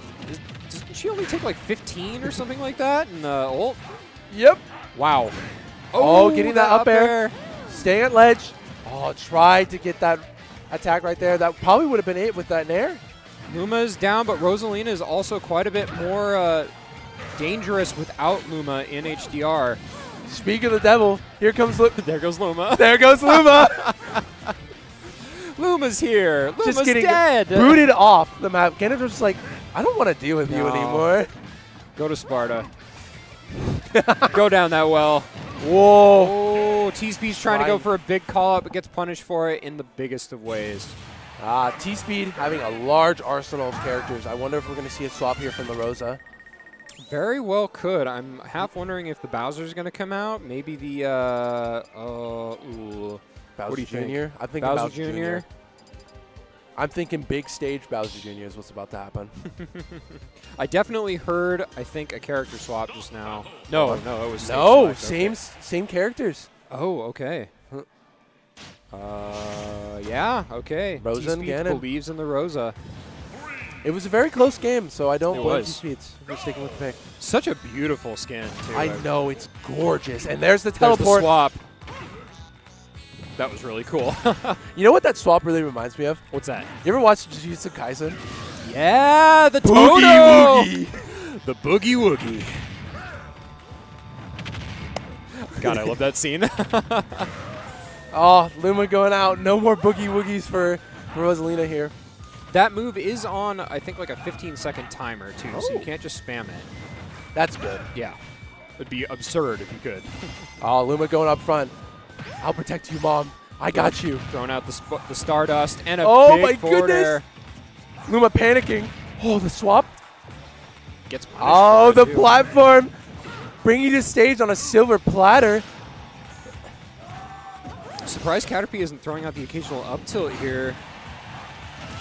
Speaker 5: Doesn't she only take like 15 or something like that in ult?
Speaker 6: Yep.
Speaker 5: Wow.
Speaker 6: Oh, getting that up air. Staying at ledge. Oh, tried to get that attack right there. That probably would have been it with that nair.
Speaker 5: Luma is down, but Rosalina is also quite a bit more dangerous without Luma in HDR.
Speaker 6: Speak of the devil, here comes
Speaker 5: There goes Luma.
Speaker 6: There goes Luma.
Speaker 5: Luma's here. Luma's
Speaker 6: Just getting
Speaker 5: dead.
Speaker 6: booted off the map. Ganondorf's just like, I don't want to deal with you
Speaker 5: No.
Speaker 6: anymore.
Speaker 5: Go to Sparta. Go down that well.
Speaker 6: Whoa.
Speaker 5: Oh, T-Speed's trying to go for a big call-out, but gets punished for it in the biggest of ways.
Speaker 6: T-Speed having a large arsenal of characters. I wonder if we're going to see a swap here from the Rosa.
Speaker 5: Very well could. I'm half wondering if the Bowser's going to come out. Maybe the,
Speaker 6: Bowser
Speaker 5: what do you
Speaker 6: Jr.?
Speaker 5: think?
Speaker 6: I'm thinking
Speaker 5: Bowser
Speaker 6: Bowser
Speaker 5: Jr.?
Speaker 6: I'm thinking big stage Bowser Jr. is what's about to happen.
Speaker 5: I definitely heard, I think, a character swap just now. No, it was stage
Speaker 6: No,
Speaker 5: select.
Speaker 6: same characters.
Speaker 5: Oh, okay. Yeah, okay.
Speaker 6: Rosa and
Speaker 5: T-Speed
Speaker 6: Ganon.
Speaker 5: believes in the Rosa.
Speaker 6: It was a very close game, so I don't
Speaker 5: It
Speaker 6: blame
Speaker 5: was.
Speaker 6: T-Speeds for sticking with the pick.
Speaker 5: Such a beautiful skin, too.
Speaker 6: I know, it's gorgeous. And there's the
Speaker 5: There's the
Speaker 6: teleport.
Speaker 5: swap. That was really cool.
Speaker 6: You know what that swap really reminds me of?
Speaker 5: What's that?
Speaker 6: You ever watch Jujutsu Kaisen?
Speaker 5: Yeah, the
Speaker 6: Boogie
Speaker 5: Toto!
Speaker 6: Woogie.
Speaker 5: The Boogie Woogie. God, I love that scene.
Speaker 6: Oh, Luma going out. No more Boogie Woogies for Rosalina here.
Speaker 5: That move is on, I think, like a 15-second timer, too, so you can't just spam it.
Speaker 6: That's good.
Speaker 5: Yeah. It'd be absurd if you could.
Speaker 6: Oh, Luma going up front. I'll protect you, Mom. I got you.
Speaker 5: Throwing out the Stardust and a
Speaker 6: Oh
Speaker 5: big
Speaker 6: my
Speaker 5: forward
Speaker 6: goodness.
Speaker 5: air.
Speaker 6: Luma panicking. Oh, the swap.
Speaker 5: Gets punished
Speaker 6: Oh,
Speaker 5: for
Speaker 6: the
Speaker 5: it, too.
Speaker 6: platform. Bringing you to stage on a silver platter.
Speaker 5: Surprised Caterpie isn't throwing out the occasional up tilt here.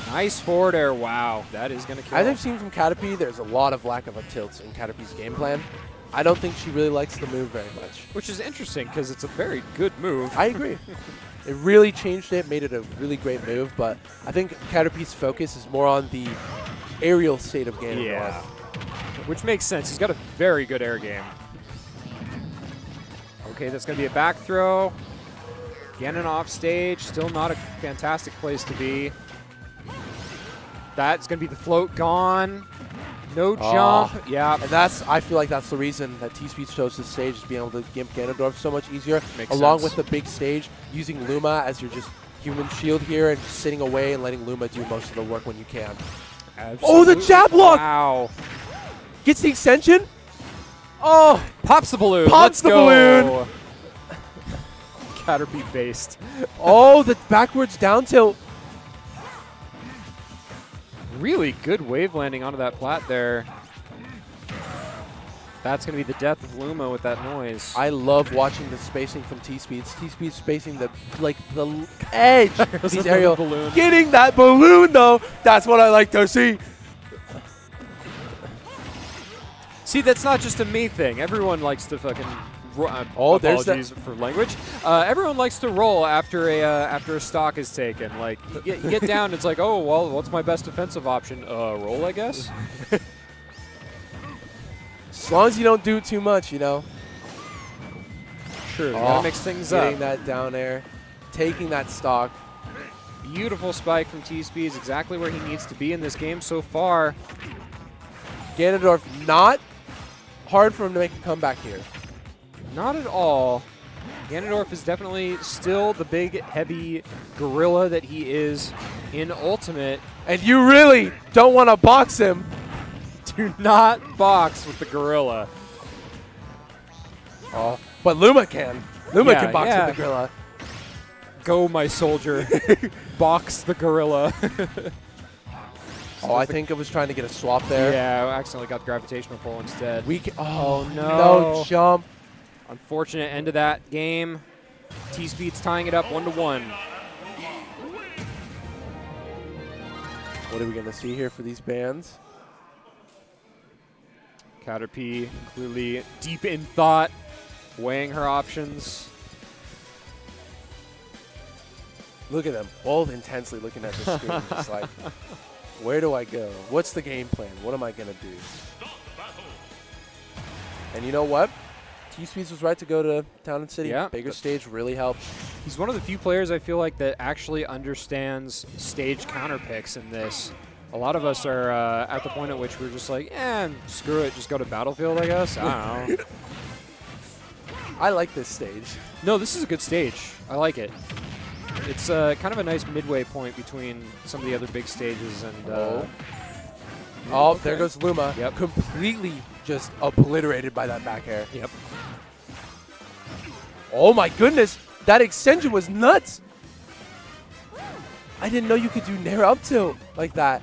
Speaker 5: Nice forward air. Wow, that is going to kill.
Speaker 6: As I've seen from Caterpie, there's a lot of lack of up tilts in Caterpie's game plan. I don't think she really likes the move very much.
Speaker 5: Which is interesting because it's a very good move.
Speaker 6: I agree. It really changed it, made it a really great move, but I think Caterpie's focus is more on the aerial state of Ganondorf.
Speaker 5: Yeah. Which makes sense. He's got a very good air game. Okay, that's going to be a back throw. Ganon off stage. Still not a fantastic place to be. That's going to be the float gone. No jump. Yeah.
Speaker 6: And I feel like that's the reason that T-Speed chose this stage, is being able to gimp Ganondorf so much easier.
Speaker 5: Makes
Speaker 6: along
Speaker 5: sense.
Speaker 6: with the big stage, using Luma as your just human shield here and just sitting away and letting Luma do most of the work when you can.
Speaker 5: Absolutely.
Speaker 6: Oh, the jab block!
Speaker 5: Wow.
Speaker 6: Gets the extension. Oh,
Speaker 5: Pops the balloon.
Speaker 6: Pops
Speaker 5: Let's
Speaker 6: the
Speaker 5: go.
Speaker 6: balloon.
Speaker 5: Caterpie based.
Speaker 6: Oh, the backwards down tilt.
Speaker 5: Really good wave landing onto that plat there. That's going to be the death of Luma with that noise.
Speaker 6: I love watching the spacing from T-Speeds. T-Speeds spacing the edge of these aerial.
Speaker 5: Balloon.
Speaker 6: Getting that balloon, though, that's what I like to see.
Speaker 5: See, that's not just a me thing. Everyone likes to fucking.
Speaker 6: There's
Speaker 5: apologies for language. Everyone likes to roll after a stock is taken. Like you get down, it's like, oh well, what's my best defensive option? Roll, I guess.
Speaker 6: As long as you don't do it too much, you know.
Speaker 5: True. Gotta mix things up.
Speaker 6: Getting that down air, taking that stock.
Speaker 5: Beautiful spike from T-Speed is exactly where he needs to be in this game so far.
Speaker 6: Ganondorf, not hard for him to make a comeback here.
Speaker 5: Not at all. Ganondorf is definitely still the big, heavy gorilla that he is in Ultimate.
Speaker 6: And you really don't want to box him.
Speaker 5: Do not box with the gorilla.
Speaker 6: Oh, but Luma can. Luma can box with the gorilla.
Speaker 5: Go, my soldier. Box the gorilla.
Speaker 6: Oh, I think I was trying to get a swap there.
Speaker 5: Yeah, I accidentally got the gravitational pull instead.
Speaker 6: Oh,
Speaker 5: no.
Speaker 6: No jump.
Speaker 5: Unfortunate end of that game. T-Speed's tying it up 1-1.
Speaker 6: What are we going to see here for these bands?
Speaker 5: Caterpie clearly deep in thought, weighing her options.
Speaker 6: Look at them, both intensely looking at the screen. It's like, where do I go? What's the game plan? What am I going to do? And you know what? T-Speeds was right to go to Town and City.
Speaker 5: Yeah.
Speaker 6: Bigger stage really helped.
Speaker 5: He's one of the few players I feel like that actually understands stage counter picks in this. A lot of us are at the point at which we're just like, screw it, just go to Battlefield, I guess. I don't know.
Speaker 6: I like this stage.
Speaker 5: No, this is a good stage. I like it. It's kind of a nice midway point between some of the other big stages. And
Speaker 6: okay. There goes Luma.
Speaker 5: Yep.
Speaker 6: Completely just obliterated by that back air.
Speaker 5: Yep.
Speaker 6: Oh my goodness, that extension was nuts. I didn't know you could do nair up tilt like that.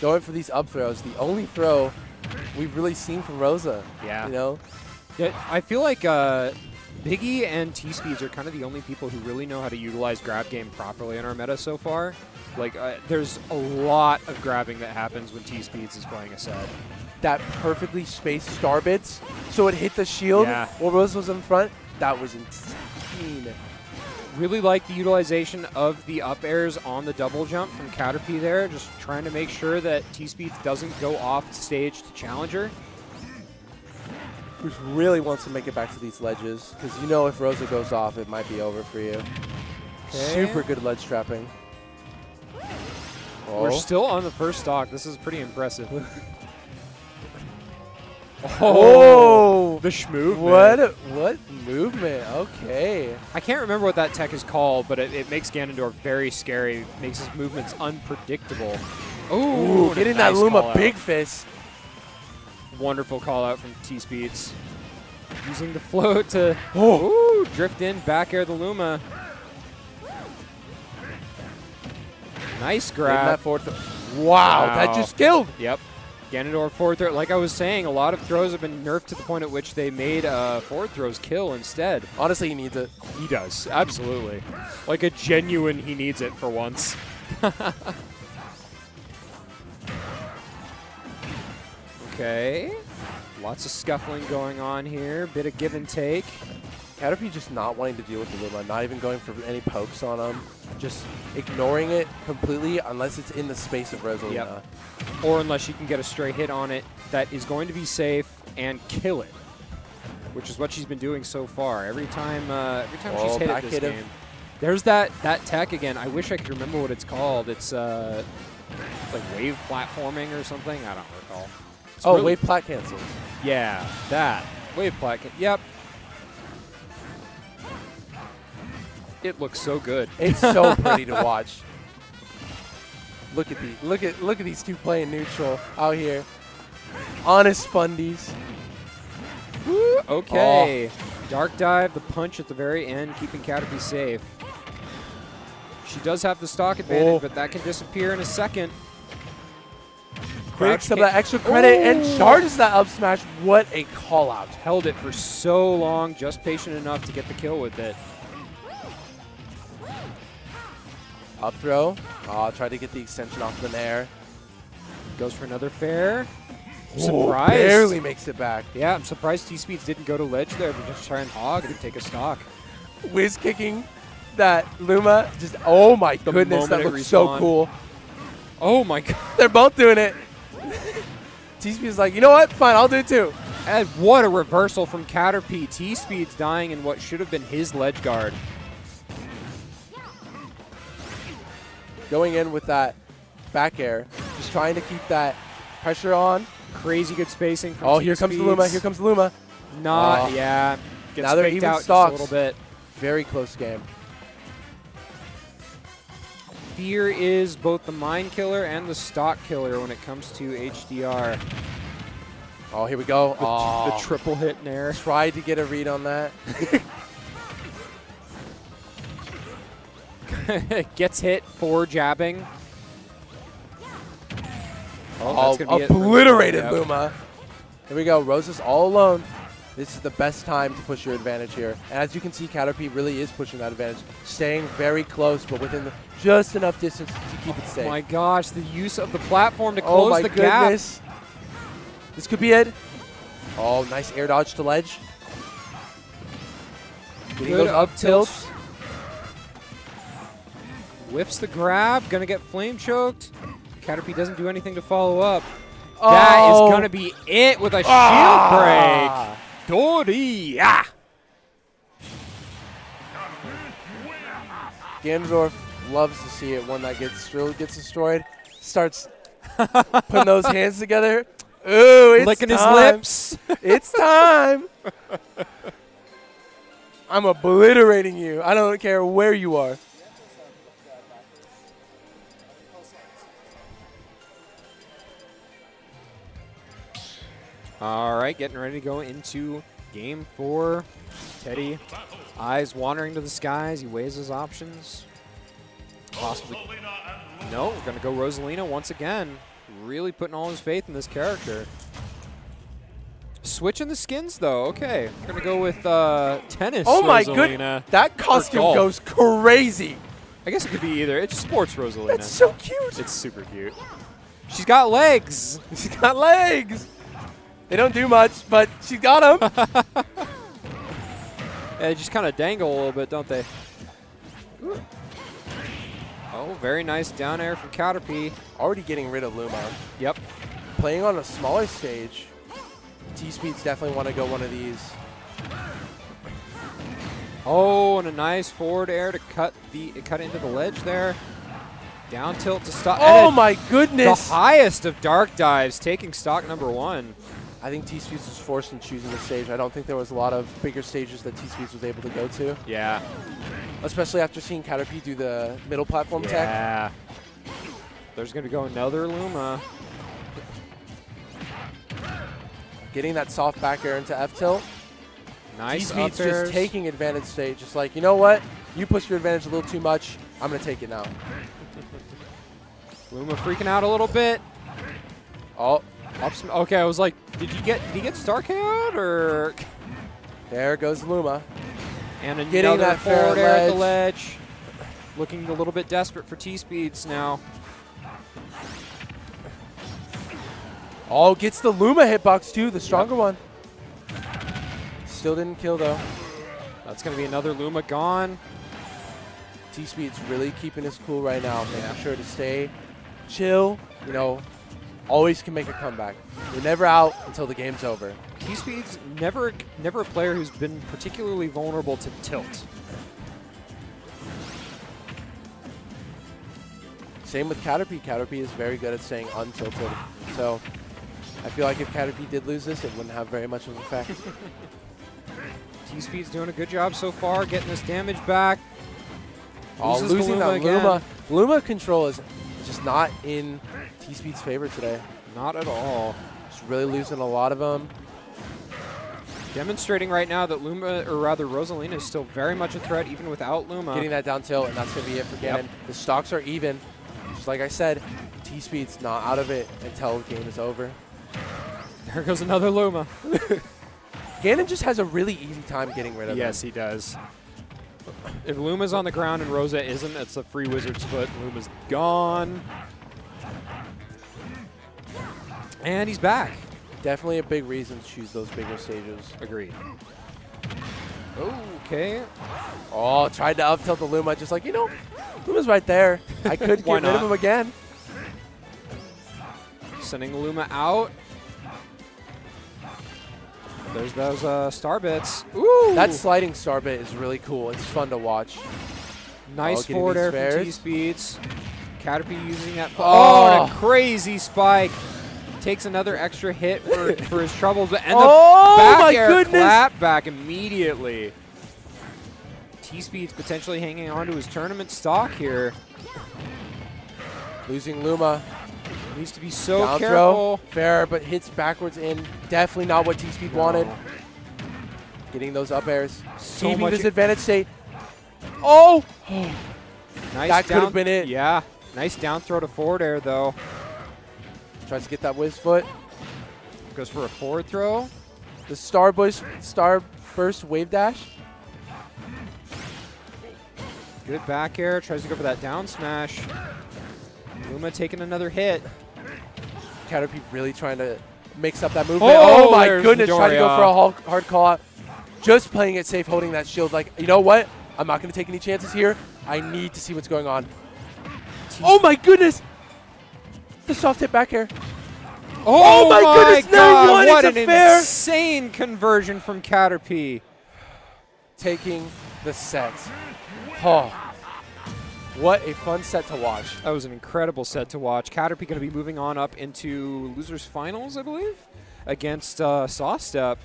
Speaker 6: Going for these up throws, the only throw we've really seen from Rosa.
Speaker 5: Yeah.
Speaker 6: You know?
Speaker 5: Yeah, I feel like Biggie and T-Speeds are kind of the only people who really know how to utilize grab game properly in our meta so far. Like, there's a lot of grabbing that happens when T-Speeds is playing a set.
Speaker 6: That perfectly spaced star bits, so it hit the shield while Rosa was in front. That was insane.
Speaker 5: Really like the utilization of the up airs on the double jump from Caterpie there, just trying to make sure that T-Speeds doesn't go off stage to Challenger.
Speaker 6: Who really wants to make it back to these ledges, because you know if Rosa goes off, it might be over for you.
Speaker 5: Okay.
Speaker 6: Super good ledge trapping.
Speaker 5: We're still on the first stock. This is pretty impressive. Oh, the schmovement.
Speaker 6: What movement? Okay.
Speaker 5: I can't remember what that tech is called, but it makes Ganondorf very scary. Makes his movements unpredictable.
Speaker 6: Ooh, getting that Luma big fist.
Speaker 5: Wonderful call out from T-Speeds. Using the float to drift in, back air the Luma. Nice grab.
Speaker 6: Wow, that just killed.
Speaker 5: Yep. Ganondorf forward throw. Like I was saying, a lot of throws have been nerfed to the point at which they made forward throws kill instead.
Speaker 6: Honestly, he needs it.
Speaker 5: He does, absolutely. Like a genuine he needs it for once. Okay. Lots of scuffling going on here. Bit of give and take.
Speaker 6: Caterpie just not wanting to deal with the Luma, not even going for any pokes on him. Just ignoring it completely unless it's in the space of Rosalina.
Speaker 5: Yep. Or unless you can get a stray hit on it that is going to be safe and kill it. which is what she's been doing so far. Every time she's hit it this game. There's that tech again. I wish I could remember what it's called. It's like wave platforming or something. I don't recall. It's
Speaker 6: really wave plat cancel.
Speaker 5: Yeah, that wave plat. Yep. It looks so good.
Speaker 6: It's so pretty to watch. Look at these. Look at these two playing neutral out here. Honest fundies.
Speaker 5: Woo, okay. Dark dive, the punch at the very end, keeping Caterpie safe. She does have the stock advantage, but that can disappear in a second.
Speaker 6: Quick, some of that extra credit and charges that up smash. What a call out.
Speaker 5: Held it for so long, just patient enough to get the kill with it.
Speaker 6: Up throw. Oh, tried to get the extension off the nair.
Speaker 5: Goes for another fair.
Speaker 6: Surprised. Barely makes it back.
Speaker 5: Yeah, I'm surprised T-Speeds didn't go to ledge there, but just try and hog and take a stock.
Speaker 6: Whiz kicking that Luma. Just, oh my goodness, that looks so cool.
Speaker 5: Oh my god.
Speaker 6: They're both doing it. T-Speed's like, you know what? Fine, I'll do it too.
Speaker 5: And what a reversal from Caterpie. T-Speed's dying in what should have been his ledge guard.
Speaker 6: Going in with that back air, just trying to keep that pressure on.
Speaker 5: Crazy good spacing from
Speaker 6: Oh, here comes the Luma. Here comes the Luma.
Speaker 5: Not, yeah. Gets
Speaker 6: now they're even
Speaker 5: out
Speaker 6: stocks.
Speaker 5: Just a little bit.
Speaker 6: Very close game.
Speaker 5: Fear is both the mine killer and the stock killer when it comes to HDR.
Speaker 6: Oh, here we go.
Speaker 5: The triple hit in there.
Speaker 6: Tried to get a read on that.
Speaker 5: Gets hit for jabbing.
Speaker 6: Oh, obliterated Luma. Here we go. Rose is all alone. This is the best time to push your advantage here. And as you can see, Caterpie really is pushing that advantage. Staying very close, but within just enough distance to keep it safe.
Speaker 5: Oh my gosh, the use of the platform to close the
Speaker 6: goodness.
Speaker 5: gap.
Speaker 6: This could be it. Oh, nice air dodge to ledge. Getting
Speaker 5: Good
Speaker 6: those up tilts.
Speaker 5: Whiffs the grab, gonna get flame choked. Caterpie doesn't do anything to follow up. That is gonna be it with a shield break. Doria.
Speaker 6: Ganondorf loves to see it. One that gets destroyed. Starts putting those hands together. Ooh, it's
Speaker 5: licking
Speaker 6: time.
Speaker 5: his lips.
Speaker 6: It's time. I'm obliterating you. I don't care where you are.
Speaker 5: All right, getting ready to go into game 4. Teddy, eyes wandering to the skies. He weighs his options. Possibly. No, we're going to go Rosalina once again. Really putting all his faith in this character. Switching the skins, though. Okay, we're going to go with tennis
Speaker 6: Oh my
Speaker 5: Rosalina.
Speaker 6: goodness. That costume goes crazy.
Speaker 5: I guess it could be either. It's sports Rosalina.
Speaker 6: That's so cute.
Speaker 5: It's super cute. She's got legs.
Speaker 6: She's got legs. They don't do much, but she's got them.
Speaker 5: They just kind of dangle a little bit, don't they? Ooh. Oh, very nice down air from Caterpie.
Speaker 6: Already getting rid of Luma.
Speaker 5: Yep.
Speaker 6: Playing on a smaller stage, T-Speeds definitely want to go one of these.
Speaker 5: Oh, and a nice forward air to cut into the ledge there. Down tilt to stop.
Speaker 6: Oh my goodness!
Speaker 5: The highest of dark dives, taking stock number 1.
Speaker 6: I think T-Speeds was forced in choosing the stage. I don't think there was a lot of bigger stages that T-Speeds was able to go to.
Speaker 5: Yeah.
Speaker 6: Especially after seeing Caterpie do the middle platform tech.
Speaker 5: Yeah. There's going to go another Luma.
Speaker 6: Getting that soft back air into F-tilt.
Speaker 5: Nice
Speaker 6: T-Speeds just taking advantage stage. Just like, you know what? You push your advantage a little too much. I'm going to take it now.
Speaker 5: Luma freaking out a little bit.
Speaker 6: Oh.
Speaker 5: Okay, I was like, did he get Star KO'd or?
Speaker 6: There goes Luma.
Speaker 5: And
Speaker 6: getting
Speaker 5: another
Speaker 6: that
Speaker 5: forward air at the ledge. Looking a little bit desperate for T-Speeds now.
Speaker 6: Oh, gets the Luma hitbox too, the stronger one. Still didn't kill though.
Speaker 5: That's going to be another Luma gone.
Speaker 6: T-Speed's really keeping his cool right now, making sure to stay chill, you know, always can make a comeback. You're never out until the game's over.
Speaker 5: T-Speed's never a player who's been particularly vulnerable to tilt.
Speaker 6: Same with Caterpie. Caterpie is very good at staying untilted. So I feel like if Caterpie did lose this, it wouldn't have very much of an effect.
Speaker 5: T-Speed's doing a good job so far, getting this damage back.
Speaker 6: Oh, losing that Luma. Luma control is just not in T-Speed's favor today.
Speaker 5: Not at all.
Speaker 6: Just really losing a lot of them.
Speaker 5: Demonstrating right now that Luma, or rather Rosalina, is still very much a threat even without Luma.
Speaker 6: Getting that down tilt, and that's going to be it for Ganon. Yep. The stocks are even. Just like I said, T-Speed's not out of it until the game is over.
Speaker 5: There goes another Luma.
Speaker 6: Ganon just has a really easy time getting rid of him.
Speaker 5: Yes, he does. If Luma's on the ground and Rosa isn't, it's a free Wizard's Foot. Luma's gone. And he's back.
Speaker 6: Definitely a big reason to choose those bigger stages.
Speaker 5: Agreed. Okay.
Speaker 6: Oh, tried to up tilt the Luma, just like, you know, Luma's right there. I could get rid of him again.
Speaker 5: Sending the Luma out. There's those star bits. Ooh!
Speaker 6: That sliding star bit is really cool. It's fun to watch.
Speaker 5: Nice forward air from T-Speeds. Caterpie using that.
Speaker 6: Oh,
Speaker 5: and a crazy spike. Takes another extra hit for his troubles. And
Speaker 6: oh,
Speaker 5: the back
Speaker 6: my
Speaker 5: air
Speaker 6: goodness.
Speaker 5: clap back immediately. T-Speed's potentially hanging on to his tournament stock here.
Speaker 6: Losing Luma.
Speaker 5: Needs to be so
Speaker 6: Down
Speaker 5: careful.
Speaker 6: Throw, fair, but hits backwards in. Definitely not what T-Speed wanted. Getting those up airs.
Speaker 5: So
Speaker 6: Keeping
Speaker 5: much
Speaker 6: this advantage state. Oh!
Speaker 5: Nice
Speaker 6: that could have been it.
Speaker 5: Yeah. Nice down throw to forward air, though.
Speaker 6: Tries to get that whiz foot.
Speaker 5: Goes for a forward throw.
Speaker 6: The Starburst wave dash.
Speaker 5: Good back air. Tries to go for that down smash. Luma taking another hit.
Speaker 6: Caterpie really trying to mix up that movement. Oh my goodness, trying to go for a hard call out. Just playing it safe, holding that shield. Like, you know what? I'm not going to take any chances here. I need to see what's going on. Oh my goodness! The soft hit back air. Oh my goodness,
Speaker 5: God, what
Speaker 6: it's
Speaker 5: an
Speaker 6: a fair.
Speaker 5: Insane conversion from Caterpie.
Speaker 6: Taking the set. Oh. What a fun set to watch.
Speaker 5: That was an incredible set to watch. Caterpie going to be moving on up into losers finals, I believe, against Sawstep.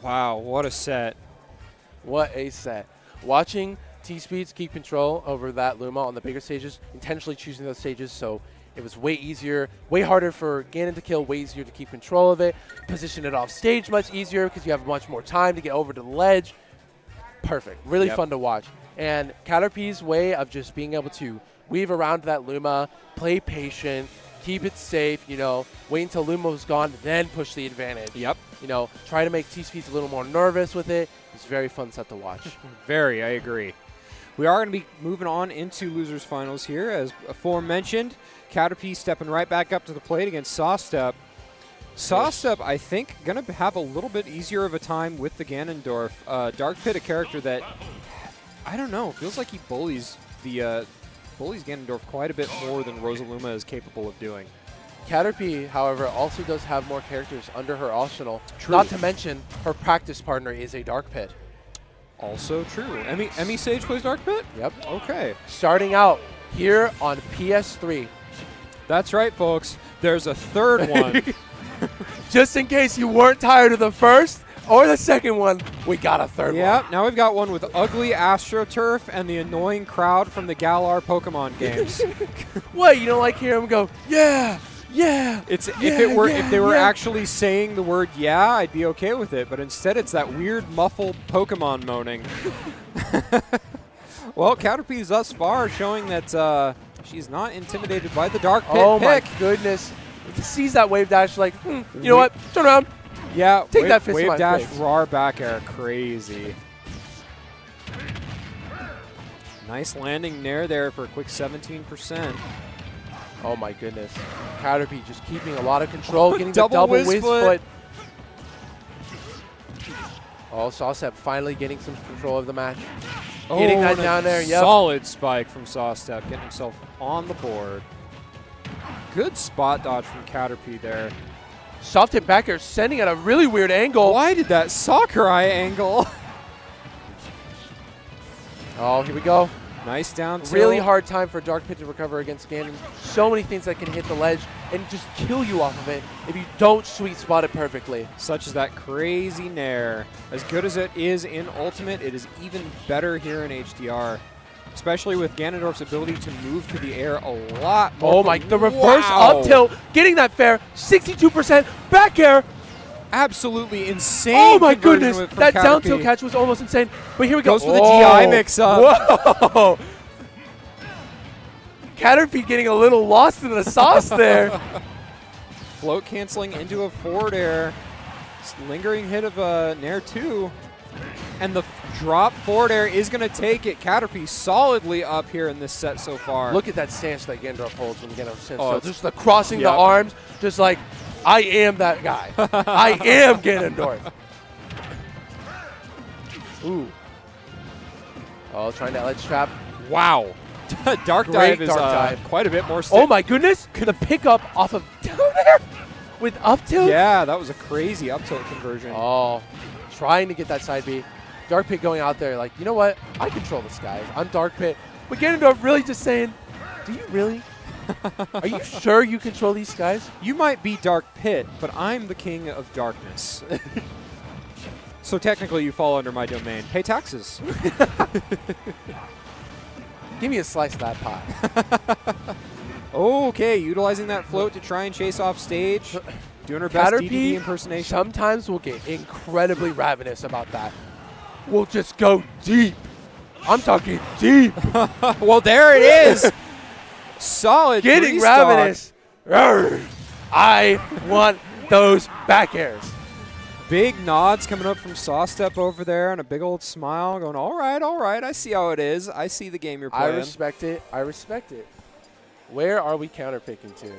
Speaker 5: Wow, what a set.
Speaker 6: What a set. Watching T-Speeds keep control over that Luma on the bigger stages, intentionally choosing those stages so it was way easier, way harder for Ganon to kill, way easier to keep control of it. Position it off stage much easier because you have much more time to get over to the ledge. Perfect. Really fun to watch. And Caterpie's way of just being able to weave around that Luma, play patient, keep it safe, you know, wait until Luma was gone, then push the advantage.
Speaker 5: Yep.
Speaker 6: You know, try to make T-Speeds a little more nervous with it. It's a very fun set to watch.
Speaker 5: Very, I agree. We are going to be moving on into losers finals here. As aforementioned, Caterpie stepping right back up to the plate against Sawstep. Sawstep, I think, going to have a little bit easier of a time with the Ganondorf. Dark Pit, a character that, I don't know, feels like he bullies Ganondorf quite a bit more than Rosaluma is capable of doing.
Speaker 6: Caterpie, however, also does have more characters under her arsenal.
Speaker 5: True.
Speaker 6: Not to mention, her practice partner is a Dark Pit.
Speaker 5: Also true. Emmy Sage plays Dark Pit?
Speaker 6: Yep.
Speaker 5: Okay.
Speaker 6: Starting out here on PS3.
Speaker 5: That's right, folks. There's a third one.
Speaker 6: Just in case you weren't tired of the first or the second one, we got a third one.
Speaker 5: Yeah, now we've got one with ugly AstroTurf and the annoying crowd from the Galar Pokemon games.
Speaker 6: What, you don't like hearing them go, yeah, yeah.
Speaker 5: If they were actually saying the word yeah, I'd be okay with it, but instead it's that weird muffled Pokemon moaning. Well, Caterpie's thus far showing that she's not intimidated by the Dark Pit
Speaker 6: Oh
Speaker 5: pick.
Speaker 6: my goodness. Sees that wave dash like, you know what, turn around.
Speaker 5: Yeah,
Speaker 6: take that fist in my
Speaker 5: wave dash,
Speaker 6: face.
Speaker 5: raw back air, crazy. Nice landing nair there for a quick 17%.
Speaker 6: Oh my goodness. Caterpie just keeping a lot of control, getting
Speaker 5: Double
Speaker 6: the double
Speaker 5: whiz
Speaker 6: whiz
Speaker 5: foot.
Speaker 6: Oh, Sawstep finally getting some control of the match. Getting that down there, yep.
Speaker 5: Solid spike from Sawstep, getting himself on the board. Good spot dodge from Caterpie there.
Speaker 6: Soft hit back air sending at a really weird angle.
Speaker 5: Why did that Sakurai angle?
Speaker 6: Oh, here we go.
Speaker 5: Nice down tilt.
Speaker 6: Really hard time for Dark Pit to recover against Ganon. So many things that can hit the ledge and just kill you off of it if you don't sweet spot it perfectly.
Speaker 5: Such as that crazy Nair. As good as it is in Ultimate, it is even better here in HDR. Especially with Ganondorf's ability to move through the air a lot more.
Speaker 6: Oh my, the reverse up tilt, getting that fair, 62% back air.
Speaker 5: Absolutely insane.
Speaker 6: Oh my goodness, that
Speaker 5: Caterpie.
Speaker 6: down tilt catch was almost insane. But here we go.
Speaker 5: Goes for the DI mix-up.
Speaker 6: Whoa. Caterpie getting a little lost in the sauce there.
Speaker 5: Float canceling into a forward air. Lingering hit of Nair 2. And the drop forward air is going to take it. Caterpie solidly up here in this set so far.
Speaker 6: Look at that stance that Ganondorf holds when Ganondorf sits.
Speaker 5: Oh,
Speaker 6: So just the crossing the arms, just like, I am that guy. I am Ganondorf. Ooh. Oh, trying that ledge trap.
Speaker 5: Wow. Dark
Speaker 6: Great
Speaker 5: dive is
Speaker 6: dark dive.
Speaker 5: quite a bit more stiff.
Speaker 6: Oh my goodness. The pickup off of down there with up tilt.
Speaker 5: Yeah, that was a crazy up tilt conversion.
Speaker 6: Oh, trying to get that side B. Dark Pit going out there like, you know what? I control the skies. I'm Dark Pit. But Ganondorf really just saying, do you really? Are you sure you control these skies?
Speaker 5: You might be Dark Pit, but I'm the king of darkness. So technically you fall under my domain. Pay taxes.
Speaker 6: Give me a slice of that pie.
Speaker 5: Okay, utilizing that float to try and chase off stage. Doing her best DDD impersonation.
Speaker 6: Sometimes we'll get incredibly ravenous about that. We'll just go deep. I'm talking deep.
Speaker 5: Well, there it is. Solid.
Speaker 6: Getting ravenous. Arrgh. I want those back airs.
Speaker 5: Big nods coming up from Sawstep over there and a big old smile going, all right, I see how it is. I see the game you're playing.
Speaker 6: I respect it. I respect it. Where are we counterpicking to?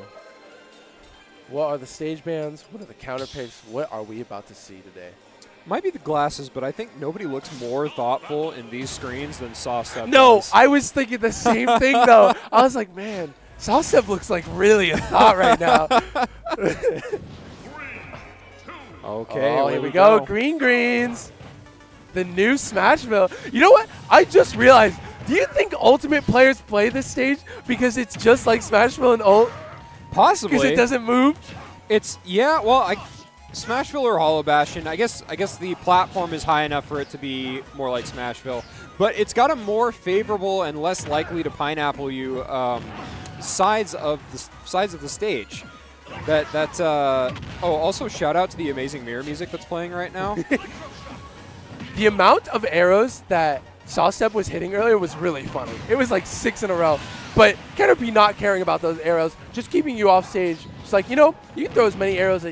Speaker 6: What are the stage bands? What are the counterpicks? What are we about to see today?
Speaker 5: Might be the glasses, but I think nobody looks more thoughtful in these screens than Sawstep
Speaker 6: No,
Speaker 5: does.
Speaker 6: I was thinking the same thing, though. I was like, man, Sawstep looks like really a thought right now.
Speaker 5: Okay,
Speaker 6: oh, here we go. Green greens. The new Smashville. You know what? I just realized. Do you think Ultimate players play this stage because it's just like Smashville and Ult?
Speaker 5: Possibly.
Speaker 6: Because it doesn't move?
Speaker 5: It's, yeah, well, Smashville or Hollow Bastion, I guess the platform is high enough for it to be more like Smashville. But it's got a more favorable and less likely to pineapple you sides of the stage. Also shout out to the amazing mirror music that's playing right now.
Speaker 6: The amount of arrows that Sawstep was hitting earlier was really funny. It was like 6 in a row. But Caterpie not caring about those arrows, just keeping you off stage. It's like, you know, you can throw as many arrows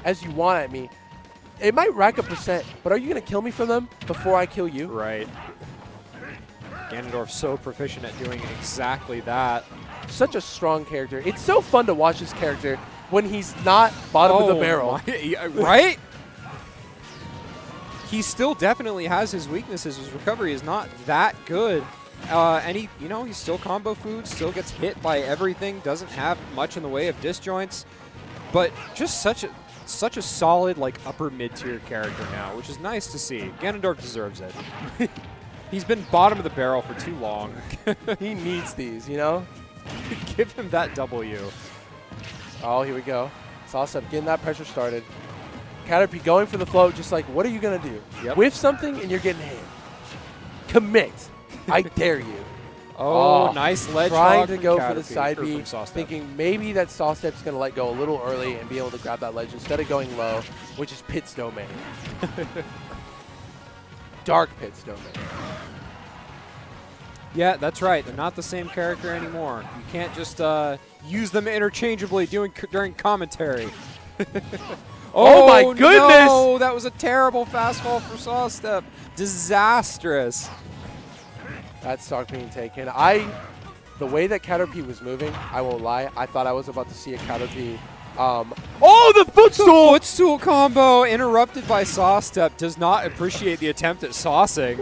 Speaker 6: as you want at me. It might rack a percent, but are you going to kill me from them before I kill you?
Speaker 5: Right. Ganondorf's so proficient at doing exactly that.
Speaker 6: Such a strong character. It's so fun to watch this character when he's not bottom of the barrel.
Speaker 5: Right? He still definitely has his weaknesses. His recovery is not that good. And he's still combo food, still gets hit by everything, doesn't have much in the way of disjoints, but just such a solid, like, upper mid-tier character now, which is nice to see. Ganondorf deserves it. He's been bottom of the barrel for too long.
Speaker 6: He needs these, you know?
Speaker 5: Give him that W.
Speaker 6: Oh, here we go. Sawstep getting that pressure started. Caterpie going for the float, just like, what are you going to do?
Speaker 5: Yep.
Speaker 6: Whiff something and you're getting hit. Commit. I dare you.
Speaker 5: Oh, nice ledge
Speaker 6: Trying
Speaker 5: hog
Speaker 6: to
Speaker 5: from
Speaker 6: go
Speaker 5: Caterpie,
Speaker 6: for the side
Speaker 5: or
Speaker 6: B,
Speaker 5: from Sawstep.
Speaker 6: thinking maybe that Sawstep's going to let go a little early and be able to grab that ledge instead of going low, which is Pit's domain. Dark Pit's domain.
Speaker 5: Yeah, that's right. They're not the same character anymore. You can't just use them interchangeably during commentary.
Speaker 6: Oh my goodness!
Speaker 5: No, that was a terrible fastball for Sawstep. Disastrous.
Speaker 6: That stock being taken. The way that Caterpie was moving, I won't lie, I thought I was about to see a Caterpie. Oh, the footstool!
Speaker 5: Footstool combo interrupted by Sawstep. Does not appreciate the attempt at saucing.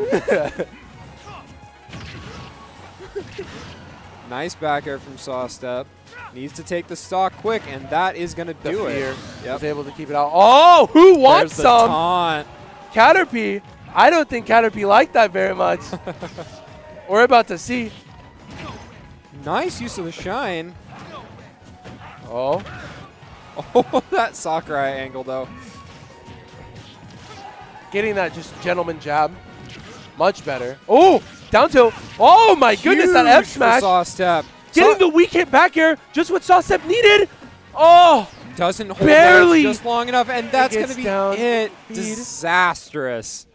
Speaker 5: Nice back air from Sawstep. Needs to take the stock quick, and that is going to do it.
Speaker 6: Yep. Was able to keep it out. Oh, who wants
Speaker 5: There's
Speaker 6: some?
Speaker 5: The taunt.
Speaker 6: Caterpie. I don't think Caterpie liked that very much. We're about to see.
Speaker 5: Nice use of the shine.
Speaker 6: Oh.
Speaker 5: Oh, that Sakurai angle, though.
Speaker 6: Getting that just gentleman jab. Much better. Oh, down tilt. Oh, my goodness, that F smash.
Speaker 5: Sawstep.
Speaker 6: Getting the weak hit back air, just what Sawstep needed. Oh.
Speaker 5: Doesn't hold
Speaker 6: barely
Speaker 5: just long enough, and that's going to be it.
Speaker 6: Feed.
Speaker 5: Disastrous.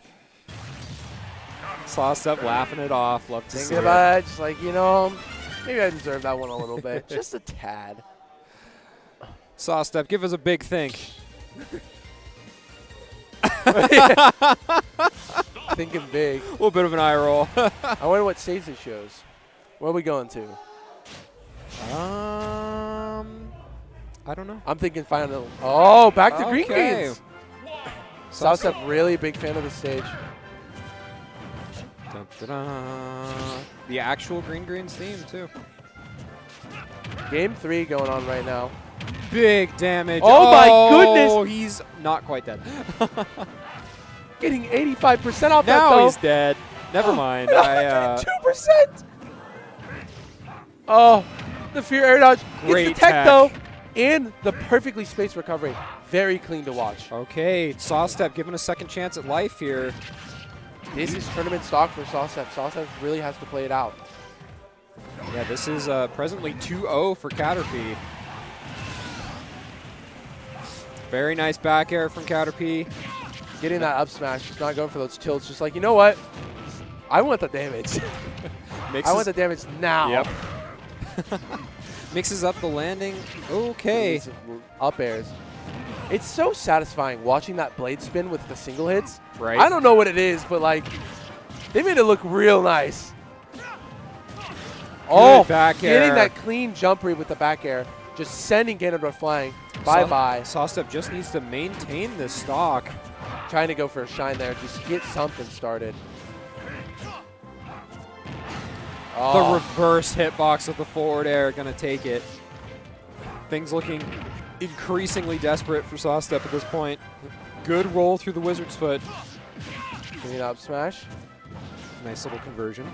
Speaker 5: Sawstep laughing it off. Love to see
Speaker 6: Thinking about it, just like, you know, maybe I deserve that one a little bit. Just a tad.
Speaker 5: Sawstep, give us a big think.
Speaker 6: Thinking big.
Speaker 5: A little bit of an eye roll.
Speaker 6: I wonder what stage this shows. Where are we going to?
Speaker 5: I don't know.
Speaker 6: I'm thinking final. Oh, back to Green
Speaker 5: Okay.
Speaker 6: Greens. Sawstep really a big fan of the stage.
Speaker 5: Dun, dun, dun. The actual Green Greens theme, too.
Speaker 6: Game 3 going on right now.
Speaker 5: Big damage.
Speaker 6: Oh, my goodness.
Speaker 5: Oh, he's not quite dead.
Speaker 6: Getting 85% off that,
Speaker 5: Now
Speaker 6: though.
Speaker 5: he's dead. Never mind.
Speaker 6: 2%. Oh, the fear air dodge.
Speaker 5: Great
Speaker 6: Gets the tech,
Speaker 5: tech.
Speaker 6: though. And the perfectly spaced recovery. Very clean to watch.
Speaker 5: Okay, Sawstep given a second chance at life here.
Speaker 6: This is tournament stock for Sawstep. Sawstep really has to play it out.
Speaker 5: Yeah, this is presently 2-0 for Caterpie. Very nice back air from Caterpie.
Speaker 6: Getting that up smash, just not going for those tilts. Just like, you know what? I want the damage. I want the damage now.
Speaker 5: Yep. Mixes up the landing. Okay.
Speaker 6: Up airs. It's so satisfying watching that blade spin with the single hits.
Speaker 5: Right.
Speaker 6: I don't know what it is, but like, they made it look real nice.
Speaker 5: Good back air.
Speaker 6: Getting that clean jump read with the back air, just sending Ganondorf flying. Bye-bye.
Speaker 5: Sawstep just needs to maintain this stock.
Speaker 6: Trying to go for a shine there, just get something started.
Speaker 5: The reverse hitbox of the forward air going to take it. Things looking increasingly desperate for Sawstep at this point. Good roll through the Wizard's Foot.
Speaker 6: Getting up smash.
Speaker 5: Nice little conversion.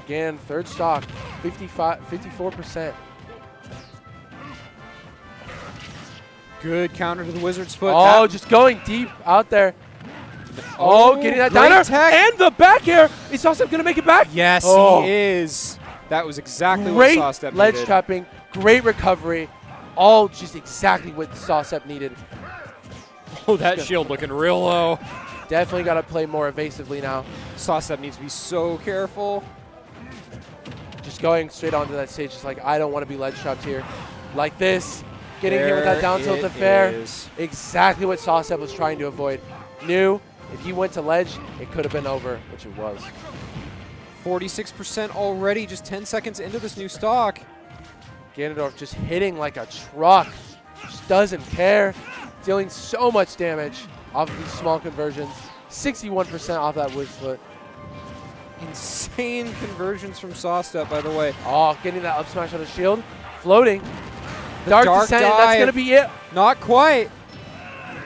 Speaker 6: Again, third stock, 54%.
Speaker 5: Good counter to the Wizard's Foot.
Speaker 6: Oh, just going deep out there. Oh, getting that
Speaker 5: great
Speaker 6: downer.
Speaker 5: tech.
Speaker 6: And the back air. Is Sawstep going to make it back?
Speaker 5: Yes,
Speaker 6: Oh.
Speaker 5: he is. That was exactly
Speaker 6: Great
Speaker 5: what Sawstep
Speaker 6: ledge
Speaker 5: needed.
Speaker 6: trapping, great recovery. All just exactly what Sawstep needed.
Speaker 5: Oh, that shield looking real low.
Speaker 6: Definitely got to play more evasively now.
Speaker 5: Sawstep needs to be so careful.
Speaker 6: Just going straight onto that stage. Just like, I don't want to be ledge trapped here. Like this. Getting hit with that down tilt to fair.
Speaker 5: Is.
Speaker 6: Exactly what Sawstep was trying to avoid. Knew if he went to ledge, it could have been over, which it was.
Speaker 5: 46% already, just 10 seconds into this new stock.
Speaker 6: Ganondorf just hitting like a truck. Just doesn't care. Dealing so much damage off of these small conversions. 61% off that Wiz Foot.
Speaker 5: Insane conversions from Sawstep, by the way.
Speaker 6: Oh, getting that up smash on the shield. Floating.
Speaker 5: The
Speaker 6: Dark
Speaker 5: dark
Speaker 6: Descent, that's
Speaker 5: dive.
Speaker 6: going to be it.
Speaker 5: Not quite.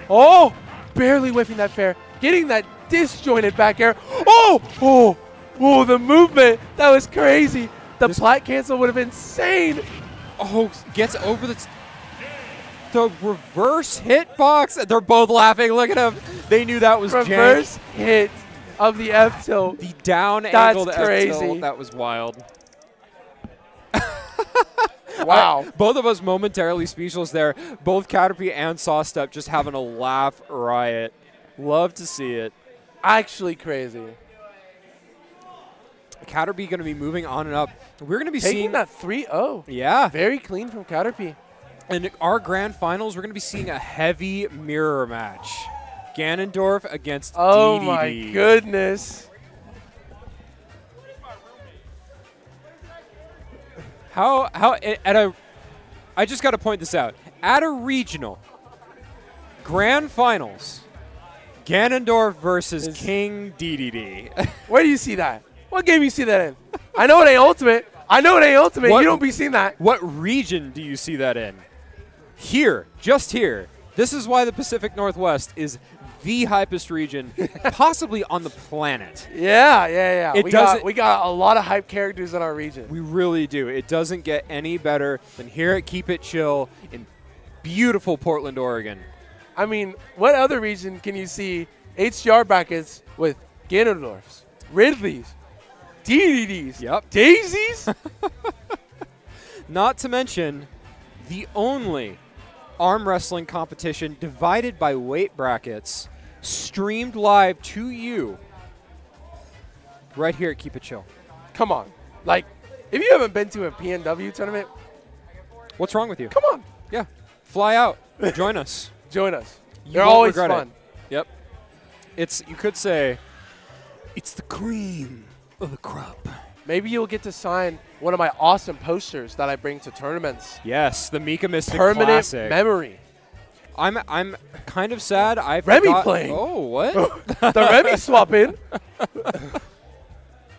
Speaker 6: Oh, barely whiffing that fair. Getting that disjointed back air. Oh, the movement. That was crazy. The plat cancel would have been insane.
Speaker 5: Oh, gets over the reverse hitbox. They're both laughing. Look at him. They knew that was
Speaker 6: Reverse
Speaker 5: jank.
Speaker 6: hit of the F tilt.
Speaker 5: The down
Speaker 6: That's
Speaker 5: angled
Speaker 6: crazy.
Speaker 5: F tilt. That was wild.
Speaker 6: Wow.
Speaker 5: Both of us momentarily speechless there. Both Caterpie and Sawstep just having a laugh riot. Love to see it.
Speaker 6: Actually crazy.
Speaker 5: Caterpie going to be moving on and up. We're going to be
Speaker 6: Taking
Speaker 5: seeing
Speaker 6: that 3-0.
Speaker 5: Yeah.
Speaker 6: Very clean from Caterpie.
Speaker 5: In our grand finals, we're going to be seeing a heavy mirror match. Ganondorf against
Speaker 6: Oh
Speaker 5: DDD.
Speaker 6: my goodness.
Speaker 5: I just got to point this out. At a regional grand finals, Ganondorf versus King DDD.
Speaker 6: Where do you see that? What game you see that in? I know it ain't Ultimate, I know it ain't ultimate.
Speaker 5: What-
Speaker 6: You don't be seeing that.
Speaker 5: What region do you see that in? Here, just here. This is why the Pacific Northwest is the hypest region possibly on the planet.
Speaker 6: Yeah.
Speaker 5: It
Speaker 6: We got a lot of hype characters in our region.
Speaker 5: We really do. It doesn't get any better than here at Keep It Chill in beautiful Portland, Oregon.
Speaker 6: I mean, what other region can you see HDR brackets with Ganondorfs, Ridleys, DDDs,
Speaker 5: Yep.
Speaker 6: Daisies?
Speaker 5: Not to mention the only arm wrestling competition divided by weight brackets streamed live to you right here at Keep It Chill.
Speaker 6: Come on. Like, if you haven't been to a PNW tournament,
Speaker 5: What's wrong with you?
Speaker 6: come on.
Speaker 5: Yeah. Fly out. Join us.
Speaker 6: Join us.
Speaker 5: You
Speaker 6: They're
Speaker 5: won't
Speaker 6: always
Speaker 5: regret
Speaker 6: fun.
Speaker 5: it. Yep. It's, you could say, it's the cream of the crop.
Speaker 6: Maybe you'll get to sign one of my awesome posters that I bring to tournaments.
Speaker 5: Yes, the Mika Mystic
Speaker 6: Permanent
Speaker 5: Classic.
Speaker 6: memory.
Speaker 5: I'm kind of sad. I
Speaker 6: Remy
Speaker 5: forgot.
Speaker 6: playing.
Speaker 5: Oh, what?
Speaker 6: The Remy swap in.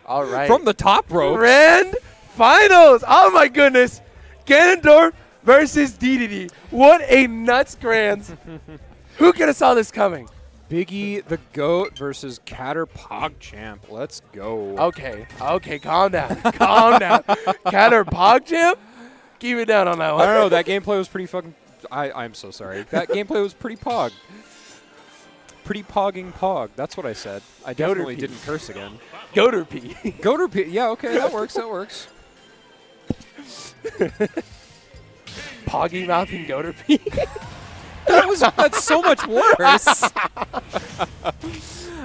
Speaker 6: All right.
Speaker 5: From the top rope.
Speaker 6: Grand Finals. Oh, my goodness. Ganondorf versus DDD. What a nuts grands. Who could have saw this coming?
Speaker 5: Biggie the Goat versus Catter PogChamp. Let's go.
Speaker 6: Okay, calm down. Calm down. Catter PogChamp? Keep it down on that one.
Speaker 5: I don't know. That gameplay was pretty fucking. I'm so sorry. That gameplay was pretty pog. Pretty pogging pog. That's what I said. I definitely
Speaker 6: Goaterpie.
Speaker 5: didn't curse again.
Speaker 6: Goaterpie.
Speaker 5: Goaterpie. Yeah, okay. That works. That works.
Speaker 6: Poggy mouth and Goaterpie.
Speaker 5: That's so much worse.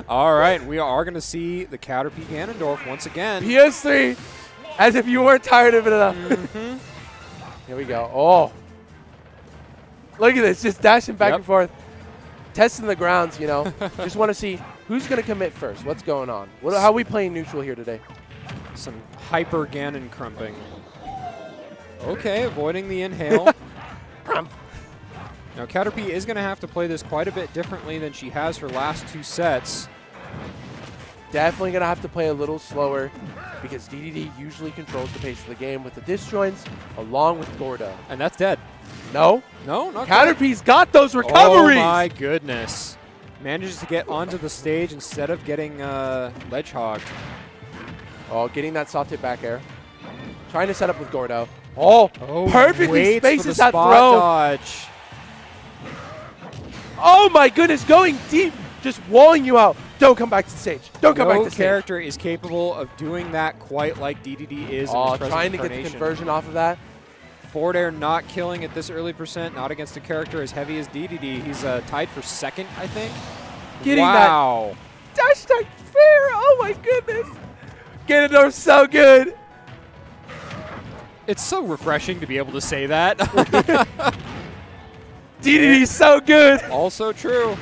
Speaker 5: All right, we are going to see the Caterpie Ganondorf once again.
Speaker 6: PS3, as if you weren't tired of it enough. Here we go. Oh. Look at this, just dashing back and forth. Testing the grounds, you know. Just want to see who's going to commit first. What's going on? How are we playing neutral here today?
Speaker 5: Some hyper Ganon crumping. Okay, avoiding the inhale. Now, Caterpie is going to have to play this quite a bit differently than she has her last two sets.
Speaker 6: Definitely going to have to play a little slower because DDD usually controls the pace of the game with the disjoints along with Gordo.
Speaker 5: And that's dead.
Speaker 6: No.
Speaker 5: No, not
Speaker 6: Caterpie's got those recoveries.
Speaker 5: Oh, my goodness. Manages to get onto the stage instead of getting ledge hogged.
Speaker 6: Oh, getting that soft hit back air. Trying to set up with Gordo. Oh, perfectly
Speaker 5: waits
Speaker 6: spaces
Speaker 5: for the
Speaker 6: that
Speaker 5: spot
Speaker 6: throw.
Speaker 5: dodge.
Speaker 6: Oh my goodness, going deep, just walling you out. Don't come back to the stage. Don't come back to the
Speaker 5: No
Speaker 6: stage.
Speaker 5: character is capable of doing that quite like DDD is in his present
Speaker 6: trying to get the
Speaker 5: incarnation.
Speaker 6: conversion off of that.
Speaker 5: Forward air not killing at this early percent, not against a character as heavy as DDD. He's tied for second, I think.
Speaker 6: Getting
Speaker 5: wow.
Speaker 6: that dash attack fair. Oh my goodness. Ganondorf's so good.
Speaker 5: It's so refreshing to be able to say that.
Speaker 6: DDD's so good.
Speaker 5: Also true.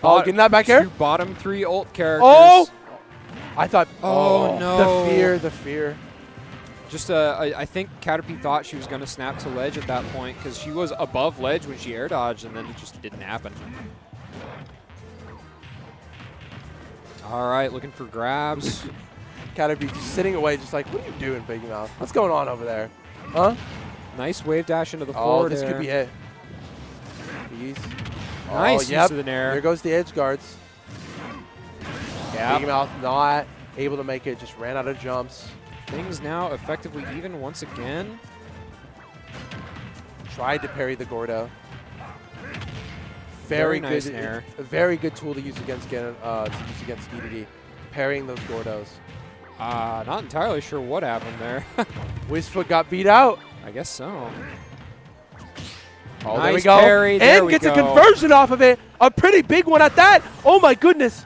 Speaker 6: Oh, getting that back air.
Speaker 5: Two bottom three ult characters.
Speaker 6: Oh! I thought,
Speaker 5: Oh, no.
Speaker 6: The fear.
Speaker 5: Just, I think Caterpie thought she was going to snap to ledge at that point because she was above ledge when she air dodged, and then it just didn't happen. All right, looking for grabs.
Speaker 6: Caterpie just sitting away, just like, what are you doing, Big Mouth? What's going on over there? Huh?
Speaker 5: Nice wave dash into the
Speaker 6: Oh,
Speaker 5: forward
Speaker 6: this
Speaker 5: air.
Speaker 6: could be it. Jeez.
Speaker 5: Nice
Speaker 6: yep.
Speaker 5: use of the nair.
Speaker 6: There goes the edge guards.
Speaker 5: Yeah.
Speaker 6: Big Mouth not able to make it, just ran out of jumps.
Speaker 5: Things now effectively even once again.
Speaker 6: Tried to parry the Gordo.
Speaker 5: Very
Speaker 6: Very
Speaker 5: nice
Speaker 6: good.
Speaker 5: nair.
Speaker 6: A very good tool to use against DDD. Parrying those Gordos.
Speaker 5: Not entirely sure what happened there.
Speaker 6: Wizfoot got beat out.
Speaker 5: I guess so.
Speaker 6: Oh,
Speaker 5: Nice
Speaker 6: there we go.
Speaker 5: parry, there
Speaker 6: And
Speaker 5: we
Speaker 6: gets
Speaker 5: go.
Speaker 6: a conversion off of it. A pretty big one at that. Oh my goodness.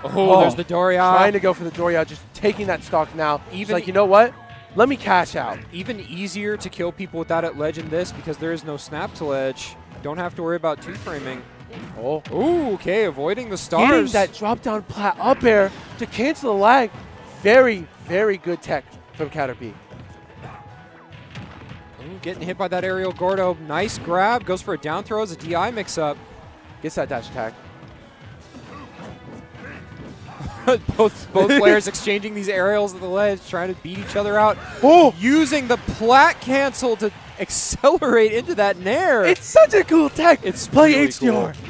Speaker 5: Oh, there's the Doria.
Speaker 6: Trying to go for the Doria, just taking that stock now. He's
Speaker 5: Even
Speaker 6: like, you know what? Let me cash out.
Speaker 5: Even easier to kill people with that at ledge in this because there is no snap to ledge. Don't have to worry about two-framing.
Speaker 6: Oh.
Speaker 5: Ooh, okay, avoiding the
Speaker 6: Getting
Speaker 5: stars.
Speaker 6: that drop down plat up air to cancel the lag. Very, very good tech from Caterpie.
Speaker 5: Ooh, getting hit by that aerial Gordo. Nice grab. Goes for a down throw as a DI mix-up.
Speaker 6: Gets that dash attack.
Speaker 5: both players exchanging these aerials at the ledge, trying to beat each other out.
Speaker 6: Oh!
Speaker 5: Using the plat cancel to accelerate into that nair.
Speaker 6: It's such a cool tech.
Speaker 5: It's
Speaker 6: play
Speaker 5: really
Speaker 6: HDR.
Speaker 5: Cool.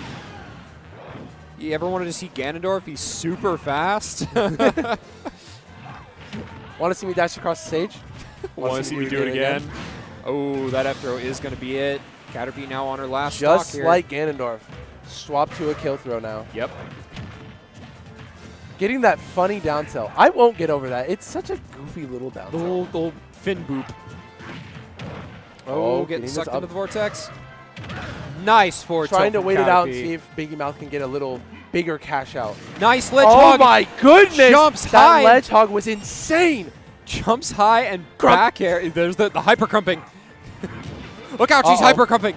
Speaker 5: You ever wanted to see Ganondorf? He's super fast.
Speaker 6: Want to see me dash across the stage?
Speaker 5: Want to see me do it again? Oh, that F throw is going to be it. Caterpie now on her last stock
Speaker 6: Just
Speaker 5: here.
Speaker 6: like Ganondorf. Swap to a kill throw now.
Speaker 5: Yep.
Speaker 6: Getting that funny down tilt. I won't get over that. It's such a goofy little down
Speaker 5: The
Speaker 6: tilt.
Speaker 5: little fin boop.
Speaker 6: Oh,
Speaker 5: getting
Speaker 6: getting
Speaker 5: sucked
Speaker 6: this
Speaker 5: into
Speaker 6: up.
Speaker 5: the vortex. Nice forward
Speaker 6: Trying to
Speaker 5: tilt from
Speaker 6: wait it out and
Speaker 5: Caterpie.
Speaker 6: see if Biggie Mouth can get a little bigger cash out.
Speaker 5: Nice ledge
Speaker 6: Oh
Speaker 5: hog.
Speaker 6: my goodness!
Speaker 5: Jumps
Speaker 6: that
Speaker 5: high.
Speaker 6: ledge hog was insane.
Speaker 5: Jumps high and
Speaker 6: Crump.
Speaker 5: back air. There's the hyper crumping. Look out, she's
Speaker 6: Uh-oh.
Speaker 5: hyper crumping.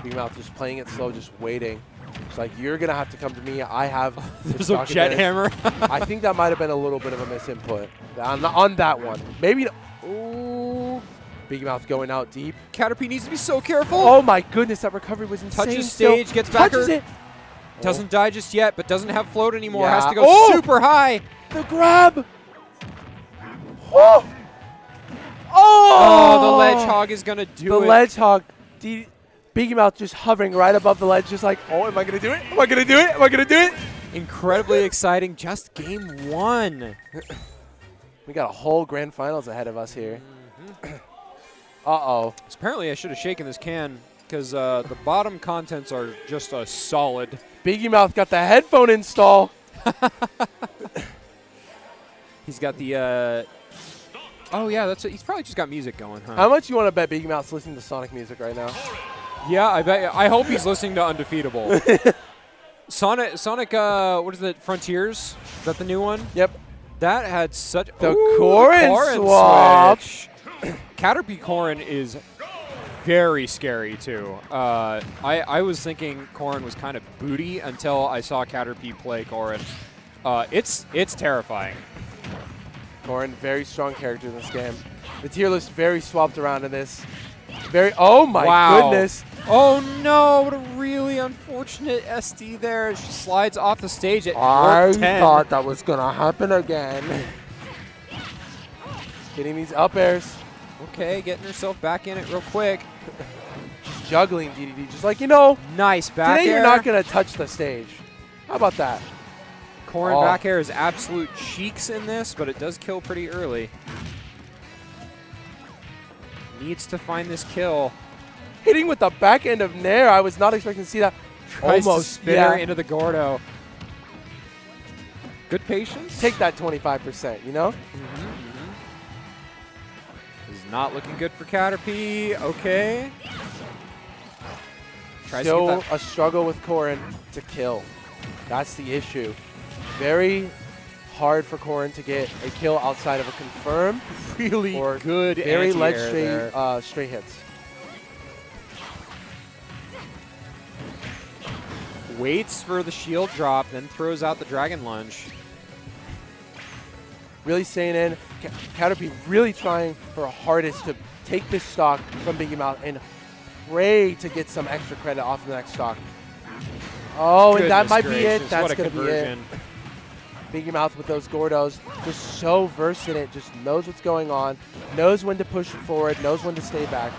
Speaker 6: Biggie Mouth just playing it slow, just waiting. It's like, you're going to have to come to me. I have the
Speaker 5: There's a
Speaker 6: stock
Speaker 5: jet
Speaker 6: advantage.
Speaker 5: hammer.
Speaker 6: I think that might have been a little bit of a misinput on that one. Maybe. Ooh. Biggie Mouth going out deep.
Speaker 5: Caterpie needs to be so careful.
Speaker 6: Oh my goodness, that recovery was insane.
Speaker 5: Touches
Speaker 6: still.
Speaker 5: stage, gets back
Speaker 6: Touches
Speaker 5: her.
Speaker 6: it.
Speaker 5: Doesn't die just yet, but doesn't have float anymore.
Speaker 6: Yeah.
Speaker 5: Has to go
Speaker 6: Oh!
Speaker 5: super high.
Speaker 6: The grab. Oh.
Speaker 5: Oh, the ledge hog is going to do
Speaker 6: The
Speaker 5: it.
Speaker 6: ledge hog. Biggie Mouth just hovering right above the ledge, just like, oh, am I going to do it? Am I going to do it? Am I going to do it?
Speaker 5: Incredibly exciting. Just game one.
Speaker 6: We got a whole grand finals ahead of us here. Uh-oh.
Speaker 5: So apparently I should have shaken this can because the bottom contents are just a solid.
Speaker 6: Biggie Mouth got the headphone install.
Speaker 5: He's got the... oh, yeah, that's he's probably just got music going, huh?
Speaker 6: How much you want to bet Biggie Mouth's listening to Sonic music right now?
Speaker 5: Yeah, I hope he's listening to Undefeatable. Sonic, what is it, Frontiers? Is that the new one?
Speaker 6: Yep.
Speaker 5: That had such...
Speaker 6: The Corrin swap.
Speaker 5: switch. Caterpie Corrin is very scary, too. I was thinking Corrin was kind of booty until I saw Caterpie play Corrin. It's terrifying.
Speaker 6: Corrin, very strong character in this game. The tier list very swapped around in this. Oh my goodness.
Speaker 5: Oh no, what a really unfortunate SD there. She slides off the stage at
Speaker 6: I
Speaker 5: 10.
Speaker 6: thought that was going to happen again. Getting these up airs.
Speaker 5: Okay, getting herself back in it real quick.
Speaker 6: Just juggling DDD. Just like, you know,
Speaker 5: Nice back
Speaker 6: today
Speaker 5: air.
Speaker 6: you're not going to touch the stage. How about that?
Speaker 5: Corrin
Speaker 6: Oh.
Speaker 5: back air is absolute cheeks in this, but it does kill pretty early. Needs to find this kill.
Speaker 6: Hitting with the back end of Nair. I was not expecting to see that.
Speaker 5: Tries
Speaker 6: Almost,
Speaker 5: to spin her
Speaker 6: yeah.
Speaker 5: into the Gordo. Good patience.
Speaker 6: Take that 25%, you know?
Speaker 5: This is not looking good for Caterpie. Okay. Tries to
Speaker 6: Still
Speaker 5: get that.
Speaker 6: a struggle with Corrin to kill. That's the issue. Very hard for Corrin to get a kill outside of a confirm
Speaker 5: Really
Speaker 6: or
Speaker 5: good
Speaker 6: very ledge
Speaker 5: anti-air there.
Speaker 6: straight hits.
Speaker 5: Waits for the shield drop, then throws out the dragon lunge.
Speaker 6: Really staying in. Caterpie really trying her hardest to take this stock from Biggie Mouth and pray to get some extra credit off the next stock. Oh, and that
Speaker 5: Goodness
Speaker 6: might be it.
Speaker 5: gracious,
Speaker 6: That's
Speaker 5: what a
Speaker 6: going to be it.
Speaker 5: conversion.
Speaker 6: Biggie Mouth with those Gordos, just so versed in it, just knows what's going on, knows when to push it forward, knows when to stay back.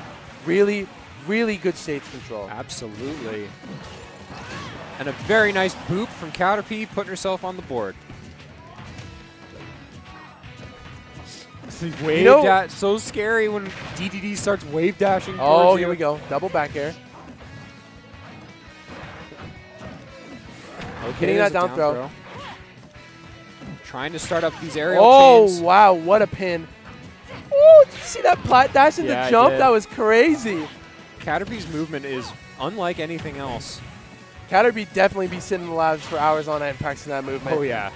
Speaker 6: Really, really good stage control.
Speaker 5: Absolutely. And a very nice boop from Caterpie, putting herself on the board. Wave
Speaker 6: You know-
Speaker 5: dash, so scary when DDD starts wave dashing.
Speaker 6: Oh,
Speaker 5: towards
Speaker 6: here
Speaker 5: you.
Speaker 6: we go. Double back air.
Speaker 5: Okay,
Speaker 6: Hitting
Speaker 5: there's
Speaker 6: that
Speaker 5: a
Speaker 6: down throw.
Speaker 5: Trying to start up these aerial
Speaker 6: Oh,
Speaker 5: chains.
Speaker 6: wow. What a pin. Oh, did you see that plat dash in
Speaker 5: Yeah, I
Speaker 6: the jump?
Speaker 5: did.
Speaker 6: That was crazy.
Speaker 5: Caterpie's movement is unlike anything else.
Speaker 6: Caterpie definitely be sitting in the labs for hours on end practicing that movement.
Speaker 5: Oh, yeah.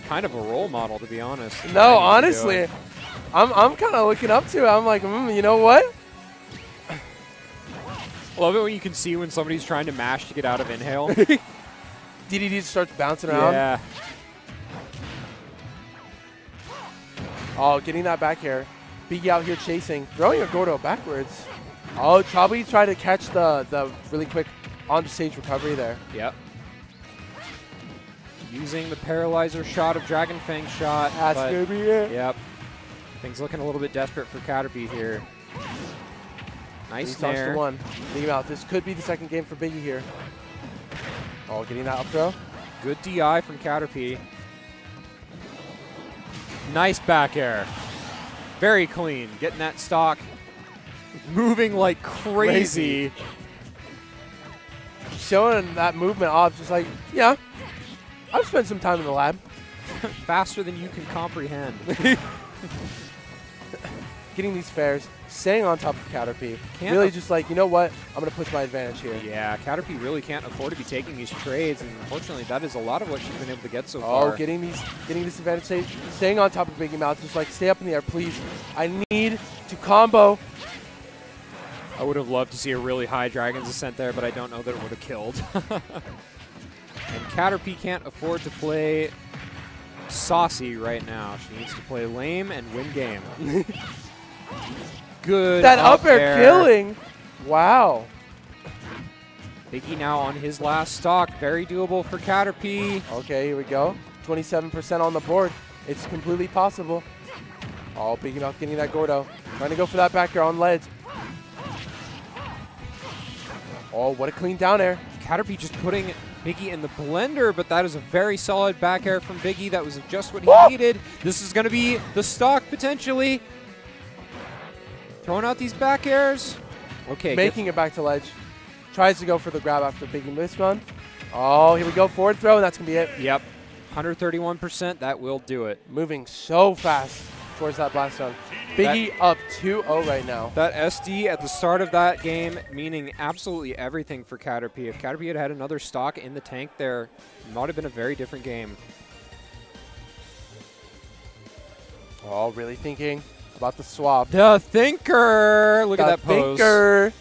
Speaker 5: Kind of a role model, to be honest. I
Speaker 6: No,
Speaker 5: need to do
Speaker 6: honestly,
Speaker 5: it.
Speaker 6: I'm kind of looking up to it. I'm like, you know what?
Speaker 5: Love it when you can see when somebody's trying to mash to get out of inhale.
Speaker 6: DDD starts bouncing around.
Speaker 5: Yeah.
Speaker 6: Oh, getting that back air. Biggie out here chasing. Throwing a Gordo backwards. Oh, probably try to catch the really quick on stage recovery there.
Speaker 5: Yep. Using the paralyzer shot of Dragon Fang shot.
Speaker 6: That's going to be it.
Speaker 5: Yep. Things looking a little bit desperate for Caterpie here. Nice nair.
Speaker 6: The one. Thinking about this could be the second game for Biggie here. Oh, getting that up throw.
Speaker 5: Good DI from Caterpie. Nice back air. Very clean. Getting that stock. Moving like crazy.
Speaker 6: Showing that movement off, just like, yeah, I've spent some time in the lab.
Speaker 5: Faster than you can comprehend.
Speaker 6: Getting these fairs, staying on top of Caterpie. Really just like, you know what, I'm going to push my advantage here.
Speaker 5: Yeah, Caterpie really can't afford to be taking these trades, and unfortunately that is a lot of what she's been able to get so far.
Speaker 6: Oh, getting this advantage, staying on top of Biggie Mouth, just like, stay up in the air, please. I need to combo.
Speaker 5: I would have loved to see a really high Dragon's Ascent there, but I don't know that it would have killed. And Caterpie can't afford to play saucy right now. She needs to play lame and win game. Good.
Speaker 6: That up air killing. Wow.
Speaker 5: Biggie now on his last stock. Very doable for Caterpie.
Speaker 6: Okay, here we go. 27% on the board. It's completely possible. Oh, Biggie Mouth getting that Gordo. Trying to go for that back air on ledge. Oh, what a clean down air.
Speaker 5: Caterpie just putting Biggie in the blender, but that is a very solid back air from Biggie. That was just what he needed. This is going to be the stock, potentially. Throwing out these back airs. Okay.
Speaker 6: Making it back to ledge. Tries to go for the grab after Biggie missed one. Oh, here we go. Forward throw, and that's going to be it.
Speaker 5: Yep. 131%. That will do it.
Speaker 6: Moving so fast towards that blast zone. Biggie up 2-0 right now.
Speaker 5: That SD at the start of that game meaning absolutely everything for Caterpie. If Caterpie had another stock in the tank there, it might have been a very different game.
Speaker 6: Oh, really thinking about the swap.
Speaker 5: The thinker! Look at that pose.
Speaker 6: Thinker.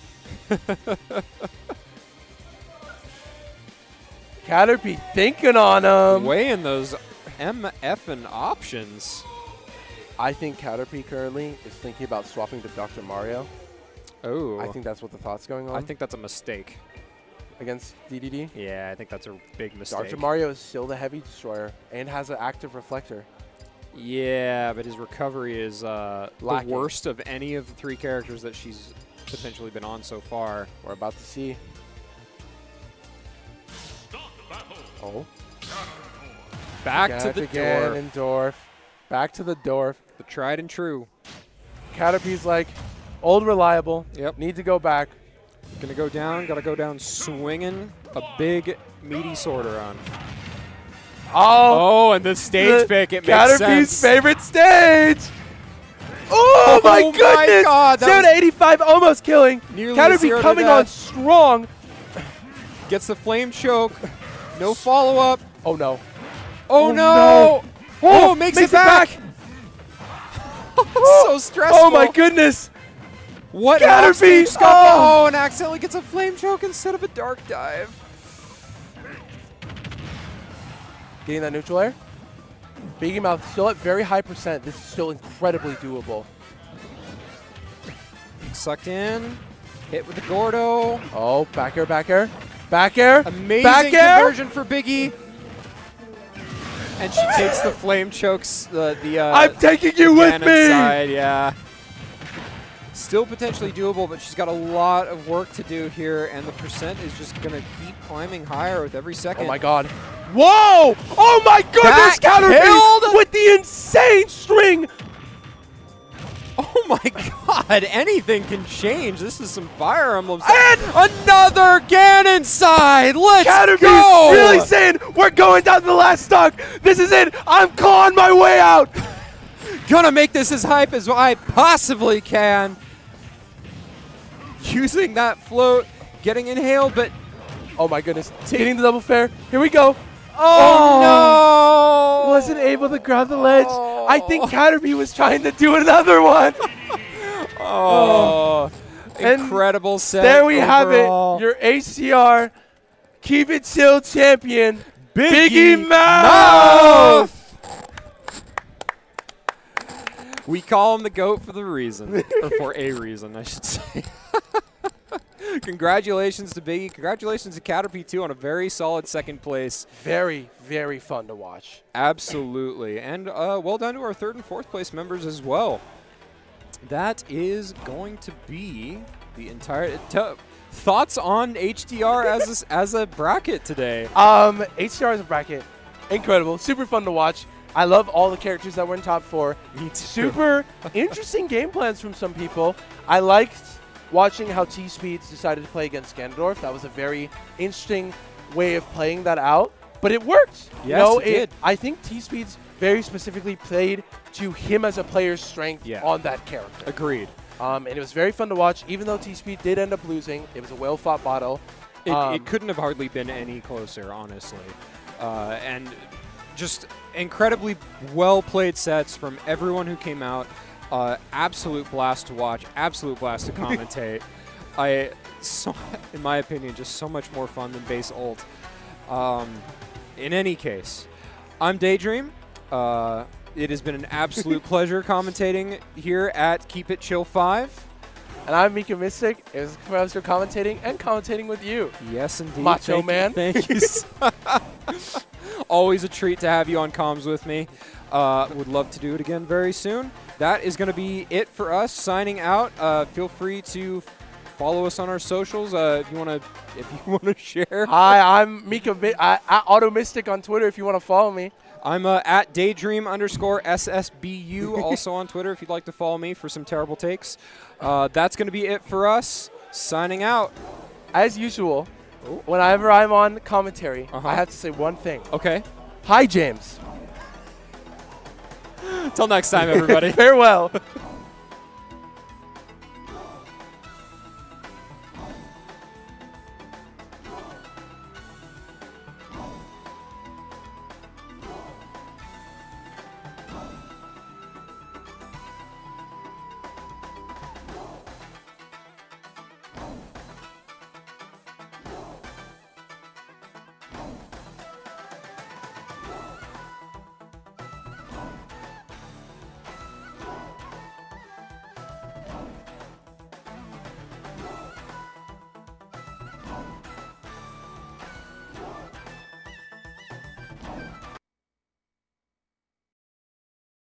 Speaker 6: Caterpie thinking on him.
Speaker 5: Weighing those MFing options.
Speaker 6: I think Caterpie currently is thinking about swapping to Dr. Mario.
Speaker 5: Oh.
Speaker 6: I think that's what the thought's going on.
Speaker 5: I think that's a mistake.
Speaker 6: Against DDD?
Speaker 5: Yeah, I think that's a big mistake.
Speaker 6: Dr. Mario is still the heavy destroyer and has an active reflector.
Speaker 5: Yeah, but his recovery is the
Speaker 6: Lacking.
Speaker 5: worst of any of the three characters that she's potentially been on so far.
Speaker 6: We're about to see. Oh.
Speaker 5: Back to the Dwarf.
Speaker 6: And Dwarf. Back to the Dwarf.
Speaker 5: The tried and true.
Speaker 6: Caterpie's like, old reliable.
Speaker 5: Yep.
Speaker 6: Need to go back.
Speaker 5: Gonna go down. Gotta go down swinging. A big, meaty sorter on.
Speaker 6: Oh,
Speaker 5: and the stage pick. It makes
Speaker 6: Caterpie's
Speaker 5: sense.
Speaker 6: favorite stage. Oh, my goodness.
Speaker 5: My God.
Speaker 6: 0 to 85, almost killing.
Speaker 5: Caterpie
Speaker 6: coming on strong.
Speaker 5: Gets the flame choke. No follow-up.
Speaker 6: Oh, no.
Speaker 5: Oh, no. Oh, makes it back. So stressful.
Speaker 6: Oh, my goodness.
Speaker 5: What?
Speaker 6: Caterpie.
Speaker 5: Oh, and accidentally gets a flame choke instead of a dark dive.
Speaker 6: Getting that neutral air. Biggie Mouth still at very high percent. This is still incredibly doable.
Speaker 5: Sucked in. Hit with the Gordo.
Speaker 6: Oh, back air, back air. Back air.
Speaker 5: Amazing
Speaker 6: back air.
Speaker 5: conversion for Biggie. And she takes the flame chokes.
Speaker 6: I'm taking you with me.
Speaker 5: Side, yeah. Still potentially doable, but she's got a lot of work to do here, and the percent is just going to keep climbing higher with every second.
Speaker 6: Oh, my God. Whoa! Oh, my goodness, Caterpie with the insane string.
Speaker 5: Oh, my God. Anything can change. This is some Fire Emblem. And another Ganon side. Let's
Speaker 6: Caterpie
Speaker 5: go.
Speaker 6: Really saying, we're going down to the last stock. This is it. I'm clawing my way out.
Speaker 5: Gonna make this as hype as I possibly can. Using that float, getting inhaled, but
Speaker 6: oh my goodness, getting the double fair. Here we go.
Speaker 5: Oh, no!
Speaker 6: Wasn't able to grab the ledge. Oh. I think Caterpie was trying to do another one.
Speaker 5: Oh, incredible set.
Speaker 6: There we
Speaker 5: overall.
Speaker 6: have it. Your HCR Keep It Chill champion,
Speaker 5: Biggie
Speaker 6: Mouth.
Speaker 5: We call him the GOAT for the reason, or for a reason, I should say. Congratulations to Biggie. Congratulations to Caterpie, too, on a very solid second place.
Speaker 6: Very, very fun to watch.
Speaker 5: Absolutely. And well done to our third and fourth place members as well. That is going to be the entire... Thoughts on HDR as a bracket today?
Speaker 6: HDR as a bracket, incredible. Super fun to watch. I love all the characters that were in top 4.
Speaker 5: Me too.
Speaker 6: Super interesting game plans from some people. I liked watching how T-Speeds decided to play against Ganondorf. That was a very interesting way of playing that out. But it worked.
Speaker 5: Yes, it did.
Speaker 6: I think T-Speeds very specifically played to him as a player's strength on that character.
Speaker 5: Agreed.
Speaker 6: And it was very fun to watch. Even though T-Speed did end up losing, it was a well-fought battle.
Speaker 5: It couldn't have hardly been any closer, honestly. And just incredibly well-played sets from everyone who came out. Absolute blast to watch. Absolute blast to commentate. In my opinion, just so much more fun than base ult. In any case, I'm Daydream. It has been an absolute pleasure commentating here at Keep It Chill 5.
Speaker 6: And I'm Mika Mystic. It was a pleasure commentating with you.
Speaker 5: Yes, indeed.
Speaker 6: Macho Man.
Speaker 5: Thank you. Always a treat to have you on comms with me. Would love to do it again very soon. That is going to be it for us. Signing out. Feel free to follow us on our socials if you want to share.
Speaker 6: Hi, I'm Mika Auto Mystic on Twitter if you want to follow me.
Speaker 5: I'm at daydream_SSBU also on Twitter if you'd like to follow me for some terrible takes. That's going to be it for us. Signing out.
Speaker 6: As usual, whenever I'm on commentary, I have to say one thing.
Speaker 5: Okay.
Speaker 6: Hi, James.
Speaker 5: Till next time, everybody.
Speaker 6: Farewell.